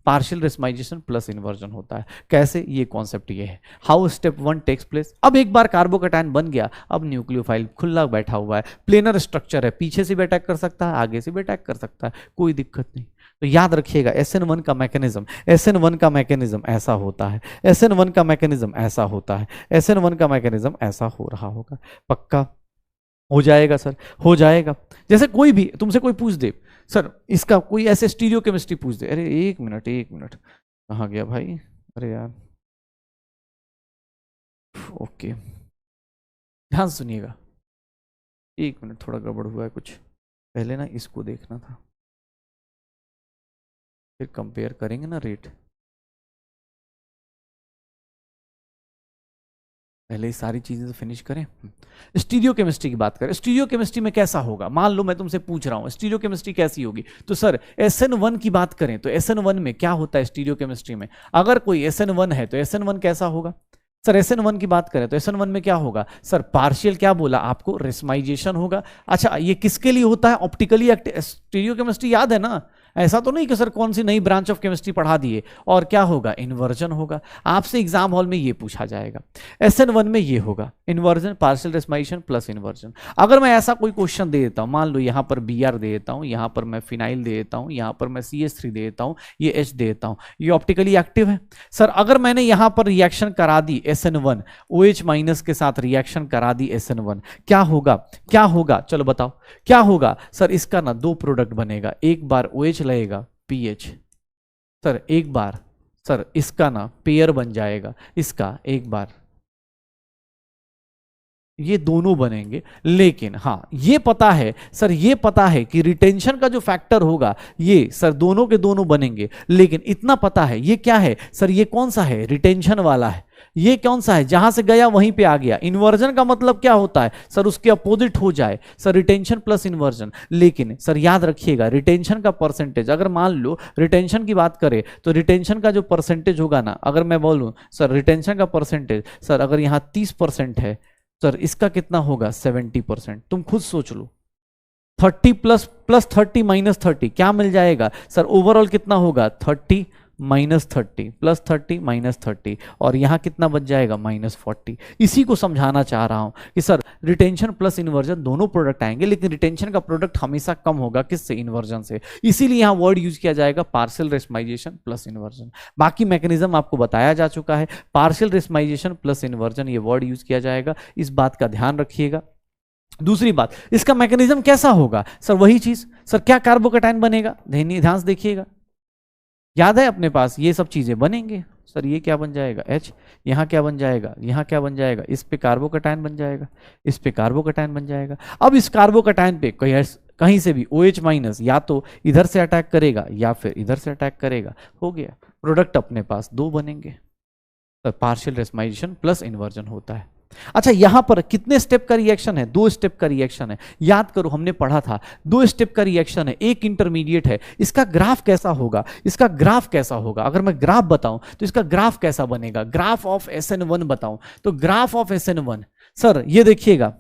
पार्शियल रेस्माइजेशन प्लस इन्वर्जन होता है। कैसे, ये कॉन्सेप्ट ये है, हाउ स्टेप 1 टेक्स प्लेस। अब एक बार कार्बोकैटायन बन गया, अब न्यूक्लियोफाइल खुला बैठा हुआ है, प्लेनर स्ट्रक्चर है, पीछे से भी अटैक कर सकता है, आगे से भी अटैक कर सकता है, कोई दिक्कत नहीं। तो याद रखिएगा SN1 का मैकेनिज्म, SN1 का मैकेनिज्म ऐसा होता है, SN1 का मैकेनिज्म ऐसा होता है, SN1 का मैकेनिज्म ऐसा हो रहा होगा। पक्का हो जाएगा सर, हो जाएगा। जैसे कोई भी तुमसे कोई पूछ दे सर इसका कोई ऐसे स्टीरियो केमिस्ट्री पूछ दे, अरे एक मिनट कहाँ गया भाई, अरे यार, ओके ध्यान सुनिएगा, 1 मिनट, थोड़ा गड़बड़ हुआ है कुछ, पहले ना इसको देखना था, फिर कंपेयर करेंगे ना रेट, पहले ये सारी चीजें तो फिनिश करें। स्टीरियो केमिस्ट्री की बात करें, स्टीरियो केमिस्ट्री में कैसा होगा, मान लो मैं तुमसे पूछ रहा हूं स्टीरियो केमिस्ट्री कैसी होगी, तो सर SN1 की बात करें तो SN1 में क्या होता है स्टीरियो केमिस्ट्री में, अगर कोई SN1 है तो SN1 कैसा होगा सर, SN1 की बात करें तो SN1 में क्या होगा सर, पार्शियल क्या बोला आपको, रेस्माइजेशन होगा। अच्छा ये किसके लिए होता है, ऑप्टिकली एक्टिव, स्टीरियो केमिस्ट्री याद है ना, ऐसा तो नहीं कि सर कौन सी नई ब्रांच ऑफ केमिस्ट्री पढ़ा दिए, और क्या होगा, इन्वर्जन होगा। आपसे एग्जाम हॉल में ये पूछा जाएगा, SN1 में ये होगा इन्वर्जन, पार्शियल रेस्माइजेशन प्लस इन्वर्जन। अगर मैं ऐसा कोई क्वेश्चन दे देता हूं, मान लो यहां पर Br दे देता हूं, यहां पर मैं फिनाइल दे देता हूं, यहां पर मैं CH3 दे देता हूं, ये H दे देता हूं, ये ऑप्टिकली एक्टिव है सर। अगर मैंने यहां पर रिएक्शन करा दी SN1 OH- के साथ रिएक्शन करा दी SN1, क्या होगा, क्या होगा, चलो बताओ क्या होगा सर, इसका ना 2 प्रोडक्ट बनेगा, एक बार OH लगेगा PH सर, एक बार सर इसका ना पेयर बन जाएगा, इसका एक बार ये दोनों बनेंगे। लेकिन हाँ ये पता है सर, ये पता है कि रिटेंशन का जो फैक्टर होगा ये सर दोनों के दोनों बनेंगे, लेकिन इतना पता है ये क्या है सर, ये कौन सा है, रिटेंशन वाला है, ये कौन सा है, जहां से गया वहीं पे आ गया। इन्वर्जन का मतलब क्या होता है सर, उसके अपोजिट हो जाए सर, रिटेंशन प्लस इन्वर्जन। लेकिन सर याद रखिएगा रिटेंशन का परसेंटेज, अगर मान लो रिटेंशन की बात करें तो रिटेंशन का जो परसेंटेज होगा ना, अगर मैं बोलूं सर रिटेंशन का परसेंटेज सर, अगर यहां 30% है सर, इसका कितना होगा 70%। तुम खुद सोच लो, 30 प्लस 30 -30 क्या मिल जाएगा सर, ओवरऑल कितना होगा 30 -30 प्लस 30 -30, और यहां कितना बच जाएगा -40। इसी को समझाना चाह रहा हूं कि सर रिटेंशन प्लस इन्वर्जन दोनों प्रोडक्ट आएंगे, लेकिन रिटेंशन का प्रोडक्ट हमेशा कम होगा किससे, इन्वर्जन से, इसीलिए यहां वर्ड यूज किया जाएगा पार्शियल रेस्माइजेशन प्लस इन्वर्जन। बाकी मैकेनिज्म आपको बताया जा चुका है, पार्शियल रेस्माइजेशन प्लस इन्वर्जन ये वर्ड यूज किया जाएगा, इस बात का ध्यान रखिएगा। दूसरी बात, इसका मैकेनिज्म कैसा होगा सर, वही चीज सर, क्या कार्बोकैटायन बनेगा, ध्यान से देखिएगा, याद है अपने पास ये सब चीजें बनेंगे सर, ये क्या बन जाएगा H, यहाँ क्या बन जाएगा, यहाँ क्या बन जाएगा, इस पे कार्बोकैटायन बन जाएगा, इस पे कार्बोकैटायन बन जाएगा। अब इस कार्बोकैटायन पे कहीं से भी OH- या तो इधर से अटैक करेगा या फिर इधर से अटैक करेगा, हो गया प्रोडक्ट अपने पास 2 बनेंगे। तो पार्शियल रेस्माइजेशन प्लस इन्वर्जन होता है। अच्छा यहां पर कितने स्टेप का रिएक्शन है? 2 स्टेप का रिएक्शन है। याद करो हमने पढ़ा था 2 स्टेप का रिएक्शन है, एक इंटरमीडिएट है। इसका ग्राफ कैसा होगा? इसका ग्राफ कैसा होगा? अगर मैं ग्राफ बताऊं तो इसका ग्राफ कैसा बनेगा? ग्राफ ऑफ SN1 बताऊं तो ग्राफ ऑफ SN1 सर ये देखिएगा,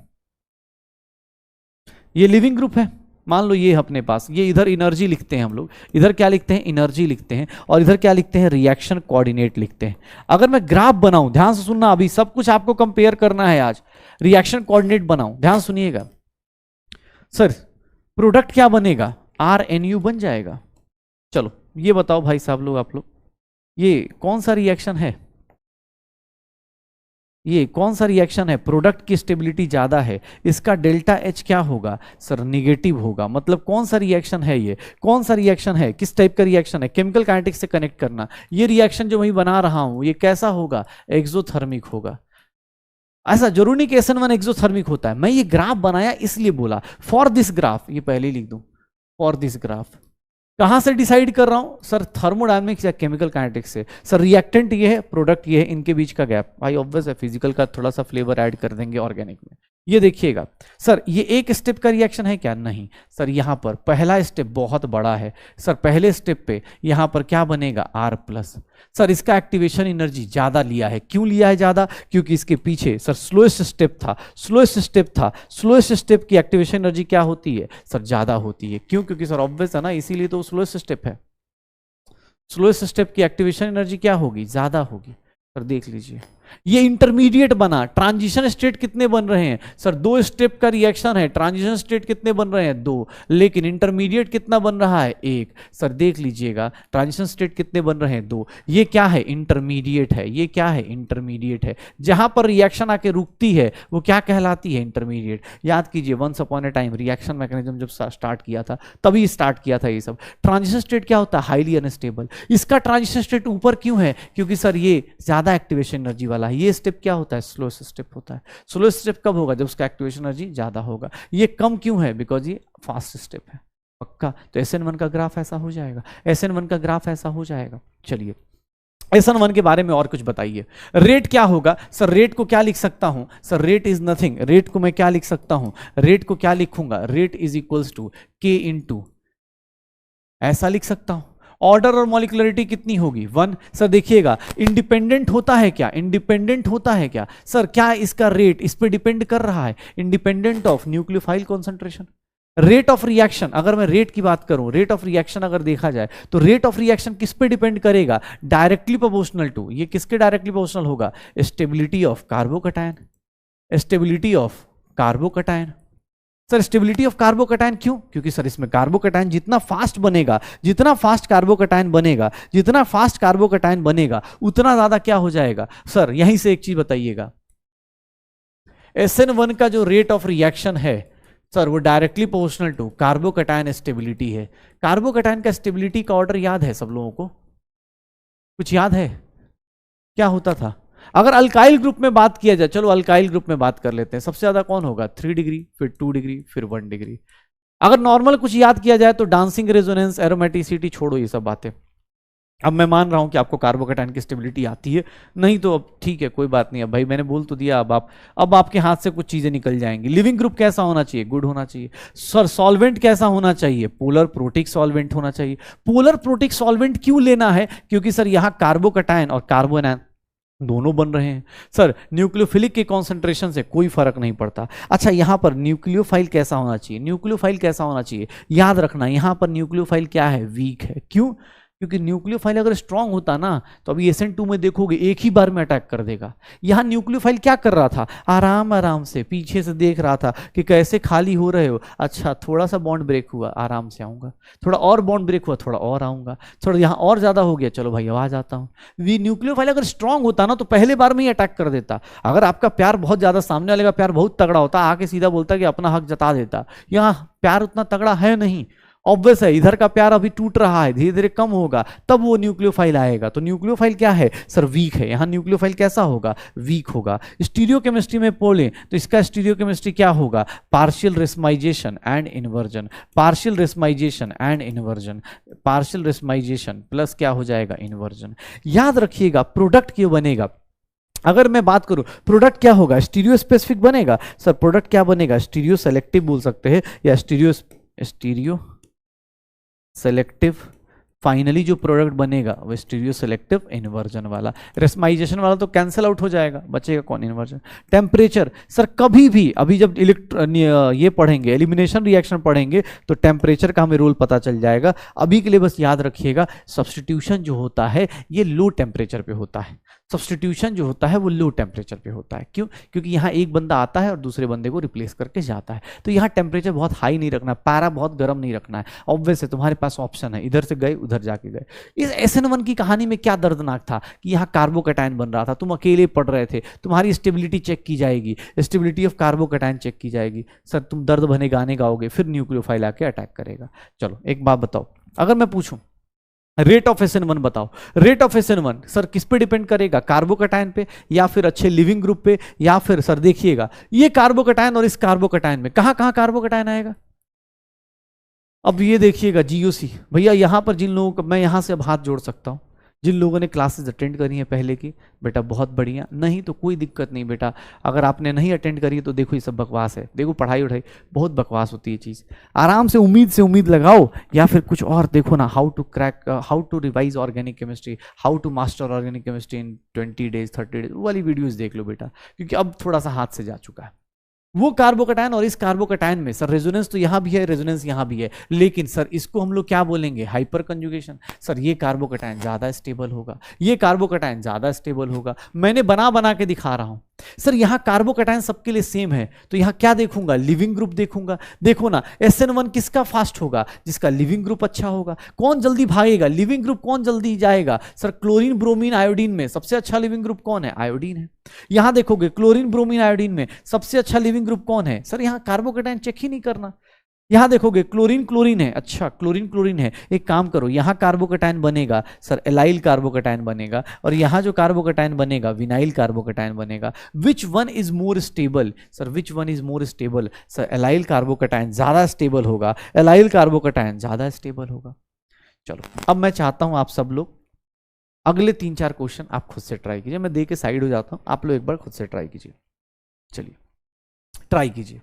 ये लिविंग ग्रुप है, मान लो ये अपने पास, ये इधर एनर्जी लिखते हैं हम लोग, इधर क्या लिखते हैं? एनर्जी लिखते हैं, और इधर क्या लिखते हैं? रिएक्शन कोऑर्डिनेट लिखते हैं। अगर मैं ग्राफ बनाऊं, ध्यान से सुनना, अभी सब कुछ आपको कंपेयर करना है आज। रिएक्शन कोऑर्डिनेट बनाऊं, ध्यान सुनिएगा सर, प्रोडक्ट क्या बनेगा? RNU बन जाएगा। चलो ये बताओ भाई साहब लोग, आप लोग ये कौन सा रिएक्शन है? ये कौन सा रिएक्शन है? प्रोडक्ट की स्टेबिलिटी ज्यादा है, इसका डेल्टा H क्या होगा सर? निगेटिव होगा। मतलब कौन सा रिएक्शन है ये? कौन सा रिएक्शन है? किस टाइप का रिएक्शन है? केमिकल काइनेटिक्स से कनेक्ट करना। ये रिएक्शन जो मैं बना रहा हूं ये कैसा होगा? एक्सोथर्मिक होगा। ऐसा जरूरी नहीं कि SN1 एक्सोथर्मिक होता है, मैं ये ग्राफ बनाया इसलिए बोला फॉर दिस ग्राफ, ये पहले ही लिख दूं, फॉर दिस ग्राफ। कहां से डिसाइड कर रहा हूं सर? थर्मोडायनेमिक्स या केमिकल काइनेटिक्स से। सर रिएक्टेंट ये है, प्रोडक्ट ये है, इनके बीच का गैप। भाई ऑब्वियस है, फिजिकल का थोड़ा सा फ्लेवर ऐड कर देंगे ऑर्गेनिक में। ये देखिएगा सर, ये एक स्टेप का रिएक्शन है क्या? नहीं सर, यहां पर पहला स्टेप बहुत बड़ा है सर। पहले स्टेप पे यहां पर क्या बनेगा? R+। सर इसका एक्टिवेशन एनर्जी ज्यादा लिया है। क्यों लिया है ज्यादा? क्योंकि इसके पीछे सर स्लोएस्ट स्टेप था, स्लोएस्ट स्टेप की एक्टिवेशन एनर्जी क्या होती है सर? ज्यादा होती है। क्यों? क्योंकि सर ऑब्वियस है ना, इसीलिए तो स्लोएस्ट स्टेप है। स्लोएस्ट स्टेप की एक्टिवेशन एनर्जी क्या होगी? ज्यादा होगी। सर देख लीजिए, ये इंटरमीडिएट बना। ट्रांजिशन स्टेट कितने बन रहे हैं सर? 2 स्टेप का रिएक्शन है, ट्रांजिशन स्टेट कितने बन रहे हैं? 2। लेकिन इंटरमीडिएट कितना बन रहा है? 1। सर देख लीजिएगा, ट्रांजिशन स्टेट कितने बन रहे हैं? 2। ये क्या है? इंटरमीडिएट है। ये क्या है? इंटरमीडिएट है। जहां पर रिएक्शन आके रुकती है वो क्या कहलाती है? इंटरमीडिएट। याद कीजिए, once upon a time reaction mechanism जब स्टार्ट किया था तभी स्टार्ट किया था ये सब। ट्रांजिशन स्टेट क्या होता है? Highly unstable. इसका ट्रांजिशन स्टेट ऊपर क्यों है? क्योंकि सर ये ज्यादा एक्टिवेशन एनर्जी वाला। ये स्टेप क्या होता है? स्लोएस्ट स्टेप होता है। स्लोएस्ट स्टेप कब होगा? जब उसका एक्टिवेशन एनर्जी ज्यादा होगा। ये कम क्यों है? बिकॉज ये फास्ट स्टेप है। पक्का? तो SN1 का ग्राफ ऐसा हो जाएगा, SN1 का ग्राफ ऐसा हो जाएगा। चलिए SN1 के बारे में और कुछ बताइए। रेट क्या होगा सर? रेट को क्या लिख सकता हूं sir? Rate is nothing. Rate को मैं क्या लिख सकता हूं? रेट को क्या लिखूंगा? Rate is equals to K into, ऐसा लिख सकता हूं। ऑर्डर और मॉलिक्युलरिटी कितनी होगी? 1। सर देखिएगा, इंडिपेंडेंट होता है क्या? इंडिपेंडेंट होता है क्या सर? क्या इसका रेट इस पे डिपेंड कर रहा है? Independent of nucleophile concentration. Rate of reaction, अगर मैं रेट की बात करूं, रेट ऑफ रिएक्शन अगर देखा जाए तो रेट ऑफ रिएक्शन किस पे डिपेंड करेगा? डायरेक्टली प्रोपोर्शनल टू, ये किसके डायरेक्टली प्रोपोर्शनल होगा? Stability of carbocation. Stability of carbocation. Sir stability of carbocation क्यों? क्योंकि सर इसमें कार्बोकैटायन जितना फास्ट बनेगा, जितना फास्ट कार्बोकैटायन बनेगा, जितना फास्ट कार्बोकैटायन बनेगा उतना ज्यादा क्या हो जाएगा सर? यहीं से एक चीज बताइएगा, SN1 का जो रेट ऑफ रिएक्शन है सर वो directly proportional to carbocation stability है। कार्बोकैटायन का स्टेबिलिटी का ऑर्डर याद है सब लोगों को? कुछ याद है? क्या होता था? अगर अल्काइल ग्रुप में बात किया जाए, चलो अल्काइल ग्रुप में बात कर लेते हैं, सबसे ज्यादा कौन होगा? 3 डिग्री, फिर 2 डिग्री, फिर 1 डिग्री। अगर नॉर्मल कुछ याद किया जाए तो डांसिंग रेजोनेंस, एरोमेटिसिटी, छोड़ो ये सब बातें। अब मैं मान रहा हूं कि आपको कार्बोकैटायन की स्टेबिलिटी आती है, नहीं तो अब ठीक है कोई बात नहीं, अब भाई मैंने बोल तो दिया, अब आपके हाथ से कुछ चीजें निकल जाएंगी। लिविंग ग्रुप कैसा होना चाहिए? गुड होना चाहिए। सर सॉल्वेंट कैसा होना चाहिए? पोलर प्रोटिक सॉल्वेंट होना चाहिए। पोलर प्रोटिक सॉल्वेंट क्यों लेना है? क्योंकि सर यहां कार्बोकैटायन और कार्बोनायन दोनों बन रहे हैं। सर न्यूक्लियोफिलिक के कॉन्सेंट्रेशन से कोई फर्क नहीं पड़ता। अच्छा यहां पर न्यूक्लियोफाइल कैसा होना चाहिए? न्यूक्लियोफाइल कैसा होना चाहिए? याद रखना यहां पर न्यूक्लियोफाइल क्या है? वीक है। क्यों? क्योंकि न्यूक्लियोफाइल अगर स्ट्रांग होता ना तो अभी SN2 में देखोगे एक ही बार में अटैक कर देगा। यहां न्यूक्लियोफाइल क्या कर रहा था? आराम आराम से पीछे से देख रहा था कि कैसे खाली हो रहे हो। अच्छा थोड़ा सा बॉन्ड ब्रेक हुआ, आराम से आऊंगा, थोड़ा और बॉन्ड ब्रेक हुआ, थोड़ा और आऊंगा, थोड़ा यहां और ज्यादा हो गया, चलो भाई आ जाता हूं। न्यूक्लियोफाइल अगर स्ट्रांग होता ना तो पहले बार में ही अटैक कर देता। अगर आपका प्यार बहुत ज्यादा, सामने वाले का प्यार बहुत तगड़ा होता, आके सीधा बोलता कि अपना हक जता देता। यहां प्यार उतना तगड़ा है नहीं, ऑब्वियस है, इधर का प्यार अभी टूट रहा है, धीरे धीरे कम होगा, तब वो न्यूक्लियोफाइल आएगा। तो न्यूक्लियोफाइल क्या है सर? वीक है। यहां न्यूक्लियोफाइल कैसा होगा? वीक होगा। स्टीरियोकेमिस्ट्री में बोले तो इसका स्टीरियोकेमिस्ट्री क्या होगा? Partial racemisation and inversion. Partial racemisation and inversion, partial racemisation plus क्या हो जाएगा? इन्वर्जन। याद रखिएगा प्रोडक्ट क्यों बनेगा? अगर मैं बात करूं प्रोडक्ट क्या होगा, स्टीरियो स्पेसिफिक बनेगा सर, प्रोडक्ट क्या बनेगा, स्टीरियो सेलेक्टिव बोल सकते हैं या स्टीरियो सेलेक्टिव। फाइनली जो प्रोडक्ट बनेगा वो स्टीरियो सेलेक्टिव इन्वर्जन वाला। रेस्माइजेशन वाला तो कैंसिल आउट हो जाएगा, बचेगा कौन, इन्वर्जन। टेम्परेचर सर कभी भी, अभी जब ये पढ़ेंगे एलिमिनेशन रिएक्शन पढ़ेंगे तो टेम्परेचर का हमें रोल पता चल जाएगा। अभी के लिए बस याद रखिएगा सब्स्टिट्यूशन जो होता है ये लो टेम्परेचर पे होता है, सब्स्टिट्यूशन जो होता है वो लो टेम्परेचर पे होता है। क्यों? क्योंकि यहाँ एक बंदा आता है और दूसरे बंदे को रिप्लेस करके जाता है, तो यहाँ टेम्परेचर बहुत हाई नहीं रखना, पारा बहुत गर्म नहीं रखना है। ऑब्वियस है तुम्हारे पास ऑप्शन है, इधर से गए उधर जाके गए। इस SN1 की कहानी में क्या दर्दनाक था कि यहाँ कार्बोकैटायन बन रहा था, तुम अकेले पढ़ रहे थे, तुम्हारी स्टेबिलिटी चेक की जाएगी, स्टेबिलिटी ऑफ कार्बोकैटायन चेक की जाएगी। सर तुम दर्द भरे गाने गाओगे, फिर न्यूक्लियोफाइल आके अटैक करेगा। चलो एक बात बताओ, अगर मैं पूछूं रेट ऑफ SN1 बताओ, रेट ऑफ SN1 सर किस पे डिपेंड करेगा, कार्बोकैटायन पे या फिर अच्छे लिविंग ग्रुप पे, या फिर सर देखिएगा ये कार्बोकैटायन और इस कार्बोकैटायन में कहां कहां कार्बोकैटायन आएगा। अब ये देखिएगा GOC भैया, यहां पर जिन लोगों को मैं यहां से अब हाथ जोड़ सकता हूं, जिन लोगों ने क्लासेस अटेंड करी हैं पहले की, बेटा बहुत बढ़िया, नहीं तो कोई दिक्कत नहीं बेटा। अगर आपने नहीं अटेंड करी है तो देखो ये सब बकवास है, देखो पढ़ाई उठाई बहुत बकवास होती है चीज़। आराम से उम्मीद लगाओ, या फिर कुछ और देखो ना, how to revise organic chemistry, how to master organic chemistry in 20 days 30 days वाली वीडियोज़ देख लो बेटा, क्योंकि अब थोड़ा सा हाथ से जा चुका है। वो कार्बोकैटायन और इस कार्बोकैटायन में सर रेजोनेंस तो यहां भी है, रेजोनेंस यहां भी है, लेकिन सर इसको हम लोग क्या बोलेंगे, हाइपर कंजुगेशन। सर ये कार्बोकैटायन ज्यादा स्टेबल होगा, ये कार्बोकैटायन ज्यादा स्टेबल होगा। मैंने बना के दिखा रहा हूं। सर यहां कार्बोकैटायन सबके लिए सेम है, तो यहां क्या देखूंगा, लिविंग ग्रुप देखूंगा। देखो ना SN1 किसका फास्ट होगा, जिसका लिविंग ग्रुप अच्छा होगा। कौन जल्दी भागेगा, लिविंग ग्रुप कौन जल्दी जाएगा। सर क्लोरीन ब्रोमीन आयोडीन में सबसे अच्छा लिविंग ग्रुप कौन है, आयोडीन है। यहां देखोगे क्लोरीन ब्रोमीन आयोडीन में सबसे अच्छा लिविंग ग्रुप कौन है, सर यहां कार्बोकैटायन चेक ही नहीं करना। यहां देखोगे क्लोरीन है, अच्छा क्लोरीन है, एक काम करो यहां कार्बोकैटायन बनेगा सर एलाइल कार्बोकैटायन बनेगा, और यहां जो कार्बोकैटायन बनेगा विनाइल कार्बोकैटायन बनेगा। Which one is more stable, sir which one is more stable, sir allyl carbocation ज्यादा स्टेबल होगा, एलाइल कार्बोकैटायन ज्यादा स्टेबल होगा। चलो अब मैं चाहता हूं आप सब लोग अगले 3-4 क्वेश्चन आप खुद से ट्राई कीजिए, मैं दे के साइड हो जाता हूं, आप लोग एक बार खुद से ट्राई कीजिए। चलिए ट्राई कीजिए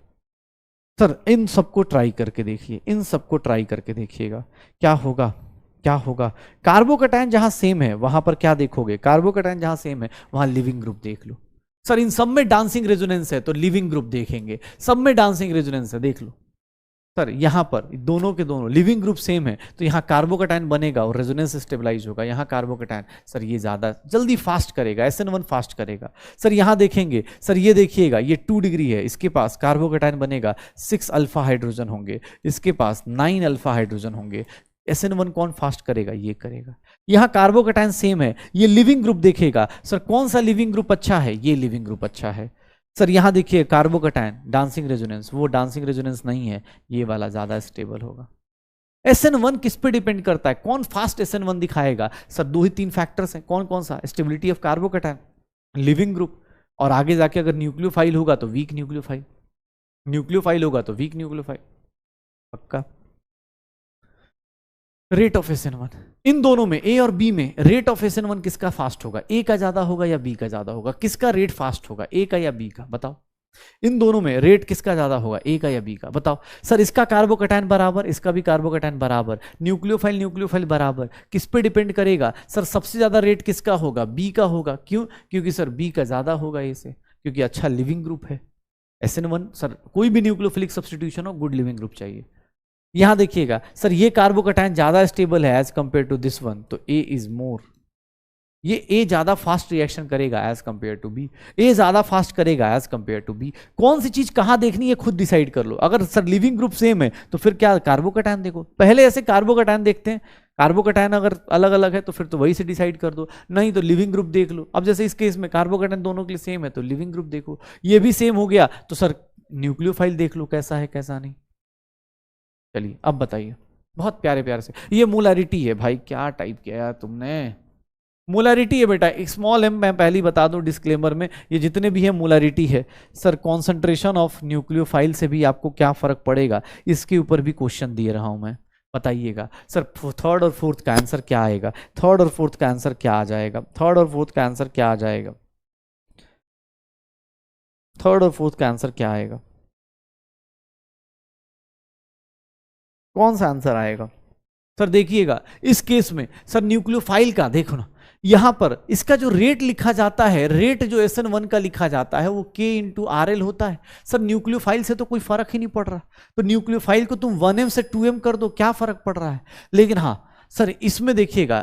सर, इन सबको ट्राई करके देखिए, इन सबको ट्राई करके देखिएगा क्या होगा, क्या होगा। कार्बोकैटायन जहां सेम है वहां पर क्या देखोगे, कार्बोकैटायन जहां सेम है वहां लिविंग ग्रुप देख लो। सर इन सब में डांसिंग रेजोनेंस है तो लिविंग ग्रुप देखेंगे, सब में डांसिंग रेजोनेंस है देख लो। सर यहां पर दोनों के दोनों लिविंग ग्रुप सेम है तो यहां कार्बोकैटायन बनेगा और रेजोनेंस स्टेबलाइज होगा। यहां कार्बोकैटायन सर ये ज्यादा जल्दी फास्ट करेगा, SN1 फास्ट करेगा। सर यहां देखेंगे, सर ये देखिएगा ये 2 डिग्री है, इसके पास कार्बोकैटायन बनेगा 6 अल्फा हाइड्रोजन होंगे, इसके पास 9 अल्फा हाइड्रोजन होंगे। SN1 कौन फास्ट करेगा, ये करेगा। यहां कार्बोकैटायन सेम है, ये लिविंग ग्रुप देखेगा, सर कौन सा लिविंग ग्रुप अच्छा है, ये लिविंग ग्रुप अच्छा है। सर यहां देखिए कार्बोकैटायन डांसिंग रेजोनेंस, वो डांसिंग रेजोनेंस नहीं है, ये वाला ज्यादा स्टेबल होगा। SN1 किस पे डिपेंड करता है, कौन फास्ट SN1 दिखाएगा। सर 2 ही 3 फैक्टर्स हैं, कौन कौन सा, stability of carbocation, leaving group, और आगे जाके अगर न्यूक्लियोफाइल होगा तो वीक न्यूक्लियोफाइल, न्यूक्लियोफाइल होगा तो वीक न्यूक्लियोफाइल, पक्का। रेट ऑफ SN1 इन दोनों में A और B में रेट ऑफ SN1 किसका फास्ट होगा, A का ज्यादा होगा या B का ज्यादा होगा, किसका रेट फास्ट होगा, A का या B का, बताओ। इन दोनों में रेट किसका ज्यादा होगा, A का या B का, बताओ। सर इसका कार्बोकैटायन बराबर, इसका भी कार्बोकैटायन बराबर, न्यूक्लियोफाइल बराबर, किस पे डिपेंड करेगा। सर सबसे ज्यादा रेट किसका होगा, B का होगा। क्यों, क्योंकि सर B का ज्यादा होगा A से, क्योंकि अच्छा लिविंग ग्रुप है। SN1 सर कोई भी न्यूक्लियोफिलिक सब्स्टिट्यूशन हो गुड लिविंग ग्रुप चाहिए। यहां देखिएगा सर ये कार्बोकैटायन ज्यादा स्टेबल है as compare to this one, तो A इज मोर, ये A ज्यादा फास्ट रिएक्शन करेगा as compare to B, A ज्यादा फास्ट करेगा एज कंपेयर टू B। कौन सी चीज कहां देखनी है खुद डिसाइड कर लो। अगर सर लिविंग ग्रुप सेम है तो फिर क्या कार्बोकैटायन देखो, पहले ऐसे कार्बोकैटायन देखते हैं, कार्बोकैटायन अगर अलग अलग है तो फिर तो वही से डिसाइड कर दो, नहीं तो लिविंग ग्रुप देख लो। अब जैसे इस केस में कार्बोकैटायन दोनों के लिए सेम है तो लिविंग ग्रुप देखो, ये भी सेम हो गया तो सर न्यूक्लियोफाइल देख लो कैसा है कैसा नहीं। चलिए अब बताइए, बहुत प्यारे प्यारे से, ये मोलैरिटी है भाई, क्या टाइप किया यार तुमने, मोलैरिटी है बेटा, एक स्मॉल m मैं पहले ही बता दूं डिस्क्लेमर में, ये जितने भी है मोलैरिटी है। सर कॉन्सेंट्रेशन ऑफ न्यूक्लियोफाइल से भी आपको क्या फर्क पड़ेगा, इसके ऊपर भी क्वेश्चन दिए रहा हूं मैं, बताइएगा। सर थर्ड और फोर्थ का आंसर क्या आएगा, थर्ड और फोर्थ का आंसर क्या आ जाएगा, थर्ड और फोर्थ का आंसर क्या आ जाएगा। थर्ड और फोर्थ का आंसर क्या आएगा? कौन सा आंसर आएगा? सर देखिएगा इस केस में सर न्यूक्लियोफाइल का देखो ना, यहां पर इसका जो रेट लिखा जाता है, रेट जो SN1 का लिखा जाता है वो K/RL होता है। सर न्यूक्लियोफाइल से तो कोई फर्क ही नहीं पड़ रहा, तो न्यूक्लियोफाइल को तुम 1m से 2m कर दो, क्या फर्क पड़ रहा है? लेकिन हाँ सर इसमें देखिएगा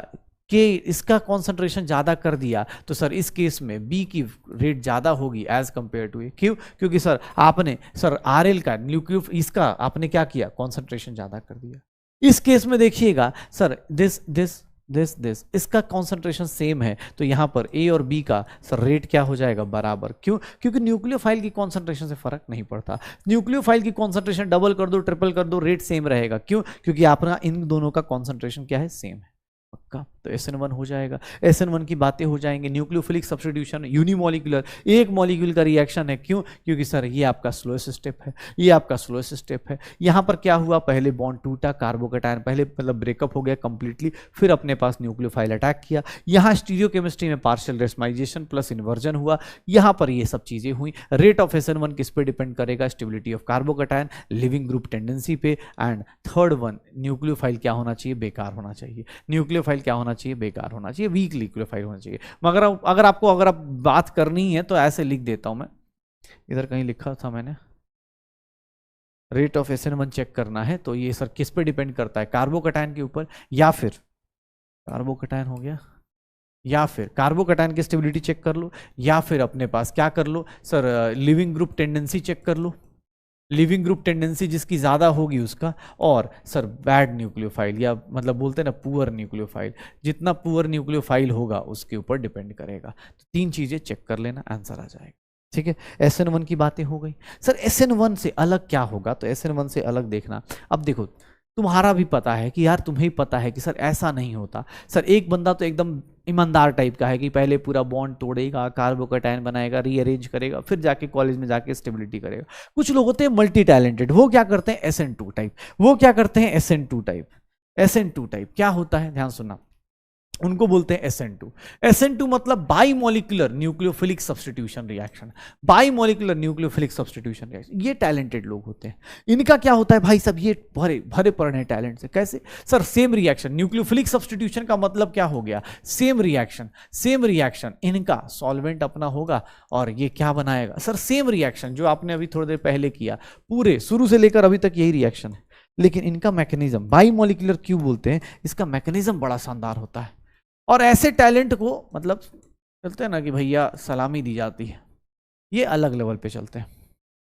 कि इसका कॉन्सेंट्रेशन ज्यादा कर दिया तो सर इस केस में B की रेट ज्यादा होगी एज कंपेयर टू ए। क्यों? क्योंकि सर आपने सर RL का न्यूक्लियो इसका आपने क्या किया, कॉन्सेंट्रेशन ज्यादा कर दिया। इस केस में देखिएगा सर दिस इसका कॉन्सेंट्रेशन सेम है, तो यहां पर A और B का सर रेट क्या हो जाएगा, बराबर। क्यों? क्योंकि न्यूक्लियोफाइल की कॉन्सेंट्रेशन से फर्क नहीं पड़ता। न्यूक्लियोफाइल की कॉन्सेंट्रेशन डबल कर दो, ट्रिपल कर दो, रेट सेम रहेगा। क्यों? क्योंकि आपका इन दोनों का कॉन्सेंट्रेशन क्या है, सेम है। पक्का? तो SN1 हो जाएगा। SN1 की बातें हो जाएंगे। न्यूक्लियोफिलिक सब्स्टिट्यूशन यूनिमॉलिक्यूलर, एक मॉलिक्यूल का रिएक्शन है। क्यों? क्योंकि सर ये आपका स्लोएस्ट स्टेप है, ये आपका स्लोएस्ट स्टेप है। यहां पर क्या हुआ, पहले बॉन्ड टूटा, कार्बोकैटायन पहले मतलब ब्रेकअप हो गया कंप्लीटली, फिर अपने पास न्यूक्लियोफाइल अटैक किया। यहां स्टीरियोकेमिस्ट्री में पार्शियल रेसमाइजेशन प्लस इन्वर्जन हुआ, यहां पर ये सब चीजें हुई। रेट ऑफ SN1 किस पे डिपेंड करेगा, stability of carbocation, living group tendency पे, एंड थर्ड वन न्यूक्लियोफाइल क्या होना चाहिए, बेकार होना चाहिए। न्यूक्लियोफाइल क्या होना चाहिए, बेकार होना चाहिए, वीक न्यूक्लियोफाइल होना चाहिए। मगर अगर आप बात करनी है तो ऐसे लिख देता हूं मैं, इधर कहीं लिखा था मैंने, रेट ऑफ SN1 चेक करना है तो ये सर किस पे डिपेंड करता है, कार्बोकैटायन के ऊपर, या फिर कार्बोकैटायन हो गया, या फिर कार्बोकैटायन की स्टेबिलिटी चेक कर लो, या फिर अपने पास क्या कर लो sir, leaving group tendency check कर लो। लिविंग ग्रुप टेंडेंसी जिसकी ज्यादा होगी उसका, और सर बैड न्यूक्लियोफाइल या मतलब बोलते हैं ना पुअर न्यूक्लियोफाइल, जितना पुअर न्यूक्लियोफाइल होगा उसके ऊपर डिपेंड करेगा। तो तीन चीजें चेक कर लेना, आंसर आ जाएगा। ठीक है, SN1 की बातें हो गई। सर SN1 से अलग क्या होगा, तो SN1 से अलग देखना। अब देखो तुम्हारा भी पता है कि यार, तुम्हें ही पता है कि सर ऐसा नहीं होता। सर एक बंदा तो एकदम ईमानदार टाइप का है कि पहले पूरा बॉन्ड तोड़ेगा, कार्बोकैटायन बनाएगा, रीअरेंज करेगा, फिर जाके कॉलेज में जाके स्टेबिलिटी करेगा। कुछ लोग होते हैं मल्टी टैलेंटेड, वो क्या करते हैं SN2 टाइप, वो क्या करते हैं SN2 टाइप। SN2 टाइप क्या होता है, ध्यान सुनना, उनको बोलते हैं SN2। SN2 मतलब bimolecular nucleophilic substitution reaction, bimolecular nucleophilic substitution reaction. ये टैलेंटेड लोग होते हैं। इनका क्या होता है भाई सब, ये भरे भरे पड़े हैं टैलेंट से। कैसे sir, same reaction, nucleophilic substitution का मतलब क्या हो गया, सेम रिएक्शन, सेम रिएक्शन। इनका सॉल्वेंट अपना होगा और ये क्या बनाएगा सर, सेम रिएक्शन जो आपने अभी थोड़ी देर पहले किया, पूरे शुरू से लेकर अभी तक यही रिएक्शन है। लेकिन इनका मैकेनिज्म बाईमोलिकुलर क्यों बोलते हैं, इसका मैकेनिज्म बड़ा शानदार होता है। और ऐसे टैलेंट को मतलब चलते हैं ना कि भैया सलामी दी जाती है, ये अलग लेवल पे चलते हैं।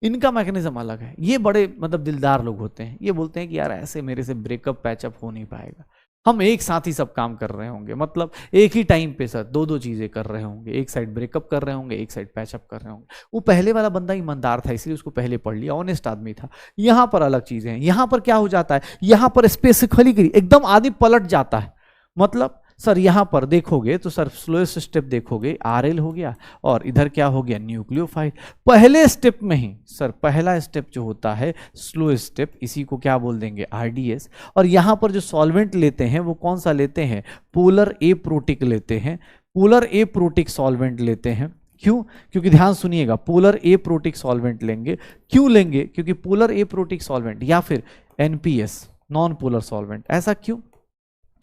इनका मैकेनिज्म अलग है। ये बड़े मतलब दिलदार लोग होते हैं। ये बोलते हैं कि यार ऐसे मेरे से ब्रेकअप पैचअप हो नहीं पाएगा, हम एक साथ ही सब काम कर रहे होंगे, मतलब एक ही टाइम पे सर दो दो चीजें कर रहे होंगे, एक साइड ब्रेकअप कर रहे होंगे, एक साइड पैचअप कर रहे होंगे। वो पहले वाला बंदा ईमानदार था इसलिए उसको पहले पढ़ लिया, ऑनेस्ट आदमी था। यहां पर अलग चीजें हैं। यहां पर क्या हो जाता है, यहां पर स्पेसिफिकली एकदम आदमी पलट जाता है। मतलब सर यहां पर देखोगे तो सर स्लोएस्ट स्टेप देखोगे RL हो गया, और इधर क्या हो गया, न्यूक्लियोफाइल। पहले स्टेप में ही सर, पहला स्टेप जो होता है स्लोएस्ट स्टेप, इसी को क्या बोल देंगे, RDS। और यहां पर जो सॉल्वेंट लेते हैं वो कौन सा लेते हैं, पोलर एप्रोटिक लेते हैं, पोलर एप्रोटिक सॉल्वेंट लेते हैं। क्यों? क्योंकि ध्यान सुनिएगा, पोलर एप्रोटिक सॉल्वेंट लेंगे। क्यों लेंगे? क्योंकि पोलर एप्रोटिक सॉल्वेंट या फिर NPS, नॉन पोलर सॉल्वेंट। ऐसा क्यों?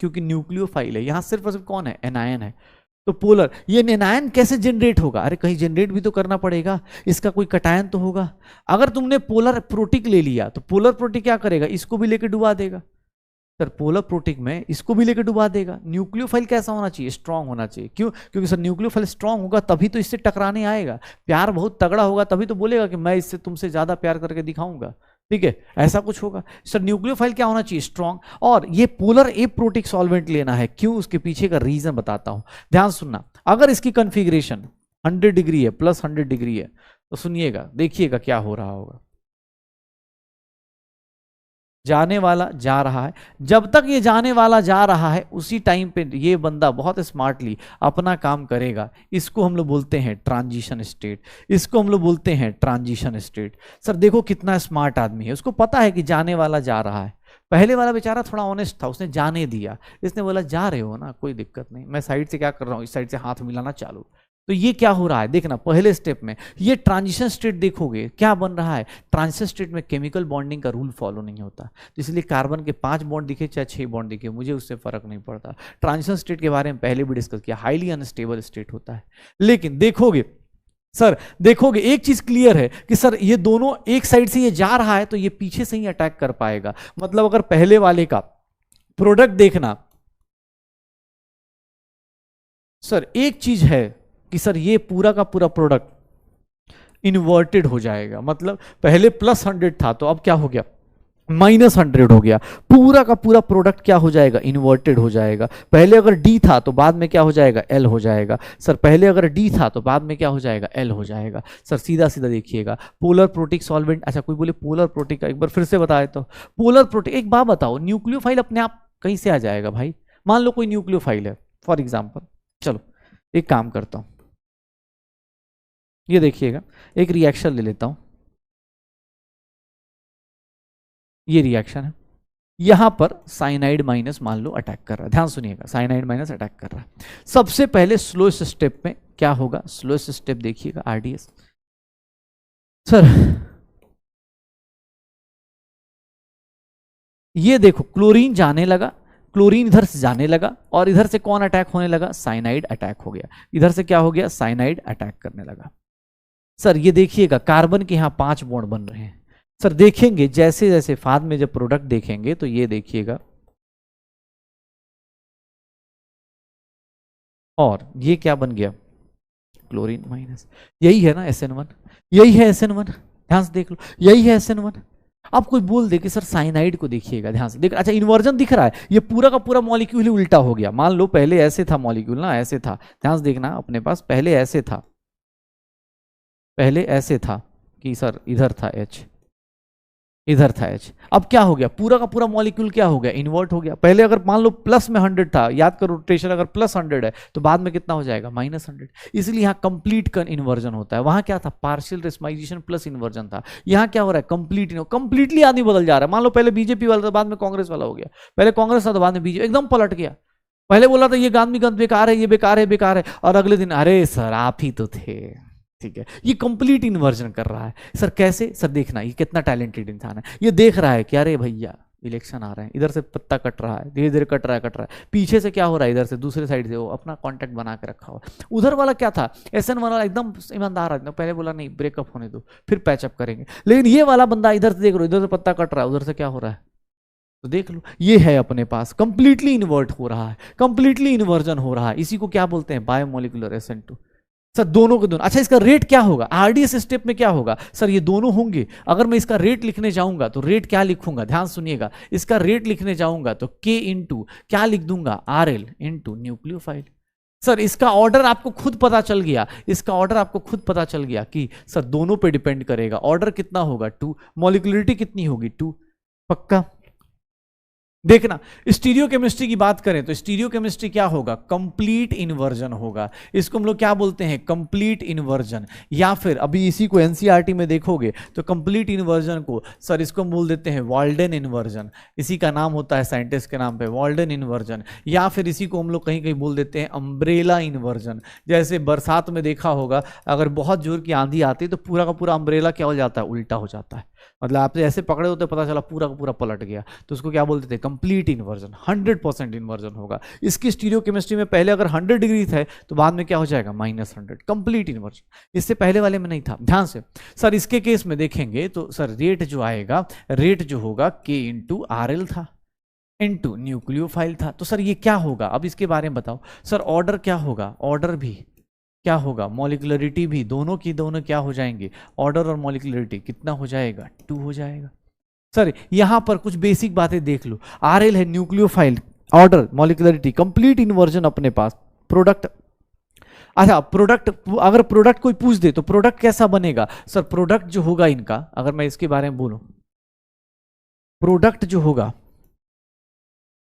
क्योंकि न्यूक्लियोफाइल है, यहां सिर्फ और सिर्फ कौन है, एनायन है। तो पोलर, ये एनायन कैसे जनरेट होगा, अरे कहीं जनरेट भी तो करना पड़ेगा, इसका कोई कटायन तो होगा। अगर तुमने पोलर प्रोटिक ले लिया तो पोलर प्रोटिक क्या करेगा, इसको भी लेके डुबा देगा। सर पोलर प्रोटिक में इसको भी लेकर डुबा देगा। न्यूक्लियोफाइल कैसा होना चाहिए, स्ट्रांग होना चाहिए। क्यों? क्योंकि सर न्यूक्लियोफाइल स्ट्रांग होगा तभी तो इससे टकराने आएगा। प्यार बहुत तगड़ा होगा तभी तो बोलेगा कि मैं इससे तुमसे ज्यादा प्यार करके दिखाऊंगा। ठीक है, ऐसा कुछ होगा। सर न्यूक्लियोफाइल क्या होना चाहिए, स्ट्रांग। और ये पोलर एप्रोटिक सॉल्वेंट लेना है। क्यों? उसके पीछे का रीजन बताता हूं, ध्यान सुनना। अगर इसकी कॉन्फ़िगरेशन 100 डिग्री है, प्लस 100 डिग्री है, तो सुनिएगा, देखिएगा क्या हो रहा होगा। जाने वाला जा रहा है, जब तक ये जाने वाला जा रहा है उसी टाइम पे ये बंदा बहुत स्मार्टली अपना काम करेगा। इसको हम लोग बोलते हैं ट्रांजिशन स्टेट, इसको हम लोग बोलते हैं ट्रांजिशन स्टेट। सर देखो कितना स्मार्ट आदमी है, उसको पता है कि जाने वाला जा रहा है। पहले वाला बेचारा थोड़ा ऑनेस्ट था, उसने जाने दिया। इसने बोला जा रहे हो ना, कोई दिक्कत नहीं, मैं साइड से क्या कर रहा हूँ, इस साइड से हाथ मिलाना चालू। तो ये क्या हो रहा है देखना, पहले स्टेप में ये ट्रांजिशन स्टेट देखोगे क्या बन रहा है, ट्रांजिशन स्टेट में केमिकल बॉन्डिंग का रूल फॉलो नहीं होता, तो इसलिए कार्बन के 5 बॉन्ड दिखे चाहे 6 बॉन्ड दिखे, मुझे उससे फर्क नहीं पड़ता। ट्रांजिशन स्टेट के बारे में पहले भी डिस्कस किया, हाईली अनस्टेबल स्टेट होता है। लेकिन देखोगे सर, देखोगे एक चीज क्लियर है कि सर ये दोनों एक साइड से ये जा रहा है तो ये पीछे से ही अटैक कर पाएगा। मतलब अगर पहले वाले का प्रोडक्ट देखना सर, एक चीज है कि सर ये पूरा का पूरा प्रोडक्ट इन्वर्टेड हो जाएगा, मतलब पहले +100 था तो अब क्या हो गया, -100 हो गया। पूरा का पूरा प्रोडक्ट क्या हो जाएगा, इन्वर्टेड हो जाएगा। पहले अगर D था तो बाद में क्या हो जाएगा, L हो जाएगा। सर पहले अगर D था तो बाद में क्या हो जाएगा, L हो जाएगा। सर सीधा सीधा देखिएगा, पोलर प्रोटिक सॉल्वेंट, अच्छा कोई बोले पोलर प्रोटिक का एक बार फिर से बताए तो, पोलर प्रोटिक, एक बात बताओ, न्यूक्लियोफाइल अपने आप कहीं से आ जाएगा भाई? मान लो कोई न्यूक्लियोफाइल है फॉर एग्जाम्पल, चलो एक काम करता हूं, ये देखिएगा एक रिएक्शन ले लेता हूं, ये रिएक्शन है, यहां पर साइनाइड माइनस मान लो अटैक कर रहा है, ध्यान सुनिएगा, साइनाइड माइनस अटैक कर रहा है। सबसे पहले स्लोएस्ट स्टेप में क्या होगा, स्लोएस्ट स्टेप देखिएगा आरडीएस। सर ये देखो क्लोरीन जाने लगा, क्लोरीन इधर से जाने लगा और इधर से कौन अटैक होने लगा, साइनाइड अटैक हो गया। इधर से क्या हो गया, साइनाइड अटैक करने लगा। सर ये देखिएगा कार्बन के यहां 5 बॉन्ड बन रहे हैं। सर देखेंगे जैसे जैसे बाद में जब प्रोडक्ट देखेंगे तो ये देखिएगा, और ये क्या बन गया, क्लोरीन माइनस, यही है ना SN1, यही है SN1, ध्यान से देख लो, यही है SN1। अब कोई बोल दे कि सर साइनाइड को देखिएगा, ध्यान से देख, अच्छा इन्वर्जन दिख रहा है, ये पूरा का पूरा मॉलिक्यूल ही उल्टा हो गया। मान लो पहले ऐसे था मॉलिक्यूल ना, ऐसे था, ध्यान से देखना अपने पास, पहले ऐसे था, पहले ऐसे था कि सर इधर था H, इधर था H, अब क्या हो गया, पूरा का पूरा मॉलिक्यूल क्या हो गया, इन्वर्ट हो गया। पहले अगर मान लो प्लस में 100 था, याद करो रोटेशन अगर +100 है तो बाद में कितना हो जाएगा, -100, इसलिए यहाँ कंप्लीट इन्वर्जन होता है। वहां क्या था, पार्शियल रेशमाइजेशन प्लस इन्वर्जन था, यहाँ क्या हो रहा है, कंप्लीटली आदमी बदल जा रहा है। मान लो पहले बीजेपी वाला था, बाद में कांग्रेस वाला हो गया, पहले कांग्रेस था तो बाद में बीजेपी, एकदम पलट गया। पहले बोला था ये गांधी गंद बेकार है, ये बेकार है, बेकार है, और अगले दिन अरे सर आप ही तो थे, ठीक है। ये कंप्लीट इन्वर्जन कर रहा है। सर कैसे, सर देखना ये कितना टैलेंटेड इंसान है, ये देख रहा है कि अरे भैया इलेक्शन आ रहे हैं, इधर से पत्ता कट रहा है, धीरे धीरे कट रहा है, पीछे से क्या हो रहा है, इधर से दूसरे साइड से वो अपना कांटेक्ट बना के रखा हुआ। उधर वाला क्या था, SN वाला एकदम ईमानदार आदमी, पहले बोला नहीं ब्रेकअप होने दो फिर पैचअप करेंगे, लेकिन ये वाला बंदा इधर से देख लो, इधर से पत्ता कट रहा है, उधर से क्या हो रहा है, तो देख लो ये है अपने पास, कंप्लीटली इन्वर्ट हो रहा है, कंप्लीटली इन्वर्जन हो रहा है। इसी को क्या बोलते हैं, बायोमोलिकुलर SN2। सर दोनों के दोनों, अच्छा इसका रेट क्या होगा, आरडीएस स्टेप में क्या होगा, सर ये दोनों होंगे। अगर मैं इसका रेट लिखने जाऊंगा तो रेट क्या लिखूंगा, ध्यान सुनिएगा, इसका रेट लिखने जाऊंगा तो K इंटू क्या लिख दूंगा, RL इंटू न्यूक्लियोफाइल। सर इसका ऑर्डर आपको खुद पता चल गया, इसका ऑर्डर आपको खुद पता चल गया कि सर दोनों पे डिपेंड करेगा, ऑर्डर कितना होगा 2, मॉलिक्यूलरिटी कितनी होगी 2, पक्का। देखना स्टीरियो केमिस्ट्री की बात करें तो स्टीरियो केमिस्ट्री क्या होगा, कंप्लीट इन्वर्जन होगा। इसको हम लोग क्या बोलते हैं, कंप्लीट इन्वर्जन, या फिर अभी इसी को एनसीईआरटी में देखोगे तो कंप्लीट इन्वर्जन को सर इसको हम बोल देते हैं वाल्डन इन्वर्जन, इसी का नाम होता है साइंटिस्ट के नाम पे वाल्डन इन्वर्जन, या फिर इसी को हम लोग कहीं कहीं बोल देते हैं अम्ब्रेला इन्वर्जन। जैसे बरसात में देखा होगा अगर बहुत जोर की आंधी आती है तो पूरा का पूरा अम्ब्रेला क्या हो जाता है, उल्टा हो जाता है, मतलब आपसे ऐसे पकड़े होते पता चला पूरा का पूरा पलट गया, तो उसको क्या बोलते थे, कंप्लीट इन्वर्जन, 100% इन्वर्जन होगा। इसकी स्टीरियो केमिस्ट्री में पहले अगर 100 डिग्री है तो बाद में क्या हो जाएगा, -100, कंप्लीट इन्वर्जन। इससे पहले वाले में नहीं था, ध्यान से। सर इसके केस में देखेंगे तो सर रेट जो आएगा, रेट जो होगा K इंटू RL था इंटू न्यूक्लियोफाइल था, तो सर ये क्या होगा, अब इसके बारे में बताओ। सर ऑर्डर क्या होगा, ऑर्डर भी क्या होगा, मॉलिक्यूलरिटी भी, दोनों की दोनों क्या हो जाएंगे, ऑर्डर और मॉलिक्यूलरिटी कितना हो जाएगा, 2 हो जाएगा। सर यहां पर कुछ बेसिक बातें देख लो, RL है nucleophile, order, molecularity, complete inversion अपने पास, प्रोडक्ट। अच्छा प्रोडक्ट, अगर प्रोडक्ट कोई पूछ दे तो प्रोडक्ट कैसा बनेगा, सर प्रोडक्ट जो होगा इनका, अगर मैं इसके बारे में बोलूं, प्रोडक्ट जो होगा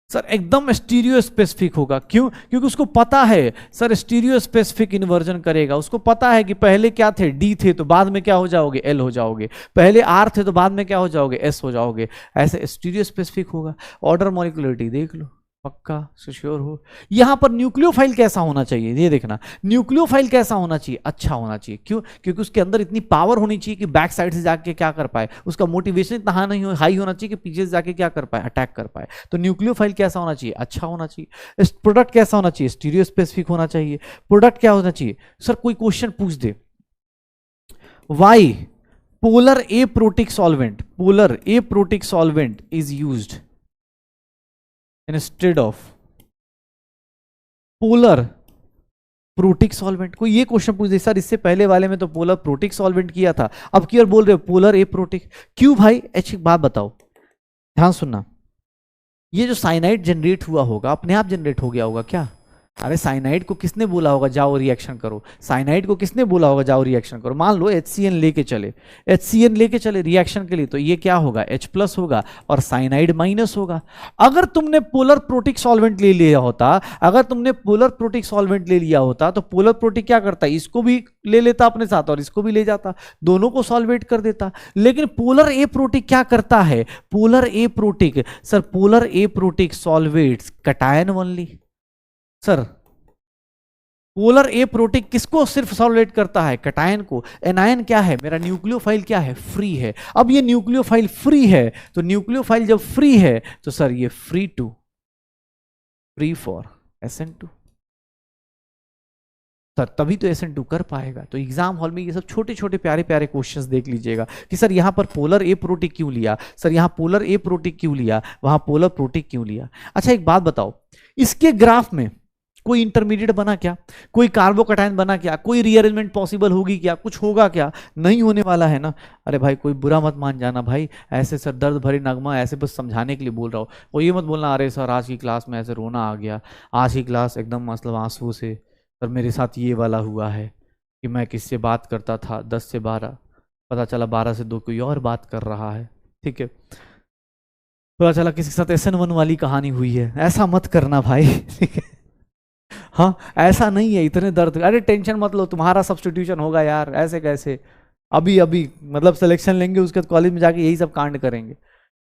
सर एकदम स्टीरियो स्पेसिफिक होगा। क्यों, क्योंकि उसको पता है सर स्टीरियो स्पेसिफिक इन्वर्जन करेगा, उसको पता है कि पहले क्या थे, D थे तो बाद में क्या हो जाओगे, L हो जाओगे, पहले R थे तो बाद में क्या हो जाओगे, S हो जाओगे, ऐसे स्टीरियो स्पेसिफिक होगा। ऑर्डर मॉलिक्यूलरिटी देख लो, पक्का श्योर हो? यहां पर न्यूक्लियोफाइल कैसा होना चाहिए, ये देखना, न्यूक्लियोफाइल कैसा होना चाहिए, अच्छा होना चाहिए। क्यों? क्योंकि उसके अंदर इतनी पावर होनी चाहिए कि बैक साइड से जाके क्या कर पाए, उसका मोटिवेशन इतना नहीं हाई होना चाहिए कि पीछे से जाके क्या कर पाए, अटैक कर पाए। तो न्यूक्लियोफाइल कैसा होना चाहिए, अच्छा होना चाहिए। इस प्रोडक्ट कैसा होना चाहिए, स्टीरियो स्पेसिफिक होना चाहिए। प्रोडक्ट क्या होना चाहिए? सर कोई क्वेश्चन पूछ दे, why polar aprotic solvent is used instead of polar protic solvent. कोई ये क्वेश्चन पूछ दे, सर इससे पहले वाले में तो पोलर प्रोटिक सॉल्वेंट किया था, अब की बार बोल रहे हो पोलर एप्रोटिक, क्यों भाई? एक बात बताओ, ध्यान सुनना, ये जो साइनाइड जनरेट हुआ होगा अपने आप जनरेट हो गया होगा क्या? अरे साइनाइड को किसने बोला होगा जाओ रिएक्शन करो, साइनाइड को किसने बोला होगा जाओ रिएक्शन करो? मान लो HCN लेके चले रिएक्शन के लिए, तो ये क्या होगा, H+ होगा और साइनाइड माइनस होगा। अगर तुमने पोलर प्रोटिक सॉल्वेंट ले लिया होता, तो पोलर प्रोटिक क्या करता है, इसको भी ले लेता अपने साथ और इसको भी ले जाता, दोनों को सॉल्वेट कर देता। लेकिन पोलर एप्रोटिक क्या करता है, polar aprotic solvates cation only. Sir polar aprotic किसको सिर्फ सॉल्वेट करता है, कटायन को। एनायन क्या है, मेरा न्यूक्लियोफाइल क्या है, फ्री है। अब ये न्यूक्लियोफाइल फ्री है, तो न्यूक्लियोफाइल जब फ्री है तो सर ये फ्री फॉर SN2, सर तभी तो SN2 कर पाएगा। तो एग्जाम हॉल में ये सब छोटे छोटे प्यारे प्यारे क्वेश्चंस देख लीजिएगा कि सर यहां पर पोलर एप्रोटिक क्यों लिया, सर यहां पोलर एप्रोटिक क्यों लिया, वहां पोलर प्रोटिक क्यों लिया। अच्छा एक बात बताओ, इसके ग्राफ में कोई इंटरमीडिएट बना क्या, कोई कार्बोकटायन बना क्या, कोई रीअरेंजमेंट पॉसिबल होगी क्या, कुछ होगा क्या? नहीं होने वाला है ना। अरे भाई कोई बुरा मत मान जाना भाई, ऐसे सर दर्द भरी नगमा ऐसे बस समझाने के लिए बोल रहा हूँ, और ये मत बोलना अरे सर आज की क्लास में ऐसे रोना आ गया, आज की क्लास एकदम मतलब आंसू से, सर मेरे साथ ये वाला हुआ है कि मैं किससे बात करता था 10 से 12, पता चला 12 से 2 कोई और बात कर रहा है, ठीक है, पता चला किसी के साथ SN1 वाली कहानी हुई है। ऐसा मत करना भाई, ठीक है, हाँ ऐसा नहीं है, इतने दर्द, अरे टेंशन मत लो, तुम्हारा सब्स्टिट्यूशन होगा यार, ऐसे कैसे, अभी मतलब सिलेक्शन लेंगे उसके बाद कॉलेज में जाके यही सब कांड करेंगे।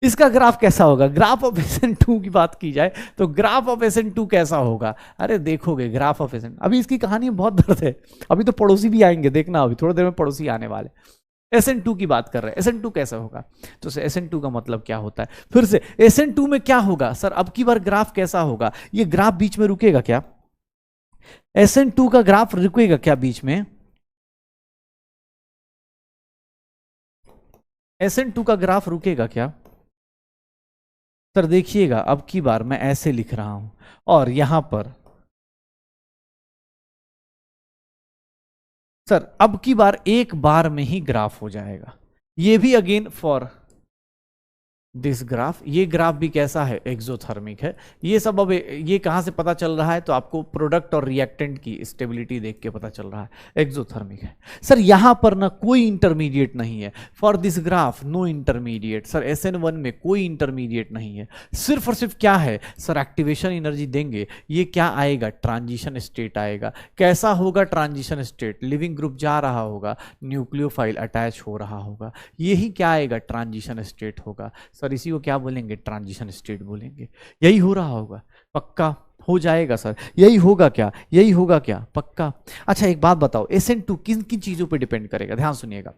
इसका ग्राफ कैसा होगा, ग्राफ ऑफ SN2 की बात की जाए तो ग्राफ ऑफ SN2 कैसा होगा, अरे देखोगे ग्राफ ऑफ SN, अभी इसकी कहानी में बहुत दर्द है, अभी तो पड़ोसी भी आएंगे, देखना अभी थोड़ी देर में पड़ोसी आने वाले। SN2 की बात कर रहे हैं, SN2 कैसा होगा, तो SN2 का मतलब क्या होता है, फिर से SN2 में क्या होगा सर, अब की बार ग्राफ कैसा होगा, ये ग्राफ बीच में रुकेगा क्या, SN2 का ग्राफ रुकेगा क्या बीच में, SN2 का ग्राफ रुकेगा क्या? सर देखिएगा अब की बार मैं ऐसे लिख रहा हूं और यहां पर सर अब की बार एक बार में ही ग्राफ हो जाएगा, ये भी अगेन फॉर दिस ग्राफ, ये ग्राफ भी कैसा है, एक्सोथर्मिक है। ये सब अब ये कहां से पता चल रहा है, तो आपको प्रोडक्ट और रिएक्टेंट की स्टेबिलिटी देख के पता चल रहा है, एक्सोथर्मिक है। सर यहां पर ना कोई इंटरमीडिएट नहीं है, for this graph no intermediate, sir SN1 में कोई इंटरमीडिएट नहीं है, सिर्फ और सिर्फ क्या है सर, एक्टिवेशन एनर्जी देंगे, ये क्या आएगा, ट्रांजिशन स्टेट आएगा। कैसा होगा ट्रांजिशन स्टेट, लिविंग ग्रुप जा रहा होगा, न्यूक्लियोफाइल अटैच हो रहा होगा, यही क्या आएगा, ट्रांजिशन स्टेट होगा। सर इसी को क्या बोलेंगे, ट्रांजिशन स्टेट बोलेंगे। यही हो रहा होगा, पक्का हो जाएगा सर, यही होगा क्या, पक्का। अच्छा एक बात बताओ, SN2 किन किन चीजों पे डिपेंड करेगा, ध्यान सुनिएगा।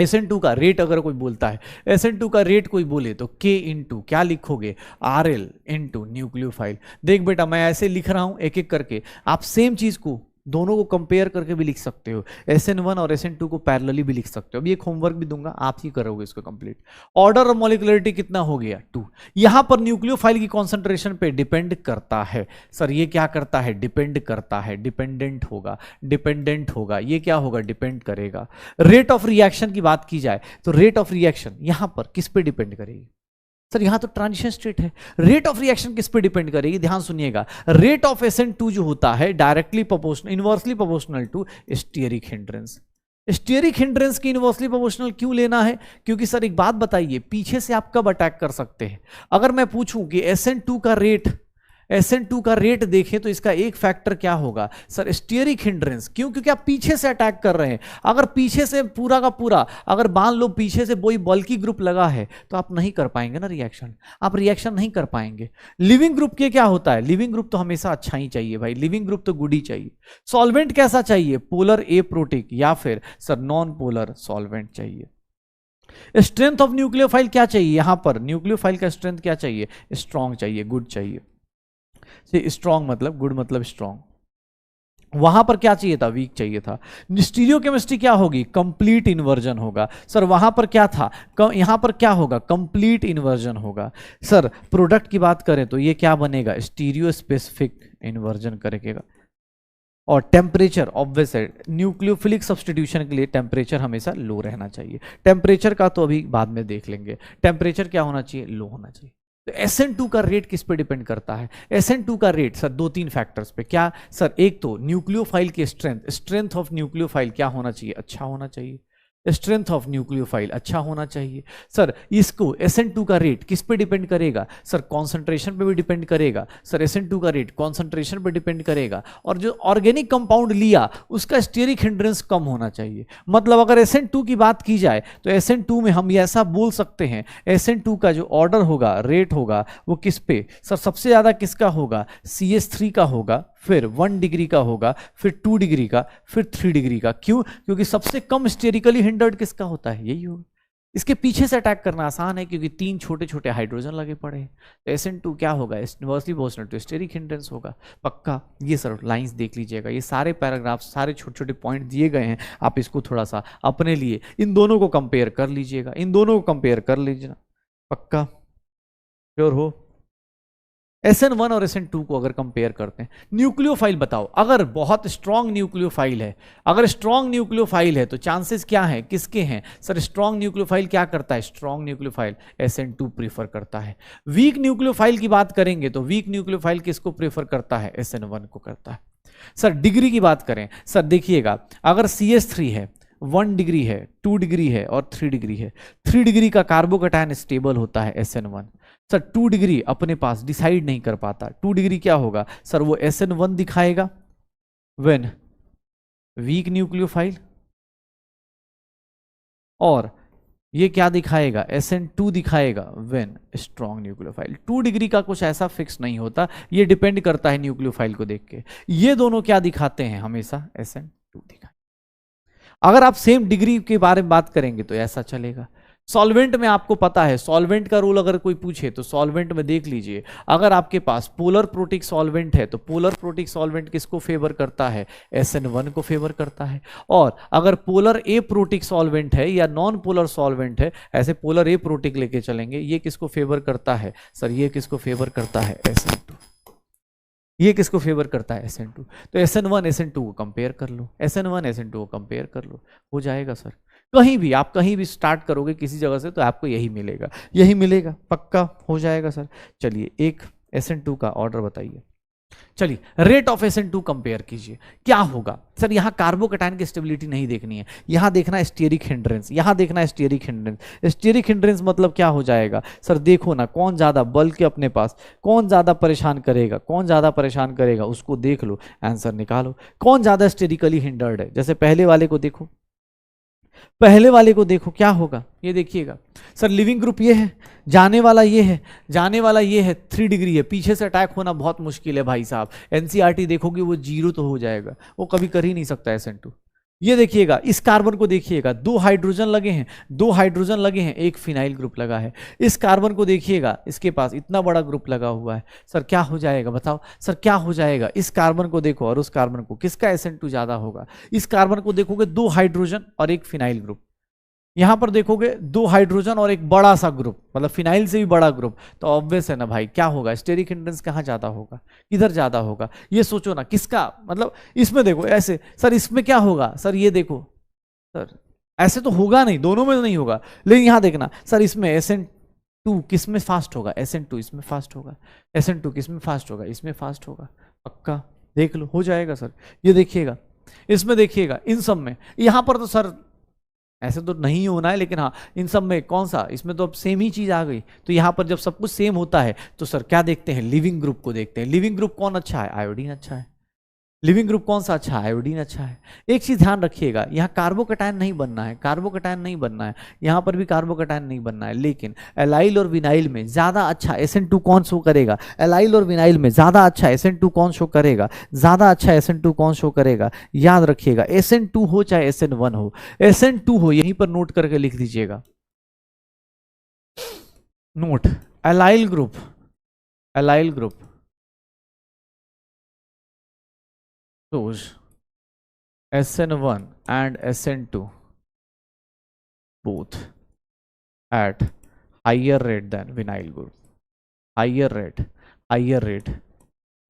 SN2 का रेट अगर कोई बोलता है, SN2 का रेट कोई बोले तो K इंटू क्या लिखोगे, RL इंटू न्यूक्लियोफाइल। देख बेटा मैं ऐसे लिख रहा हूं एक एक करके, आप सेम चीज को दोनों को कंपेयर करके भी लिख सकते हो, SN1 और SN2 को पैरेलली भी लिख सकते हो। अभी एक होमवर्क भी दूंगा, आप ही करोगे इसको कंप्लीट। ऑर्डर और मॉलिक्युलरिटी कितना हो गया, 2। यहां पर न्यूक्लियोफाइल की कॉन्सेंट्रेशन पे डिपेंड करता है। सर ये क्या करता है, डिपेंड करता है, डिपेंडेंट होगा, ये क्या होगा, डिपेंड करेगा। रेट ऑफ रिएक्शन की बात की जाए तो रेट ऑफ रिएक्शन यहां पर किस पे डिपेंड करेगी, सर यहां तो ट्रांजिशन स्टेट है, रेट ऑफ रिएक्शन किस पे डिपेंड करेगी, ध्यान सुनिएगा। रेट ऑफ SN2 जो होता है directly proportional, inversely proportional to steric hindrance. Steric hindrance की इनवर्सली प्रोपोर्शनल क्यों लेना है, क्योंकि सर एक बात बताइए, पीछे से आप कब अटैक कर सकते हैं। अगर मैं पूछूं कि SN2 का रेट SN2 का रेट देखें तो इसका एक फैक्टर क्या होगा सर, स्टीयरिक हिंड्रेंस। क्यों? क्योंकि आप पीछे से अटैक कर रहे हैं। अगर पीछे से पूरा का पूरा, अगर मान लो पीछे से कोई बल्की ग्रुप लगा है तो आप नहीं कर पाएंगे ना रिएक्शन, आप रिएक्शन नहीं कर पाएंगे। लिविंग ग्रुप के क्या होता है, लिविंग ग्रुप तो हमेशा अच्छा ही चाहिए भाई, लिविंग ग्रुप तो गुड ही चाहिए। सॉल्वेंट कैसा चाहिए, पोलर एप्रोटिक या फिर सर नॉन पोलर सॉल्वेंट चाहिए। स्ट्रेंथ ऑफ न्यूक्लियोफाइल क्या चाहिए, यहां पर न्यूक्लियोफाइल का स्ट्रेंथ क्या चाहिए, स्ट्रॉन्ग चाहिए, गुड चाहिए। स्ट्रॉन्ग मतलब गुड मतलब स्ट्रॉन्ग। वहां पर क्या चाहिए था, वीक चाहिए था। स्टीरियोकेमिस्ट्री क्या होगी, कंप्लीट इन्वर्जन होगा। सर वहां पर क्या था, यहां पर क्या होगा, कंप्लीट इन्वर्जन होगा। सर प्रोडक्ट की बात करें तो ये क्या बनेगा, स्टीरियो स्पेसिफिक इन्वर्जन करेगा। और टेम्परेचर ऑब्वियस है, न्यूक्लियोफिलिक सब्स्टिट्यूशन के लिए टेम्परेचर हमेशा लो रहना चाहिए। टेम्परेचर का तो अभी बाद में देख लेंगे, टेम्परेचर क्या होना चाहिए, लो होना चाहिए। तो SN2 का रेट किस पे डिपेंड करता है, SN2 का रेट सर दो तीन फैक्टर्स पे। क्या सर, एक तो न्यूक्लियोफाइल की स्ट्रेंथ, स्ट्रेंथ ऑफ न्यूक्लियोफाइल क्या होना चाहिए, अच्छा होना चाहिए। स्ट्रेंथ ऑफ न्यूक्लियोफाइल अच्छा होना चाहिए। सर इसको SN2 का रेट किस पे डिपेंड करेगा, सर कॉन्सेंट्रेशन पे भी डिपेंड करेगा। सर SN2 का रेट कॉन्सेंट्रेशन पे डिपेंड करेगा। और जो ऑर्गेनिक कंपाउंड लिया उसका स्टीयरिक हिंड्रेंस कम होना चाहिए। मतलब अगर SN2 की बात की जाए तो SN2 में हम ऐसा बोल सकते हैं, SN2 का जो ऑर्डर होगा, रेट होगा, वो किस पे सर सबसे ज्यादा किसका होगा, CH3 का होगा, फिर 1 डिग्री का होगा, फिर 2 डिग्री का, फिर 3 डिग्री का। क्यों? क्योंकि सबसे कम स्टेरिकली हिंडर्ड किसका होता है, यही होगा। इसके पीछे से अटैक करना आसान है क्योंकि 3 छोटे छोटे हाइड्रोजन लगे पड़े हैं। तो SN2 क्या होगा, inversely proportional to steric hindrance होगा, पक्का। ये सर लाइंस देख लीजिएगा, ये सारे पैराग्राफ, सारे छोटे छोटे पॉइंट दिए गए हैं, आप इसको थोड़ा सा अपने लिए इन दोनों को कंपेयर कर लीजिएगा, इन दोनों को कंपेयर कर लीजिएगा, पक्का श्योर हो। SN1 और SN2 को अगर कंपेयर करते हैं, न्यूक्लियोफाइल बताओ, अगर बहुत स्ट्रॉन्ग न्यूक्लियोफाइल है, अगर स्ट्रॉन्ग न्यूक्लियोफाइल है तो चांसेस क्या है, किसके हैं सर, स्ट्रॉन्ग न्यूक्लियोफाइल क्या करता है, स्ट्रॉन्ग न्यूक्लियोफाइल SN2 प्रीफर करता है। वीक न्यूक्लियोफाइल की बात करेंगे तो वीक न्यूक्लियोफाइल किसको प्रीफर करता है, SN1 को करता है। सर डिग्री की बात करें, सर देखिएगा अगर CH3 है, 1 डिग्री है, 2 डिग्री है और 3 डिग्री है, 3 डिग्री का कार्बोकैटायन स्टेबल होता है SN1। सर 2 डिग्री अपने पास डिसाइड नहीं कर पाता, 2 डिग्री क्या होगा सर, वो SN1 दिखाएगा व्हेन वीक न्यूक्लियोफाइल, और ये क्या दिखाएगा, SN2 दिखाएगा व्हेन स्ट्रॉन्ग न्यूक्लियोफाइल। 2 डिग्री का कुछ ऐसा फिक्स नहीं होता, ये डिपेंड करता है न्यूक्लियोफाइल को देख के। ये दोनों क्या दिखाते हैं, हमेशा SN2 दिखाते। अगर आप सेम डिग्री के बारे में बात करेंगे तो ऐसा चलेगा। सॉल्वेंट में आपको पता है, सॉल्वेंट का रोल अगर कोई पूछे तो सॉल्वेंट में देख लीजिए, अगर आपके पास पोलर प्रोटिक सॉल्वेंट है तो पोलर प्रोटिक सॉल्वेंट किसको फेवर करता है, SN1 को फेवर करता है। और अगर पोलर ए प्रोटिक सॉल्वेंट है या नॉन पोलर सॉल्वेंट है, ऐसे पोलर ए प्रोटिक लेके चलेंगे, ये किसको फेवर करता है सर, ये किसको फेवर करता है, SN2। ये किसको फेवर करता है, SN2। तो SN1 SN2 को कंपेयर कर लो, SN1 SN2 को कंपेयर कर लो, हो जाएगा सर। कहीं भी आप कहीं भी स्टार्ट करोगे किसी जगह से तो आपको यही मिलेगा, यही मिलेगा, पक्का हो जाएगा सर। चलिए एक SN2 का ऑर्डर बताइए। चलिए रेट ऑफ SN2 कंपेयर कीजिए, क्या होगा सर। यहां कार्बोकैटायन की स्टेबिलिटी नहीं देखनी है, यहां देखना है स्टीयरिक हिंड्रेंस, यहां देखना है स्टीयरिक हिंड्रेंस। स्टीयरिक हिंड्रेंस मतलब क्या हो जाएगा सर, देखो ना कौन ज्यादा बल के अपने पास, कौन ज्यादा परेशान करेगा, कौन ज्यादा परेशान करेगा उसको देख लो, आंसर निकालो। कौन ज्यादा स्टेरिकली हिंडर्ड है, जैसे पहले वाले को देखो, पहले वाले को देखो क्या होगा, ये देखिएगा सर लिविंग ग्रुप ये है, जाने वाला ये है, जाने वाला ये है, 3 डिग्री है, पीछे से अटैक होना बहुत मुश्किल है भाई साहब। NCERT देखोगे वो 0 तो हो जाएगा, वो कभी कर ही नहीं सकता SN2। ये देखिएगा इस कार्बन को देखिएगा, 2 हाइड्रोजन लगे हैं, 2 हाइड्रोजन लगे हैं, एक फिनाइल ग्रुप लगा है। इस कार्बन को देखिएगा, इसके पास इतना बड़ा ग्रुप लगा हुआ है, सर क्या हो जाएगा बताओ, सर क्या हो जाएगा। इस कार्बन को देखो और उस कार्बन को, किसका SN2 ज्यादा होगा। इस कार्बन को देखोगे 2 हाइड्रोजन और एक फिनाइल ग्रुप, यहां पर देखोगे 2 हाइड्रोजन और एक बड़ा सा ग्रुप, मतलब फिनाइल से भी बड़ा ग्रुप, तो ऑब्वियस है ना भाई, क्या होगा स्टेरिक हिंड्रेंस कहां ज्यादा होगा, किधर ज्यादा होगा। ये सोचो ना किसका, मतलब इसमें देखो ऐसे, सर इसमें क्या होगा, सर ये देखो सर ऐसे तो होगा नहीं, दोनों में नहीं होगा, लेकिन यहां देखना सर इसमें SN2 किस में फास्ट होगा, SN2 इसमें फास्ट होगा, SN2 किस में फास्ट होगा, इसमें फास्ट होगा, पक्का देख लो, हो जाएगा सर। ये देखिएगा, इसमें देखिएगा, इन सब में, यहां पर तो सर ऐसे तो नहीं होना है, लेकिन हाँ इन सब में कौन सा, इसमें तो अब सेम ही चीज आ गई। तो यहाँ पर जब सब कुछ सेम होता है तो सर क्या देखते हैं, लिविंग ग्रुप को देखते हैं। लिविंग ग्रुप कौन अच्छा है, आयोडीन अच्छा है। लिविंग ग्रुप कौन सा अच्छा है, आयोडीन अच्छा है। एक चीज ध्यान रखिएगा, यहाँ कार्बोकैटायन नहीं बनना है, कार्बोकैटायन नहीं बनना है, यहाँ पर भी कार्बोकैटायन नहीं बनना है, लेकिन एलाइल और विनाइल में ज्यादा अच्छा SN2 कौन शो करेगा, एलाइल और विनाइल में ज्यादा अच्छा SN2 कौन शो करेगा, ज्यादा अच्छा SN2 कौन शो करेगा, याद रखिएगा SN2 हो चाहे SN1 हो, SN2 हो, यहीं पर नोट करके लिख दीजिएगा। Note, allyl group, allyl group shows SN1 and SN2 both at higher rate than vinyl group, higher rate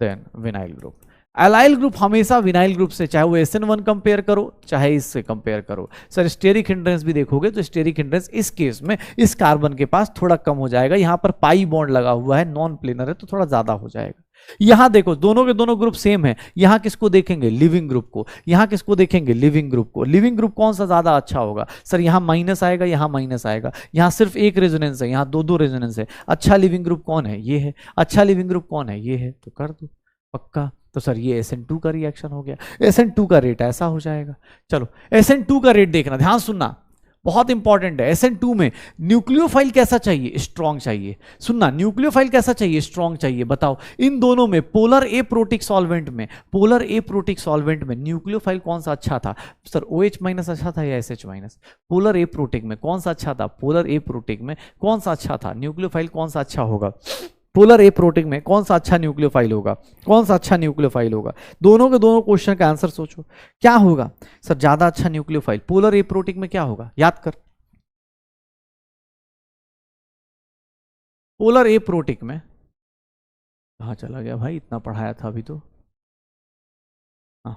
than vinyl group। Allyl group हमेशा विनाइल ग्रुप से, चाहे वो SN1 कंपेयर करो चाहे इससे कंपेयर करो। सर स्टेरिक हिंड्रेंस भी देखोगे तो स्टेरिक हिंड्रेंस इस केस में इस कार्बन के पास थोड़ा कम हो जाएगा, यहाँ पर पाई बॉन्ड लगा हुआ है, नॉन प्लेनर है तो थोड़ा ज्यादा हो जाएगा। यहां देखो दोनों के दोनों ग्रुप सेम है, यहां किसको देखेंगे, लिविंग ग्रुप को, यहां किसको देखेंगे, लिविंग ग्रुप को। लिविंग ग्रुप कौन सा ज्यादा अच्छा होगा, सर यहां माइनस आएगा, यहां माइनस आएगा, यहां सिर्फ एक रेजोनेंस है, यहां दो रेजोनेंस है। अच्छा लिविंग ग्रुप कौन है, ये है। अच्छा लिविंग ग्रुप कौन है, ये है। तो कर दो पक्का। तो सर ये SN2 का रिएक्शन हो गया, SN2 का रेट ऐसा हो जाएगा। चलो SN2 का रेट देखना, ध्यान सुनना, बहुत इंपॉर्टेंट है। SN2 में न्यूक्लियोफाइल कैसा चाहिए, स्ट्रॉन्ग चाहिए। सुनना, न्यूक्लियोफाइल कैसा चाहिए, स्ट्रॉन्ग चाहिए। बताओ इन दोनों में, पोलर एप्रोटिक सॉल्वेंट में, पोलर एप्रोटिक सॉल्वेंट में न्यूक्लियोफाइल कौन सा अच्छा था, सर OH- अच्छा था या SH-? पोलर एप्रोटिक में कौन सा अच्छा था, पोलर एप्रोटिक में कौन सा अच्छा था, न्यूक्लियोफाइल कौन सा अच्छा होगा, पोलर एप्रोटिक में कौन सा अच्छा न्यूक्लियोफाइल होगा, कौन सा अच्छा न्यूक्लियोफाइल होगा। दोनों के दोनों क्वेश्चन का आंसर सोचो क्या होगा। सर ज्यादा अच्छा न्यूक्लियोफाइल पोलर एप्रोटिक में क्या होगा, याद कर। पोलर एप्रोटिक में कहाँ चला गया भाई, इतना पढ़ाया था अभी तो। हाँ,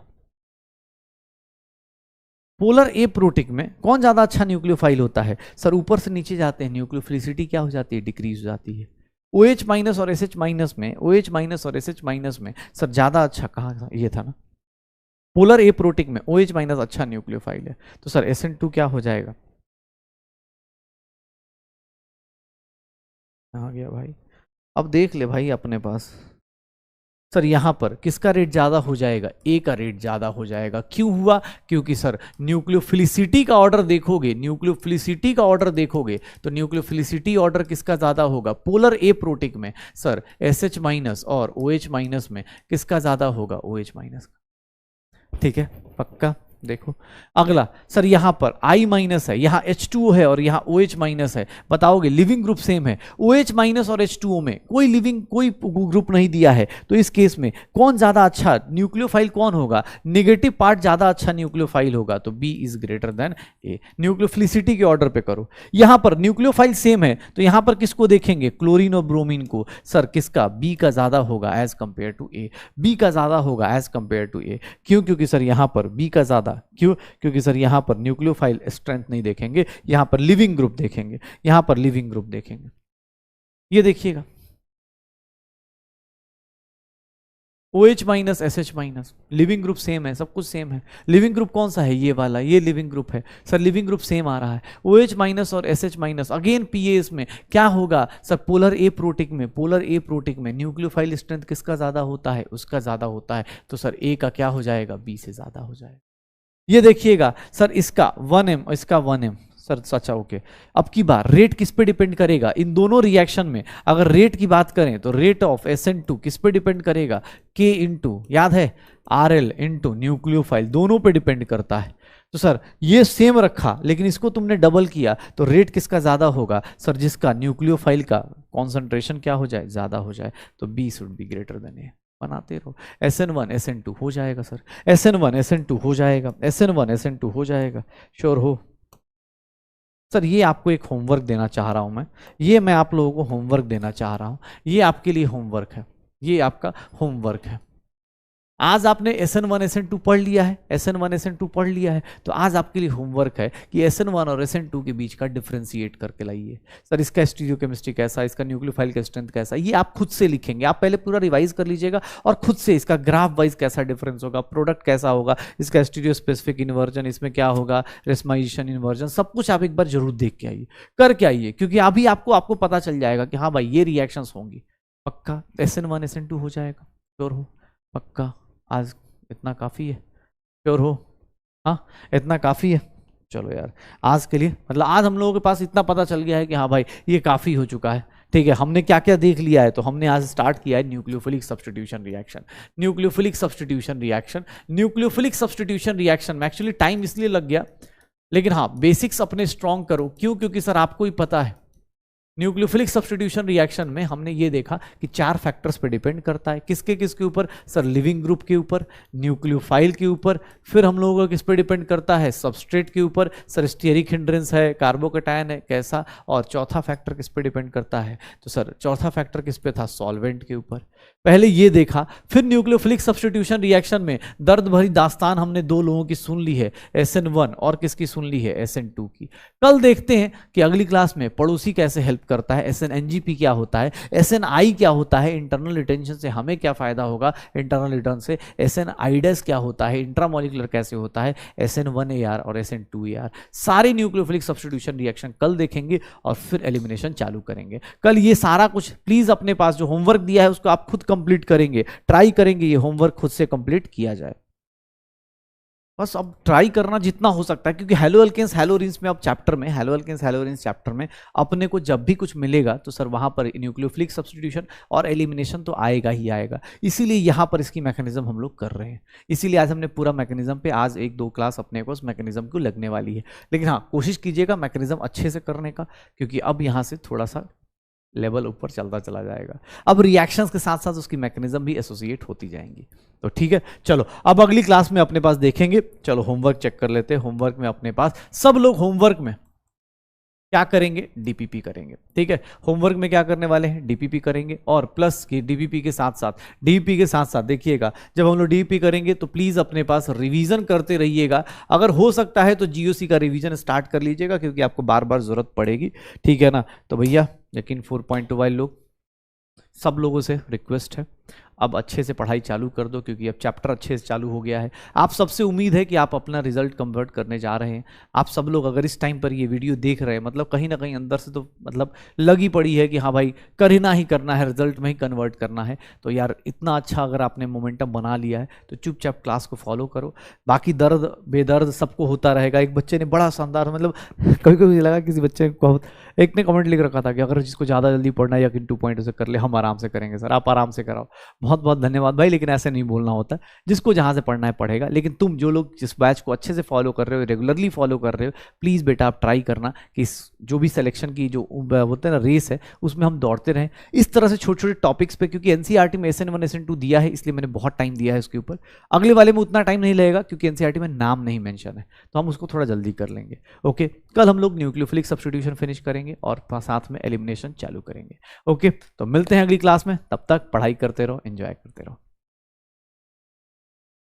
पोलर एप्रोटिक में कौन ज्यादा अच्छा न्यूक्लियोफाइल होता है, सर ऊपर से नीचे जाते हैं न्यूक्लियोफिलिसिटी क्या हो जाती है, डिक्रीज हो जाती है। OH- और SH- में, OH- और SH- में सर ज्यादा अच्छा कहाँ था, ये था ना। पोलर एप्रोटिक में OH- अच्छा न्यूक्लियोफाइल है, तो सर SN2 क्या हो जाएगा। आ गया भाई, अब देख ले भाई अपने पास। सर यहां पर किसका रेट ज्यादा हो जाएगा, ए का रेट ज्यादा हो जाएगा। क्यों हुआ, क्योंकि सर न्यूक्लियोफिलिसिटी का ऑर्डर देखोगे, न्यूक्लियोफिलिसिटी का ऑर्डर देखोगे तो न्यूक्लियोफिलिसिटी ऑर्डर किसका ज्यादा होगा, पोलर एप्रोटिक में सर SH- और OH- में किसका ज्यादा होगा, OH- का। ठीक है पक्का। देखो अगला, सर यहां पर I- है, यहां H2O है और यहां OH- है। बताओगे लिविंग ग्रुप सेम है, OH- और H2O में कोई लिविंग कोई ग्रुप नहीं दिया है, तो इस केस में कौन ज्यादा अच्छा न्यूक्लियोफाइल कौन होगा, नेगेटिव पार्ट ज्यादा अच्छा न्यूक्लियोफाइल होगा, तो B is greater than A। Nucleophilicity के ऑर्डर पे करो। यहां पर न्यूक्लियोफाइल सेम है तो यहां पर किसको देखेंगे, क्लोरीन और ब्रोमीन को। सर किसका, B का ज्यादा होगा as compare to A, B का ज्यादा होगा एज कंपेयर टू A। क्यों, क्योंकि सर यहां पर B का ज्यादा, क्यों, क्योंकि सर यहां पर न्यूक्लियोफाइल स्ट्रेंथ नहीं देखेंगे, यहां पर लिविंग ग्रुप देखेंगे, यहां पर लिविंग ग्रुप देखेंगे। ये देखिएगा OH- SH-, leaving group same है, सब कुछ सेम है। लिविंग ग्रुप कौन सा है, ये वाला, ये लिविंग ग्रुप है। सर लिविंग ग्रुप सेम आ रहा है, OH- और SH-। अगेन PA में क्या होगा, सर पोलर एप्रोटिक में, पोलर एप्रोटिक में न्यूक्लियोफाइल स्ट्रेंथ किसका ज्यादा होता है, उसका ज्यादा होता है, तो सर A का क्या हो जाएगा, B से ज्यादा हो जाएगा। ये देखिएगा सर इसका 1m, इसका 1m, सर अच्छा ओके। अब की बार रेट किस पे डिपेंड करेगा, इन दोनों रिएक्शन में अगर रेट की बात करें तो रेट ऑफ SN2 किस पे डिपेंड करेगा, K इंटू, याद है, RL इंटू न्यूक्लियोफाइल, दोनों पे डिपेंड करता है। तो सर ये सेम रखा लेकिन इसको तुमने डबल किया तो रेट किसका ज्यादा होगा, सर जिसका न्यूक्लियोफाइल का कॉन्सेंट्रेशन क्या हो जाए, ज्यादा हो जाए, तो B should be greater than A। बनाते रहो, SN1 SN2 हो जाएगा सर, SN1 SN2 हो जाएगा, SN1 SN2 हो जाएगा। श्योर हो सर, ये आपको एक होमवर्क देना चाह रहा हूं मैं, ये मैं आप लोगों को होमवर्क देना चाह रहा हूं, ये आपके लिए होमवर्क है, ये आपका होमवर्क है। आज आपने SN1 SN2 पढ़ लिया है, SN1 SN2 पढ़ लिया है, तो आज आपके लिए होमवर्क है कि SN1 और SN2 के बीच का डिफरेंशिएट करके लाइए। सर इसका स्टीरियोकेमिस्ट्री कैसा, इसका न्यूक्लियोफाइल का स्ट्रेंथ कैसा, ये आप खुद से लिखेंगे। आप पहले पूरा रिवाइज कर लीजिएगा और खुद से इसका ग्राफ वाइज कैसा डिफरेंस होगा, प्रोडक्ट कैसा होगा, इसका स्टीरियो स्पेसिफिक इन्वर्जन, इसमें क्या होगा, रेसमाइजेशन इन्वर्जन, सब कुछ आप एक बार जरूर देख के आइए, करके आइए, क्योंकि अभी आपको पता चल जाएगा कि हाँ भाई ये रिएक्शंस होंगी। पक्का SN1 SN2 हो जाएगा, श्योर हो? पक्का आज इतना काफ़ी है, श्योर हो? हाँ इतना काफ़ी है। चलो यार आज के लिए मतलब आज हम लोगों के पास इतना पता चल गया है कि हाँ भाई ये काफ़ी हो चुका है। ठीक है, हमने क्या क्या देख लिया है, तो हमने आज स्टार्ट किया है nucleophilic substitution reaction. Nucleophilic substitution reaction, nucleophilic substitution reaction में एक्चुअली टाइम इसलिए लग गया, लेकिन हाँ बेसिक्स अपने स्ट्रॉन्ग करो। क्यों? क्योंकि सर आपको ही पता है न्यूक्लियोफिलिक सब्स्टिट्यूशन रिएक्शन में हमने ये देखा कि 4 फैक्टर्स पे डिपेंड करता है। किसके किसके ऊपर? सर लिविंग ग्रुप के ऊपर, न्यूक्लियोफाइल के ऊपर, फिर हम लोगों का किस पे डिपेंड करता है? सबस्ट्रेट के ऊपर, सर स्टेरिक हिंड्रेंस है, कार्बोकेटायन है कैसा, और चौथा फैक्टर किस पे डिपेंड करता है? तो सर चौथा फैक्टर किस पे था? सॉल्वेंट के ऊपर। पहले ये देखा, फिर न्यूक्लियोफिलिक सब्स्टिट्यूशन रिएक्शन में दर्द भरी दास्तान हमने 2 लोगों की सुन ली है, SN1 और किसकी सुन ली है? SN2 की। कल देखते हैं कि अगली क्लास में पड़ोसी कैसे हेल्प करता है, SNNGP क्या होता है, SNI क्या होता है, इंटरनल रिटेंशन से हमें क्या फायदा होगा, इंटरनल रिटर्न से, SNIDAS क्या होता है, इंट्रामोलिकुलर कैसे होता है, SN1AR और SN2AR। सारे न्यूक्लियोफिलिक सब्स्टिट्यूशन रिएक्शन कल देखेंगे और फिर एलिमिनेशन चालू करेंगे। कल ये सारा कुछ प्लीज अपने पास जो होमवर्क दिया है उसको आप खुद कंप्लीट करेंगे, ट्राई करेंगे ये होमवर्क खुद से कंप्लीट किया जाए। बस अब ट्राई करना जितना हो सकता है, क्योंकि हेलो एल्केन्स हेलोरिन्स में अब चैप्टर में हेलो एल्केन्स हेलोरिन्स चैप्टर में अपने को जब भी कुछ मिलेगा तो सर वहां पर न्यूक्लियोफिलिक सब्स्टिट्यूशन और एलिमिनेशन तो आएगा ही आएगा। इसीलिए यहाँ पर इसकी मैकेनिज्म हम लोग कर रहे हैं। इसीलिए आज हमने पूरा मैकेनिज्म पे आज 1-2 क्लास अपने को उस मैकेनिज्म को लगने वाली है। लेकिन हाँ कोशिश कीजिएगा मैकेनिज्म अच्छे से करने का, क्योंकि अब यहाँ से थोड़ा सा लेवल ऊपर चलता चला जाएगा। अब रिएक्शंस के साथ साथ उसकी मैकेनिज्म भी एसोसिएट होती जाएंगी। तो ठीक है, चलो अब अगली क्लास में अपने पास देखेंगे। चलो होमवर्क चेक कर लेते हैं। होमवर्क में अपने पास सब लोग होमवर्क में क्या करेंगे? डीपीपी करेंगे। ठीक है, होमवर्क में क्या करने वाले हैं? डीपीपी करेंगे। और प्लस की डीपीपी के साथ साथ देखिएगा जब हम लोग डीपीपी करेंगे तो प्लीज अपने पास रिवीजन करते रहिएगा। अगर हो सकता है तो जीओसी का रिवीजन स्टार्ट कर लीजिएगा, क्योंकि आपको बार बार जरूरत पड़ेगी। ठीक है ना? तो भैया लेकिन 4.2 वाले लोग सब लोगों से रिक्वेस्ट है अब अच्छे से पढ़ाई चालू कर दो, क्योंकि अब चैप्टर अच्छे से चालू हो गया है। आप सबसे उम्मीद है कि आप अपना रिजल्ट कन्वर्ट करने जा रहे हैं। आप सब लोग अगर इस टाइम पर ये वीडियो देख रहे हैं, मतलब कहीं ना कहीं अंदर से तो मतलब लगी पड़ी है कि हाँ भाई करना ही करना है, रिजल्ट में ही कन्वर्ट करना है। तो यार इतना अच्छा अगर आपने मोमेंटम बना लिया है तो चुपचाप क्लास को फॉलो करो। बाकी दर्द बेदर्द सबको होता रहेगा। एक बच्चे ने बड़ा शानदार मतलब कभी कभी लगा किसी बच्चे को, एक ने कमेंट लिख रखा था कि अगर जिसको ज़्यादा जल्दी पढ़ना है या 2 पॉइंट से कर ले, हम आराम से करेंगे। सर आप आराम से कराओ, बहुत बहुत धन्यवाद भाई, लेकिन ऐसे नहीं बोलना होता। जिसको जहां से पढ़ना है पढ़ेगा। लेकिन तुम जो लोग जिस बैच को अच्छे से फॉलो कर रहे हो, रेगुलरली फॉलो कर रहे हो, प्लीज बेटा आप ट्राई करना कि जो भी सिलेक्शन की जो बोलते हैं ना रेस है, उसमें हम दौड़ते रहें इस तरह से छोटे छोटे टॉपिक्स पे। क्योंकि एनसीईआरटी में SN1 SN2 दिया है, इसलिए मैंने बहुत टाइम दिया है उसके ऊपर। अगले वाले में उतना टाइम नहीं लगेगा क्योंकि एनसीईआरटी में नाम नहीं मेंशन है, तो हम उसको थोड़ा जल्दी कर लेंगे। ओके, कल हम लोग न्यूक्लियोफिलिक सब्स्टिट्यूशन फिनिश करेंगे और साथ में एलिमिनेशन चालू करेंगे। ओके, तो मिलते हैं अगली क्लास में। तब तक पढ़ाई करते रहो, एंजॉय करते रहो।